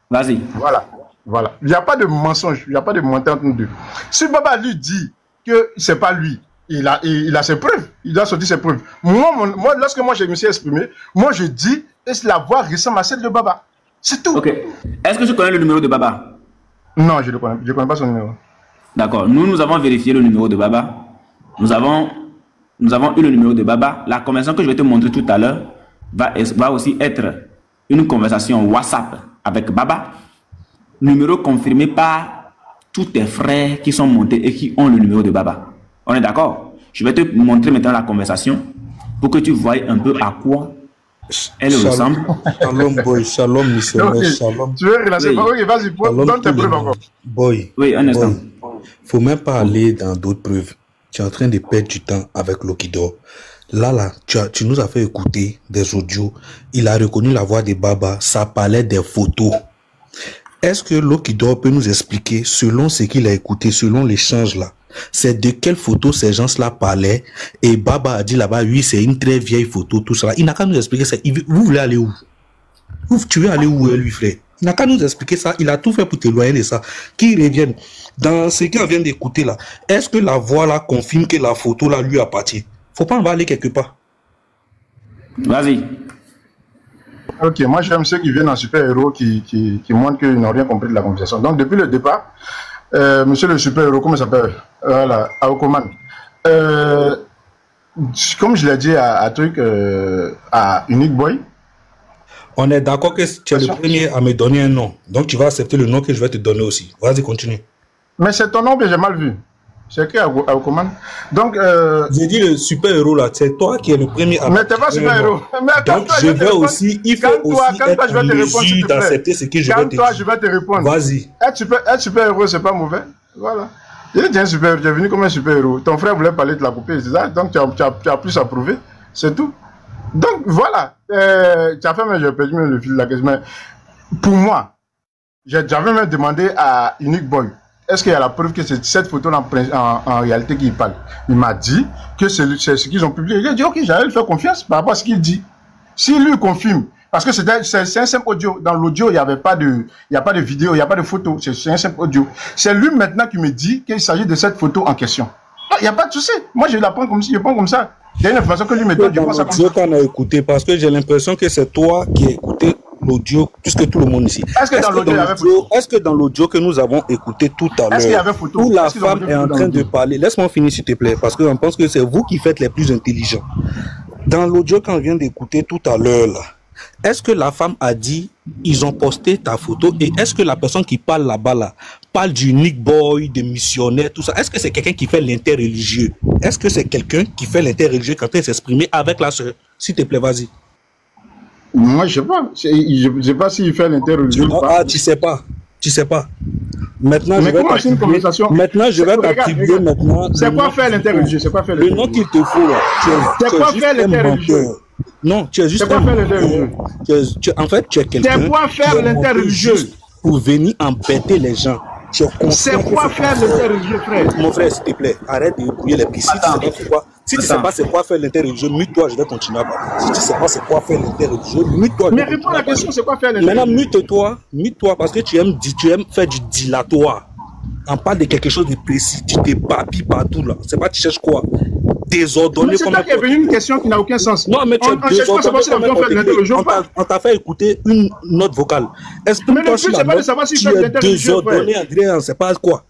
Vas-y. Voilà. Il n'y a pas de mensonge. Il n'y a pas de menteur entre nous deux. Si Baba lui dit que ce n'est pas lui, il a ses preuves. Il doit sortir ses preuves. Moi, lorsque je me suis exprimé, moi, je dis que la voix ressemble à celle de Baba. C'est tout. Ok. Est-ce que tu connais le numéro de Baba? Non, je ne connais pas son numéro. D'accord. Nous avons vérifié le numéro de Baba. Nous avons eu le numéro de Baba. La conversation que je vais te montrer tout à l'heure va aussi être une conversation WhatsApp avec Baba. Numéro confirmé par tous tes frères qui sont montés et qui ont le numéro de Baba. On est d'accord? Je vais te montrer maintenant la conversation pour que tu voies un peu à quoi elle ressemble. Shalom, boy. Shalom, missionnaire. Shalom. Tu veux relancer? Ok, vas-y, donne tes preuves encore. Boy. Oui, un instant. Faut même pas aller dans d'autres preuves. Tu es en train de perdre du temps avec Lokidor. Là, tu nous as fait écouter des audios. Il a reconnu la voix de Baba. Ça parlait des photos. Est-ce que Lokidor peut nous expliquer, selon ce qu'il a écouté, selon l'échange là, c'est de quelle photo ces gens-là parlaient? Et Baba a dit là-bas, oui, c'est une très vieille photo, tout ça. Il n'a qu'à nous expliquer ça. Vous voulez aller où? Tu veux aller où, lui, frère? Il n'a qu'à nous expliquer ça. Il a tout fait pour t'éloigner de ça. Qu'il revienne. Dans ce qu'on vient d'écouter là, est-ce que la voix là confirme que la photo là lui appartient? Faut pas en aller quelque part. Vas-y. Ok, moi j'aime ceux qui viennent en super-héros qui montrent qu'ils n'ont rien compris de la conversation. Donc depuis le départ, monsieur le super-héros, comment il s'appelle? Voilà, Aokoman. Comme je l'ai dit à Unique Boy. On est d'accord que tu es le premier à me donner un nom. Donc tu vas accepter le nom que je vais te donner aussi. Vas-y, continue. Mais c'est ton nom que j'ai mal vu. C'est écrit à Okoman. Donc, j'ai dit le super-héros là, c'est toi qui es le premier à... Mais t'es pas super-héros. Donc je vais aussi, il faut aussi être en mesure d'accepter ce que je vais te dire. Je vais te répondre. Vas-y. Être super-héros, c'est pas mauvais. Voilà. Il est un super-héros, tu es venu comme un super-héros. Ton frère voulait parler de la poupée, c'est ça? Donc tu as plus à prouver. C'est tout. Donc voilà. Tu as fait, mais j'ai perdu le fil de la question. Mais pour moi, j'avais même demandé à Unique Boy, est-ce qu'il y a la preuve que c'est cette photo-là en réalité qu'il parle? Il m'a dit que c'est ce qu'ils ont publié. J'ai dit, ok, j'allais lui faire confiance par rapport à ce qu'il dit. S'il lui confirme, parce que c'est un simple audio. Dans l'audio, il n'y a pas de vidéo, il n'y a pas de photo. C'est un simple audio. C'est lui maintenant qui me dit qu'il s'agit de cette photo en question. Il n'y a pas de souci. Moi, je la prends comme si, je prends comme ça. Il y a une information que lui me donne, je prends ça comme ça. Qu'on a écouté, parce que j'ai l'impression que c'est toi qui as écouté l'audio, puisque tout le monde ici. Est-ce que dans l'audio que nous avons écouté tout à l'heure, où la femme est en train de parler, laisse-moi finir s'il te plaît, parce que je pense que c'est vous qui faites les plus intelligents. Dans l'audio qu'on vient d'écouter tout à l'heure, là, est-ce que la femme a dit, ils ont posté ta photo, et est-ce que la personne qui parle là-bas, là, parle du Nick Boy, des missionnaires, tout ça, est-ce que c'est quelqu'un qui fait l'interreligieux? Est-ce que c'est quelqu'un qui fait l'interreligieux quand il s'exprime avec la sœur? S'il te plaît, vas-y. Moi, je sais pas. Je sais pas s'il fait l'interreligieux. Ah, tu sais pas. Tu sais pas. Maintenant, mais comment c'est une conversation? Maintenant, je vais t'attribuer maintenant. C'est quoi faire l'interreligieux? C'est quoi faire le nom qu'il te faut là? C'est quoi faire l'interreligieux? Non, tu es juste un menteur. En fait, tu es quelqu'un. C'est quoi faire l'interreligieux? Pour venir embêter les gens. C'est quoi faire l'interreligieux, frère? Mon frère, s'il te plaît, arrête de brouiller les pistes. Si tu sais pas c'est quoi faire l'interreligieux, mute-toi, je vais continuer à parler. Si tu sais pas c'est quoi faire l'interreligieux, mute-toi. Mais réponds à la question, c'est quoi faire l'interreligieux? Maintenant, mute-toi, parce que tu aimes faire du dilatoire. On parle de quelque chose de précis, tu t'éparpilles partout là. C'est pas tu cherches quoi? Désordonné. C'est toi qui est venu une question qui n'a aucun sens. Non, mais tu es désordonné. On t'a fait écouter une note vocale. Explique-toi sur la note. Tu es désordonné, André, on ne sait pas quoi.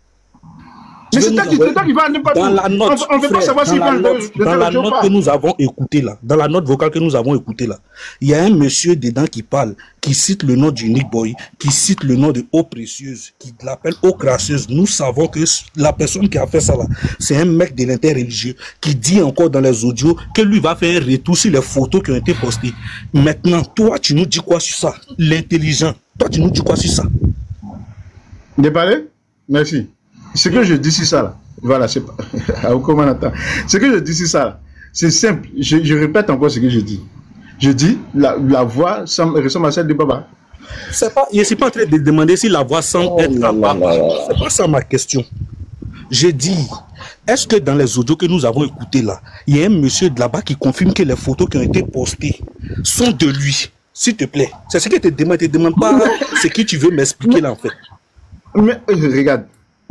Mais c'est toi qui vas aller partout. Dans la note, on ne veut pas savoir s'il va dans la note que nous avons écoutée là, dans la note vocale que nous avons écoutée là, il y a un monsieur dedans qui parle, qui cite le nom du Nick Boy, qui cite le nom de Eau Précieuse, qui l'appelle Eau Crasseuse. Nous savons que la personne qui a fait ça là, c'est un mec de l'interreligieux qui dit encore dans les audios que lui va faire un retour sur les photos qui ont été postées. Maintenant, toi, tu nous dis quoi sur ça? L'intelligent, toi, tu nous dis quoi sur ça? Débalé? Merci. Ce que je dis sur ça, là, voilà, c'est pas. Ce que je dis sur ça, c'est simple. Je répète encore ce que je dis. Je dis, la voix ressemble à celle de Baba. Je ne suis pas en train de demander si la voix semble être à Baba. C'est pas ça ma question. J'ai dit, est-ce que dans les audios que nous avons écoutés là, il y a un monsieur de là-bas qui confirme que les photos qui ont été postées sont de lui? S'il te plaît. C'est ce que tu te demandes. Tu ne te demandes pas ce que tu veux m'expliquer là en fait. Mais regarde.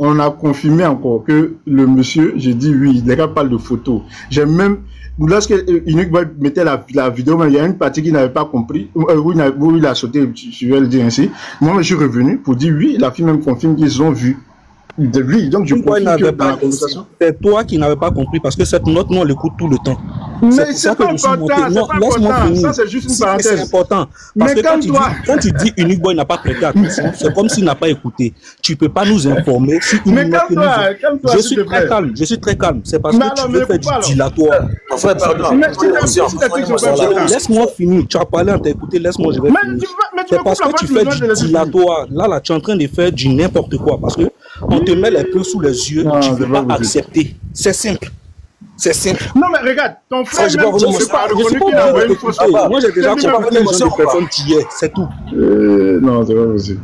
On a confirmé encore que le monsieur, j'ai dit oui, les gars parlent de photos. J'ai même, lorsque Unique Boy mettait la vidéo, il y a une partie qui n'avait pas compris, où il a sauté, je vais le dire ainsi. Moi, je suis revenu pour dire oui, la fille même confirme qu'ils ont vu de lui. Donc, je confirme que dans la conversation. C'est toi qui n'avais pas compris parce que cette note, nous, on l'écoute tout le temps. Mais c'est pas important, ça c'est juste une parenthèse. C'est important. Parce que quand tu dis Unique Boy n'a pas prêté attention, c'est comme s'il n'a pas écouté. Tu ne peux pas nous informer sur une note que nous... Je suis très calme, je suis très calme. C'est parce que tu veux faire du dilatoire. Laisse-moi finir. Tu as parlé, on t'a écouté, laisse-moi, je vais finir. C'est parce que tu fais du dilatoire. Là, tu es en train de faire du n'importe quoi. Parce que on te met les peu sous les yeux, tu ne veux pas accepter. C'est simple. C'est simple. Non, mais regarde, ton frère, je ne pas reconnu qu'il a envoyé une fausse photo. Moi, j'ai déjà compris le genre de personne qui est, c'est tout. Non, c'est pas possible.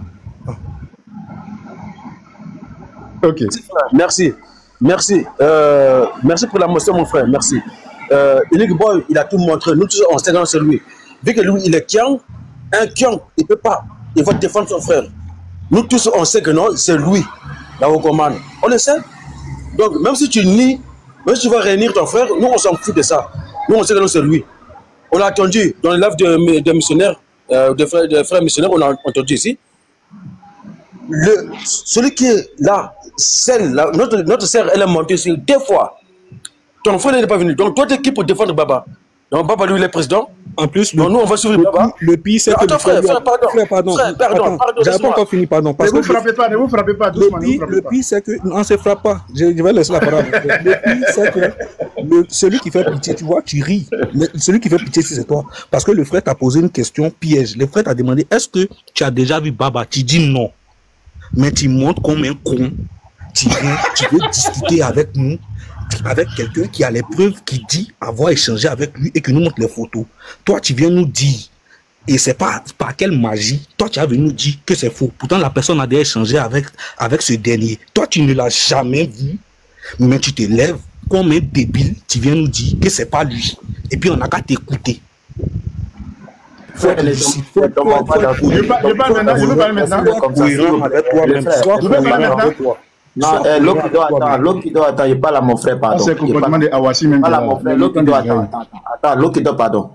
Ok. Merci. Merci. Merci pour la motion, mon frère. Merci. Unique Boy, il a tout montré. Nous tous, on sait que c'est lui. Vu que lui, il est Kiang, un Kiang, il ne peut pas. Il va défendre son frère. Nous tous, on sait que non, c'est lui, la recommande. On le sait. Donc, même si tu nies, même si tu vas réunir ton frère, nous, on s'en fout de ça. Nous, on sait que non, c'est lui. On a attendu dans les lives de missionnaires, de frères missionnaires, on a entendu ici. Celui qui est là, notre sœur, elle est montée sur 2 fois. Ton frère n'est pas venu. Donc, toi, tu es qui pour défendre Baba? Donc, Baba, lui, il est président. En plus, nous, on va suivre Baba. Le pire, c'est que le frère, pardon. J'avais pas encore fini, pardon. Ne vous frappez pas, ne vous frappez pas. Le pire, c'est que, on ne se frappe pas. Je vais laisser la parole. Le pire, c'est que celui qui fait pitié, tu vois, tu ris. Celui qui fait pitié, c'est toi. Parce que le frère t'a posé une question piège. Le frère t'a demandé, est-ce que tu as déjà vu Baba? Tu dis non. Mais tu montres comme un con. Tu veux discuter avec nous, avec quelqu'un qui a les preuves, qui dit avoir échangé avec lui et qui nous montre les photos. Toi, tu viens nous dire, et c'est pas par quelle magie, toi, tu as venu nous dire que c'est faux. Pourtant, la personne a déjà échangé avec ce dernier. Toi, tu ne l'as jamais vu, mais tu te lèves comme un débile, tu viens nous dire que c'est pas lui. Et puis, on n'a qu'à t'écouter. Je veux parler maintenant. Non, Lokido, attends, il parle à mon frère, pardon. C'est le comportement de Awassi même. Parle à mon frère, Lokido, attends, Lokido, pardon.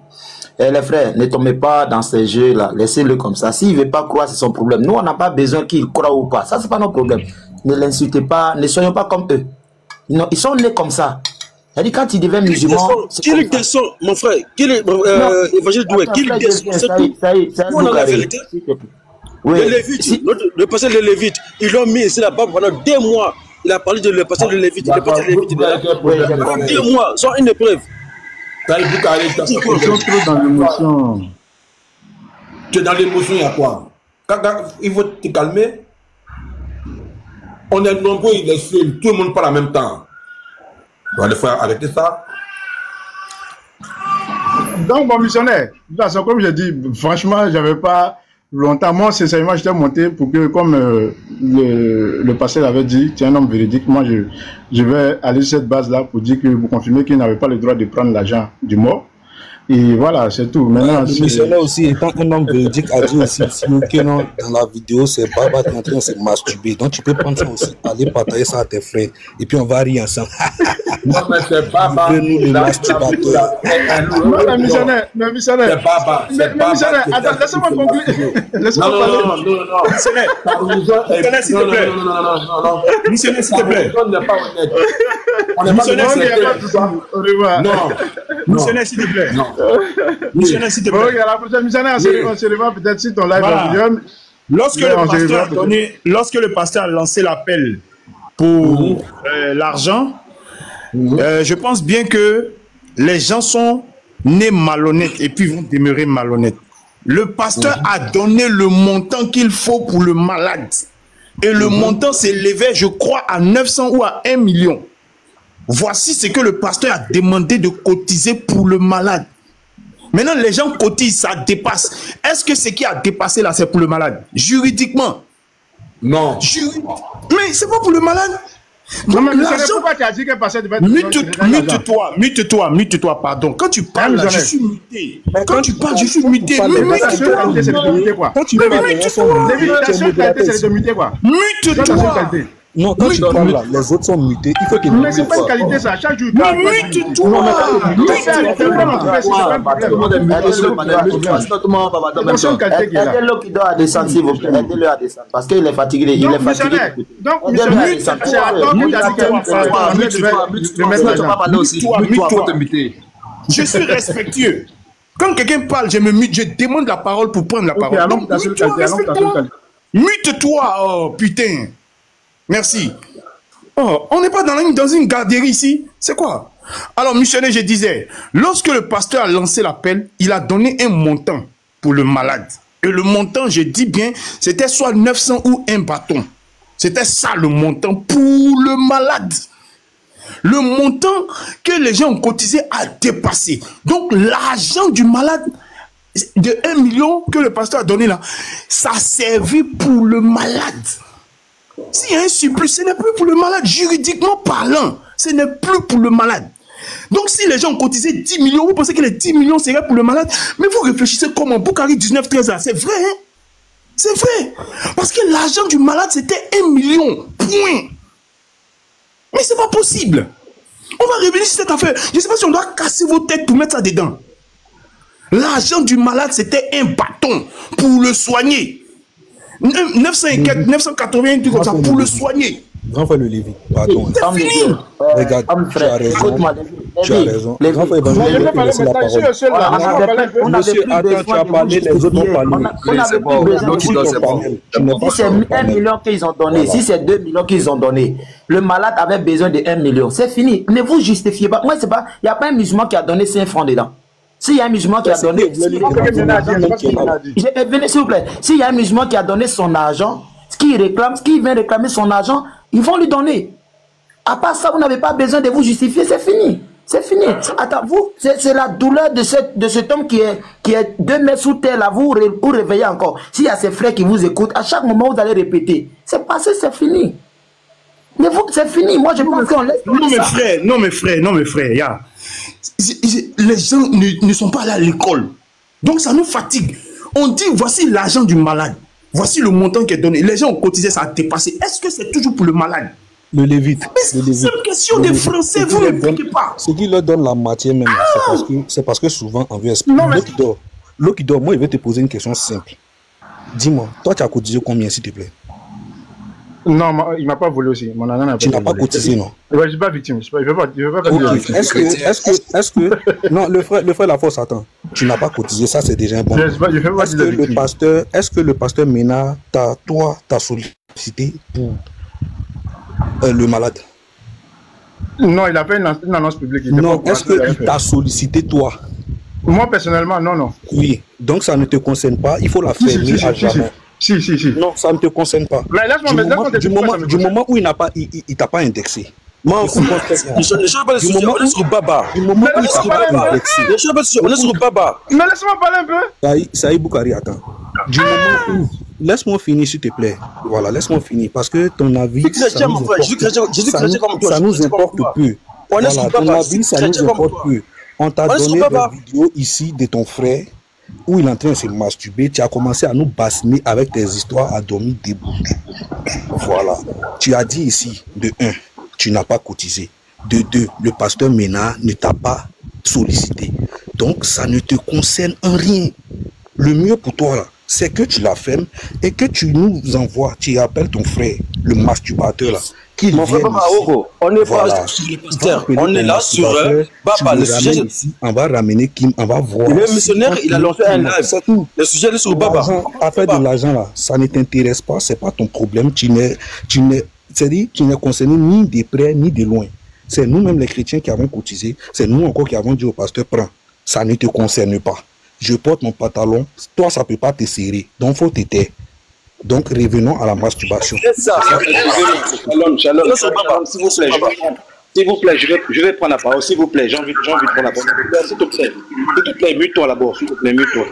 Les frères, ne tombez pas dans ces jeux-là, laissez-le comme ça. S'il ne veut pas croire, c'est son problème. Nous, on n'a pas besoin qu'il croie ou pas. Ça, c'est pas notre problème. Ne l'insultez pas, ne soyons pas comme eux. Non, ils sont nés comme ça. C'est-à-dire, quand ils deviennent musulmans. Qu'il descend, mon frère, qu'il est évangile doué, qu'il descend, c'est tout. On a la vérité. Oui. Les Lévites, le passé de Lévites, ils l'ont mis ici là-bas pendant 2 mois. Il a parlé de le passé de Lévites. Le passé de Lévites, 2 mois, sans une épreuve. Ils sont trop dans l'émotion. Tu es dans l'émotion, il y a quoi? Il faut te calmer. On est nombreux, il est seul, tout le monde parle en même temps. Donc, il faut arrêter ça. Donc, mon missionnaire, de toute façon, comme je dis, franchement, j'avais pas longtemps. Moi, sincèrement, j'étais monté pour que, comme le pasteur avait dit, tu es un homme véridique. Moi, je vais aller sur cette base-là pour dire que vous confirmez qu'il n'avait pas le droit de prendre l'argent du mort. Et voilà, c'est tout. Maintenant, le missionnaire aussi, étant un homme véridique, a dit aussi que non, dans la vidéo, c'est Baba qui est en train de se masturber. Donc, tu peux prendre ça aussi, aller partager ça à tes frères. Et puis, on va rire ensemble. Non, mais c'est Baba. Nous, les masturbateurs. Le missionnaire. C'est Baba. C'est Baba. Attends, laisse-moi conclure. Laisse-moi parler. Non. Missionnaire, s'il te plaît. Non. Missionnaire, s'il te plaît. On n'est pas honnête. On n'est Missionnaire, pas s'il te plaît. Au revoir. Non. Missionnaire, s'il te plaît. Non. Missionnaire, s'il te plaît. Ok, à la prochaine missionnaire, on se revoit peut-être si ton live Voilà. va bien. Lorsque le pasteur a lancé l'appel pour l'argent, je pense bien que les gens sont nés malhonnêtes et puis vont demeurer malhonnêtes. Le pasteur a donné le montant qu'il faut pour le malade. Et le montant s'élevait, je crois, à 900 ou à 1 million. Voici ce que le pasteur a demandé de cotiser pour le malade. Maintenant, les gens cotisent, ça dépasse. Est-ce que ce qui a dépassé là, c'est pour le malade? Juridiquement? Non. Mais c'est pas pour le malade. Non, mais pourquoi tu as dit que pasteur devait Mute-toi, pardon. Quand tu parles, là, je suis muté. Quand tu parles, je suis muté. Mute-toi. Non, quand tu parles là, les autres sont mutés. Il faut que mais c'est pas une qualité ça, chaque jour. Mute-toi. Aidez-le qui doit descendre, s'il vous plaît. Aidez-le à descendre. Parce qu'il est fatigué. Il est fatigué. Donc, c'est à toi que tu as dit que je suis respectueux. Quand quelqu'un parle, je me mute, je demande la parole pour prendre la parole. Mute-toi, oh putain. Merci. Oh, on n'est pas dans une garderie ici. C'est quoi? Alors, missionnaire, je disais, lorsque le pasteur a lancé l'appel, il a donné un montant pour le malade. Et le montant, je dis bien, c'était soit 900 ou un bâton. C'était ça le montant pour le malade. Le montant que les gens ont cotisé a dépassé. Donc, l'argent du malade de 1 million que le pasteur a donné là, ça a servi pour le malade. S'il y a un surplus, ce n'est plus pour le malade, juridiquement parlant. Ce n'est plus pour le malade. Donc, si les gens ont cotisé 10 millions, vous pensez que les 10 millions seraient pour le malade? Mais vous réfléchissez comment? Boukari 19-13 ans, c'est vrai, hein? C'est vrai. Parce que l'argent du malade, c'était 1 million. Point. Mais c'est pas possible. On va revenir sur cette affaire. Je ne sais pas si on doit casser vos têtes pour mettre ça dedans. L'argent du malade, c'était un bâton pour le soigner. 980, tout comme ça, pour le soigner. Grand frère le Lévi, pardon. C'est fini. Regarde, tu as raison. Tu as raison. Grand frère Évangile, je vais te laisser la parole. Monsieur, attends, tu as parlé, les autres ont parlé. Si c'est 1 million qu'ils ont donné, si c'est 2 millions qu'ils ont donné, le malade avait besoin de 1 million. C'est fini. Ne vous justifiez pas. Moi, c'est pas. Il n'y a pas un musulman qui a donné 5 francs dedans. S'il y a un musulman qui a donné... S'il y a un musulman qui a donné son argent, qui vient réclamer son argent, ils vont lui donner. À part ça, vous n'avez pas besoin de vous justifier, c'est fini. C'est fini. Attends, vous, c'est la douleur de cet homme qui est 2 mètres sous terre, là, vous réveillez encore. S'il y a ses frères qui vous écoutent, à chaque moment, vous allez répéter. C'est passé, c'est fini. Mais vous, c'est fini. Moi, je pense qu'on laisse... Non, mes frères, yeah. Les gens ne sont pas allés à l'école. Donc, ça nous fatigue. On dit, voici l'argent du malade. Voici le montant qui est donné. Les gens ont cotisé, ça a dépassé. Est-ce que c'est toujours pour le malade? Le Lévite. C'est une question des Français, vous ne piquez pas. Ce qui leur donne la matière même, c'est parce que souvent, on veut expliquer. L'eau qui dort, moi, je vais te poser une question simple. Dis-moi, toi, tu as cotisé combien, s'il te plaît? Non, il m'a pas volé aussi. Mon argent n'a pas tu n'as pas cotisé, non? Ouais, je suis pas victime. Je veux pas okay. Est-ce que non, le frère la force attend. Tu n'as pas cotisé, ça c'est déjà un bon. Est-ce que le pasteur Ménard t'a sollicité pour le malade? Non, il a fait une annonce publique. Non, est-ce qu'il t'a sollicité toi? Moi personnellement, non. Oui, donc ça ne te concerne pas. Il faut la fermer à jamais. Si. Non, ça ne te concerne pas. Mais du moment où il t'a pas indexé. Moi, je ne pas sur Baba. Du moment où il t'a pas indexé. Je ne pas sur Baba. Mais laisse-moi parler un peu. Saïd Boukari, attends. Du moment où... Laisse-moi finir, s'il te plaît. Voilà, laisse-moi finir. Parce que ton avis, ça nous importe peu. Voilà, ton avis, ça nous importe peu. On t'a donné des vidéos ici de ton frère où il est en train de se masturber. Tu as commencé à nous bassiner avec tes histoires à dormir debout. Voilà. Tu as dit ici, de 1, tu n'as pas cotisé. De 2, le pasteur Ménard ne t'a pas sollicité. Donc, ça ne te concerne en rien. Le mieux pour toi, là, c'est que tu la fermes et que tu nous envoies, tu appelles ton frère, le masturbateur, là. Mon frère Maroko, on n'est pas sur le pasteur, on est là sur Baba, le sujet. Ici, on va ramener Kim, on va voir. Le missionnaire, il a lancé un live, c'est tout. Le sujet est sur Baba. Affaire de l'argent, là, ça ne t'intéresse pas, c'est pas ton problème. C'est-à-dire, tu n'es concerné ni de près ni de loin. C'est nous-mêmes les chrétiens qui avons cotisé, c'est nous encore qui avons dit au pasteur, prends. Ça ne te concerne pas. Je porte mon pantalon, toi ça ne peut pas te serrer, donc il faut te taire. Donc revenons à la masturbation. C'est ça. Shalom, s'il vous plaît, je vais prendre la parole, s'il vous plaît, j'ai envie de prendre la parole. S'il te plaît, mute-toi d'abord, s'il te plaît, mute-toi.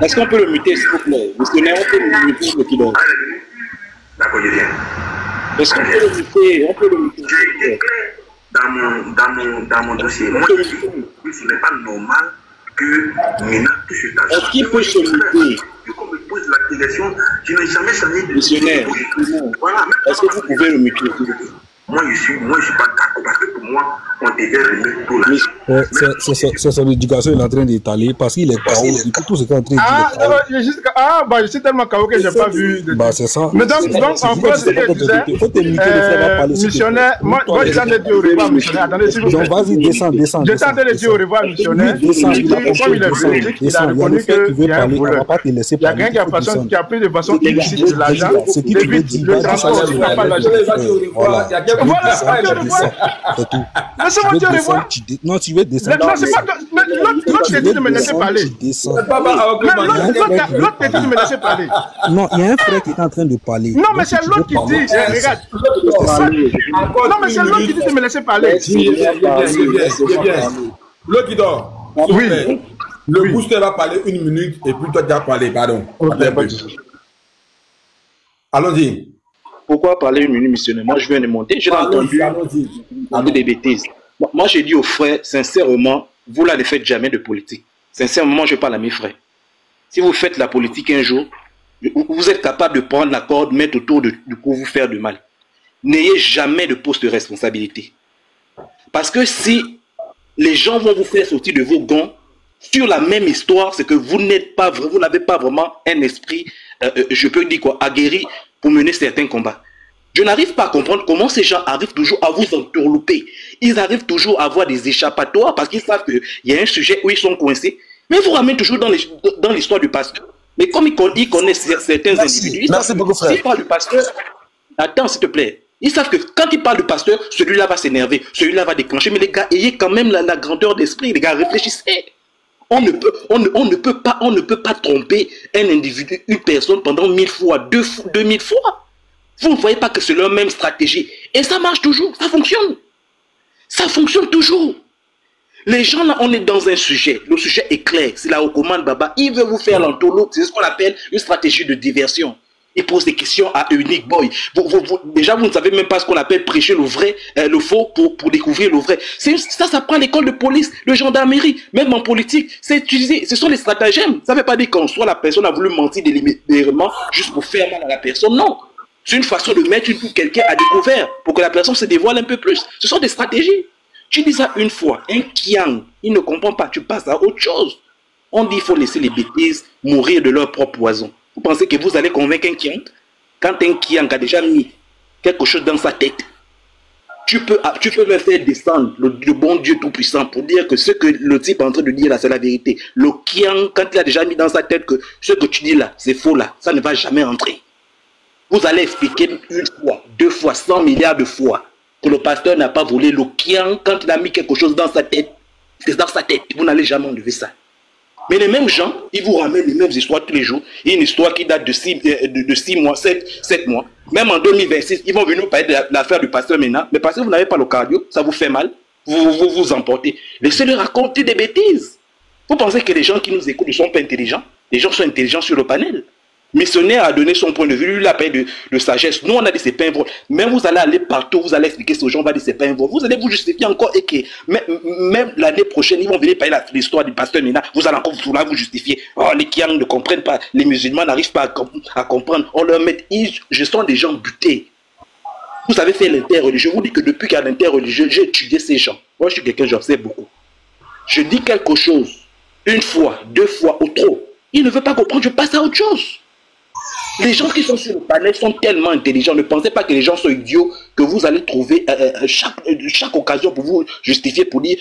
Est-ce qu'on peut le muter, s'il vous plaît? Missionnaire, on peut le muter, le kilo. D'accord, je viens. Est-ce qu'on peut le muter? On peut le muter. J'ai été clair dans mon dossier. Moi, ce n'est pas normal que Mina touche ta chose. Est-ce qu'il peut se muter? Qu'on me pose la question, je n'ai jamais changé de missionnaire. Voilà. Est-ce que vous pouvez le muter? Moi, je suis pas d'accord parce que pour moi, on devait remettre tout là. C'est son éducation, il est en train d'étaler parce qu'il est KO. Il peut tout ce qu'il est en train de dire. Je suis tellement KO que je n'ai pas vu. C'est ça. Mais donc en gros, c'est que tu disais, missionnaire, moi, je t'en ai dit au revoir, missionnaire. Attendez, s'il vous plaît. Donc, vas-y, descends. Je t'en ai dit au revoir, missionnaire. Comme il est politique, il a reconnu qu'il y a un voleur. Il y a quelqu'un qui a pris de façon illicite de l'argent. Ce qui veut dire, le transport, il n'a pas l'argent. Laissez-moi dire au revoir. Non, tu veux descendre. Non, c'est pas. L'autre t'es dit de me laisser parler. L'autre t'es dit de me laisser parler. Non, il y a un frère qui est en train de parler. Non, mais c'est l'autre qui dit. Regarde. Non, mais c'est l'autre qui dit de me laisser parler. L'autre qui dort. Oui. Le booster va parler 1 minute et puis toi tu vas parler. Pardon. Allons-y. Pourquoi parler 1 minute, missionnaire? Moi, je viens de monter, j'ai entendu des bêtises. Moi, j'ai dit aux frères, sincèrement, vous là ne faites jamais de politique. Sincèrement, je parle à mes frères. Si vous faites la politique un jour, vous êtes capable de prendre la corde, mettre autour du cou, vous faire du mal. N'ayez jamais de poste de responsabilité. Parce que si les gens vont vous faire sortir de vos gonds sur la même histoire, c'est que vous n'avez pas vraiment un esprit, je peux dire quoi, aguerri pour mener certains combats. Je n'arrive pas à comprendre comment ces gens arrivent toujours à vous entourlouper. Ils arrivent toujours à avoir des échappatoires parce qu'ils savent qu'il y a un sujet où ils sont coincés. Mais ils vous ramènent toujours dans l'histoire du pasteur. Mais comme ils connaissent certains individus, Merci beaucoup, frère. S'ils parlent du pasteur, attends s'il te plaît. Ils savent que quand ils parlent du pasteur, celui-là va s'énerver, celui-là va déclencher. Mais les gars, ayez quand même la grandeur d'esprit. Les gars, réfléchissez. On ne peut pas tromper un individu, une personne pendant 1000 fois, 2000 fois. Vous ne voyez pas que c'est leur même stratégie. Et ça marche toujours, ça fonctionne. Ça fonctionne toujours. Les gens là, on est dans un sujet. Le sujet est clair. C'est la recommande Baba. Il veut vous faire l'entourloupe. C'est ce qu'on appelle une stratégie de diversion. Il pose des questions à Unique Boy. Déjà, vous ne savez même pas ce qu'on appelle prêcher le vrai, le faux pour découvrir le vrai. Ça prend l'école de police, de gendarmerie, même en politique. C'est utilisé. Ce sont les stratagèmes. Ça ne veut pas dire qu'en soi, la personne a voulu mentir délibérément juste pour faire mal à la personne. Non. C'est une façon de mettre quelqu'un à découvert pour que la personne se dévoile un peu plus. Ce sont des stratégies. Tu dis ça une fois, un kiang, il ne comprend pas, tu passes à autre chose. On dit qu'il faut laisser les bêtises mourir de leur propre poison. Vous pensez que vous allez convaincre un kiang? Quand un kiang a déjà mis quelque chose dans sa tête, tu peux le faire descendre, le bon Dieu tout-puissant, pour dire que ce que le type est en train de dire là, c'est la vérité. Le kiang, quand il a déjà mis dans sa tête que ce que tu dis là, c'est faux là, ça ne va jamais entrer. Vous allez expliquer 1 fois, 2 fois, 100 milliards de fois que le pasteur n'a pas volé le kiang quand il a mis quelque chose dans sa tête. C'est dans sa tête. Vous n'allez jamais enlever ça. Mais les mêmes gens, ils vous ramènent les mêmes histoires tous les jours. Il y a une histoire qui date de 6 mois, 7 mois. Même en 2026, ils vont venir parler de l'affaire du pasteur Ménard. Mais parce que vous n'avez pas le cardio, ça vous fait mal. Vous emportez. Laissez-le raconter des bêtises. Vous pensez que les gens qui nous écoutent ne sont pas intelligents? Les gens sont intelligents sur le panel. Missionnaire a donné son point de vue, lui il a payé de sagesse. Nous on a dit c'est pas un vol. Même vous allez aller partout, vous allez expliquer aux gens, on va dire c'est pas un vol. Vous allez vous justifier encore et que même l'année prochaine, ils vont venir payer l'histoire du pasteur Mena. Vous allez encore vous justifier. Oh, les Kiang ne comprennent pas, les musulmans n'arrivent pas à comprendre. On leur met, je sens des gens butés. Vous avez fait l'interreligieux. Je vous dis que depuis qu'il y a l'interreligieux, j'ai étudié ces gens. Moi je suis quelqu'un, j'observe beaucoup. Je dis quelque chose, une fois, deux fois ou trop. Il ne veut pas comprendre, je passe à autre chose. Les gens qui sont sur le panel sont tellement intelligents. Ne pensez pas que les gens sont idiots, que vous allez trouver chaque occasion pour vous justifier, pour dire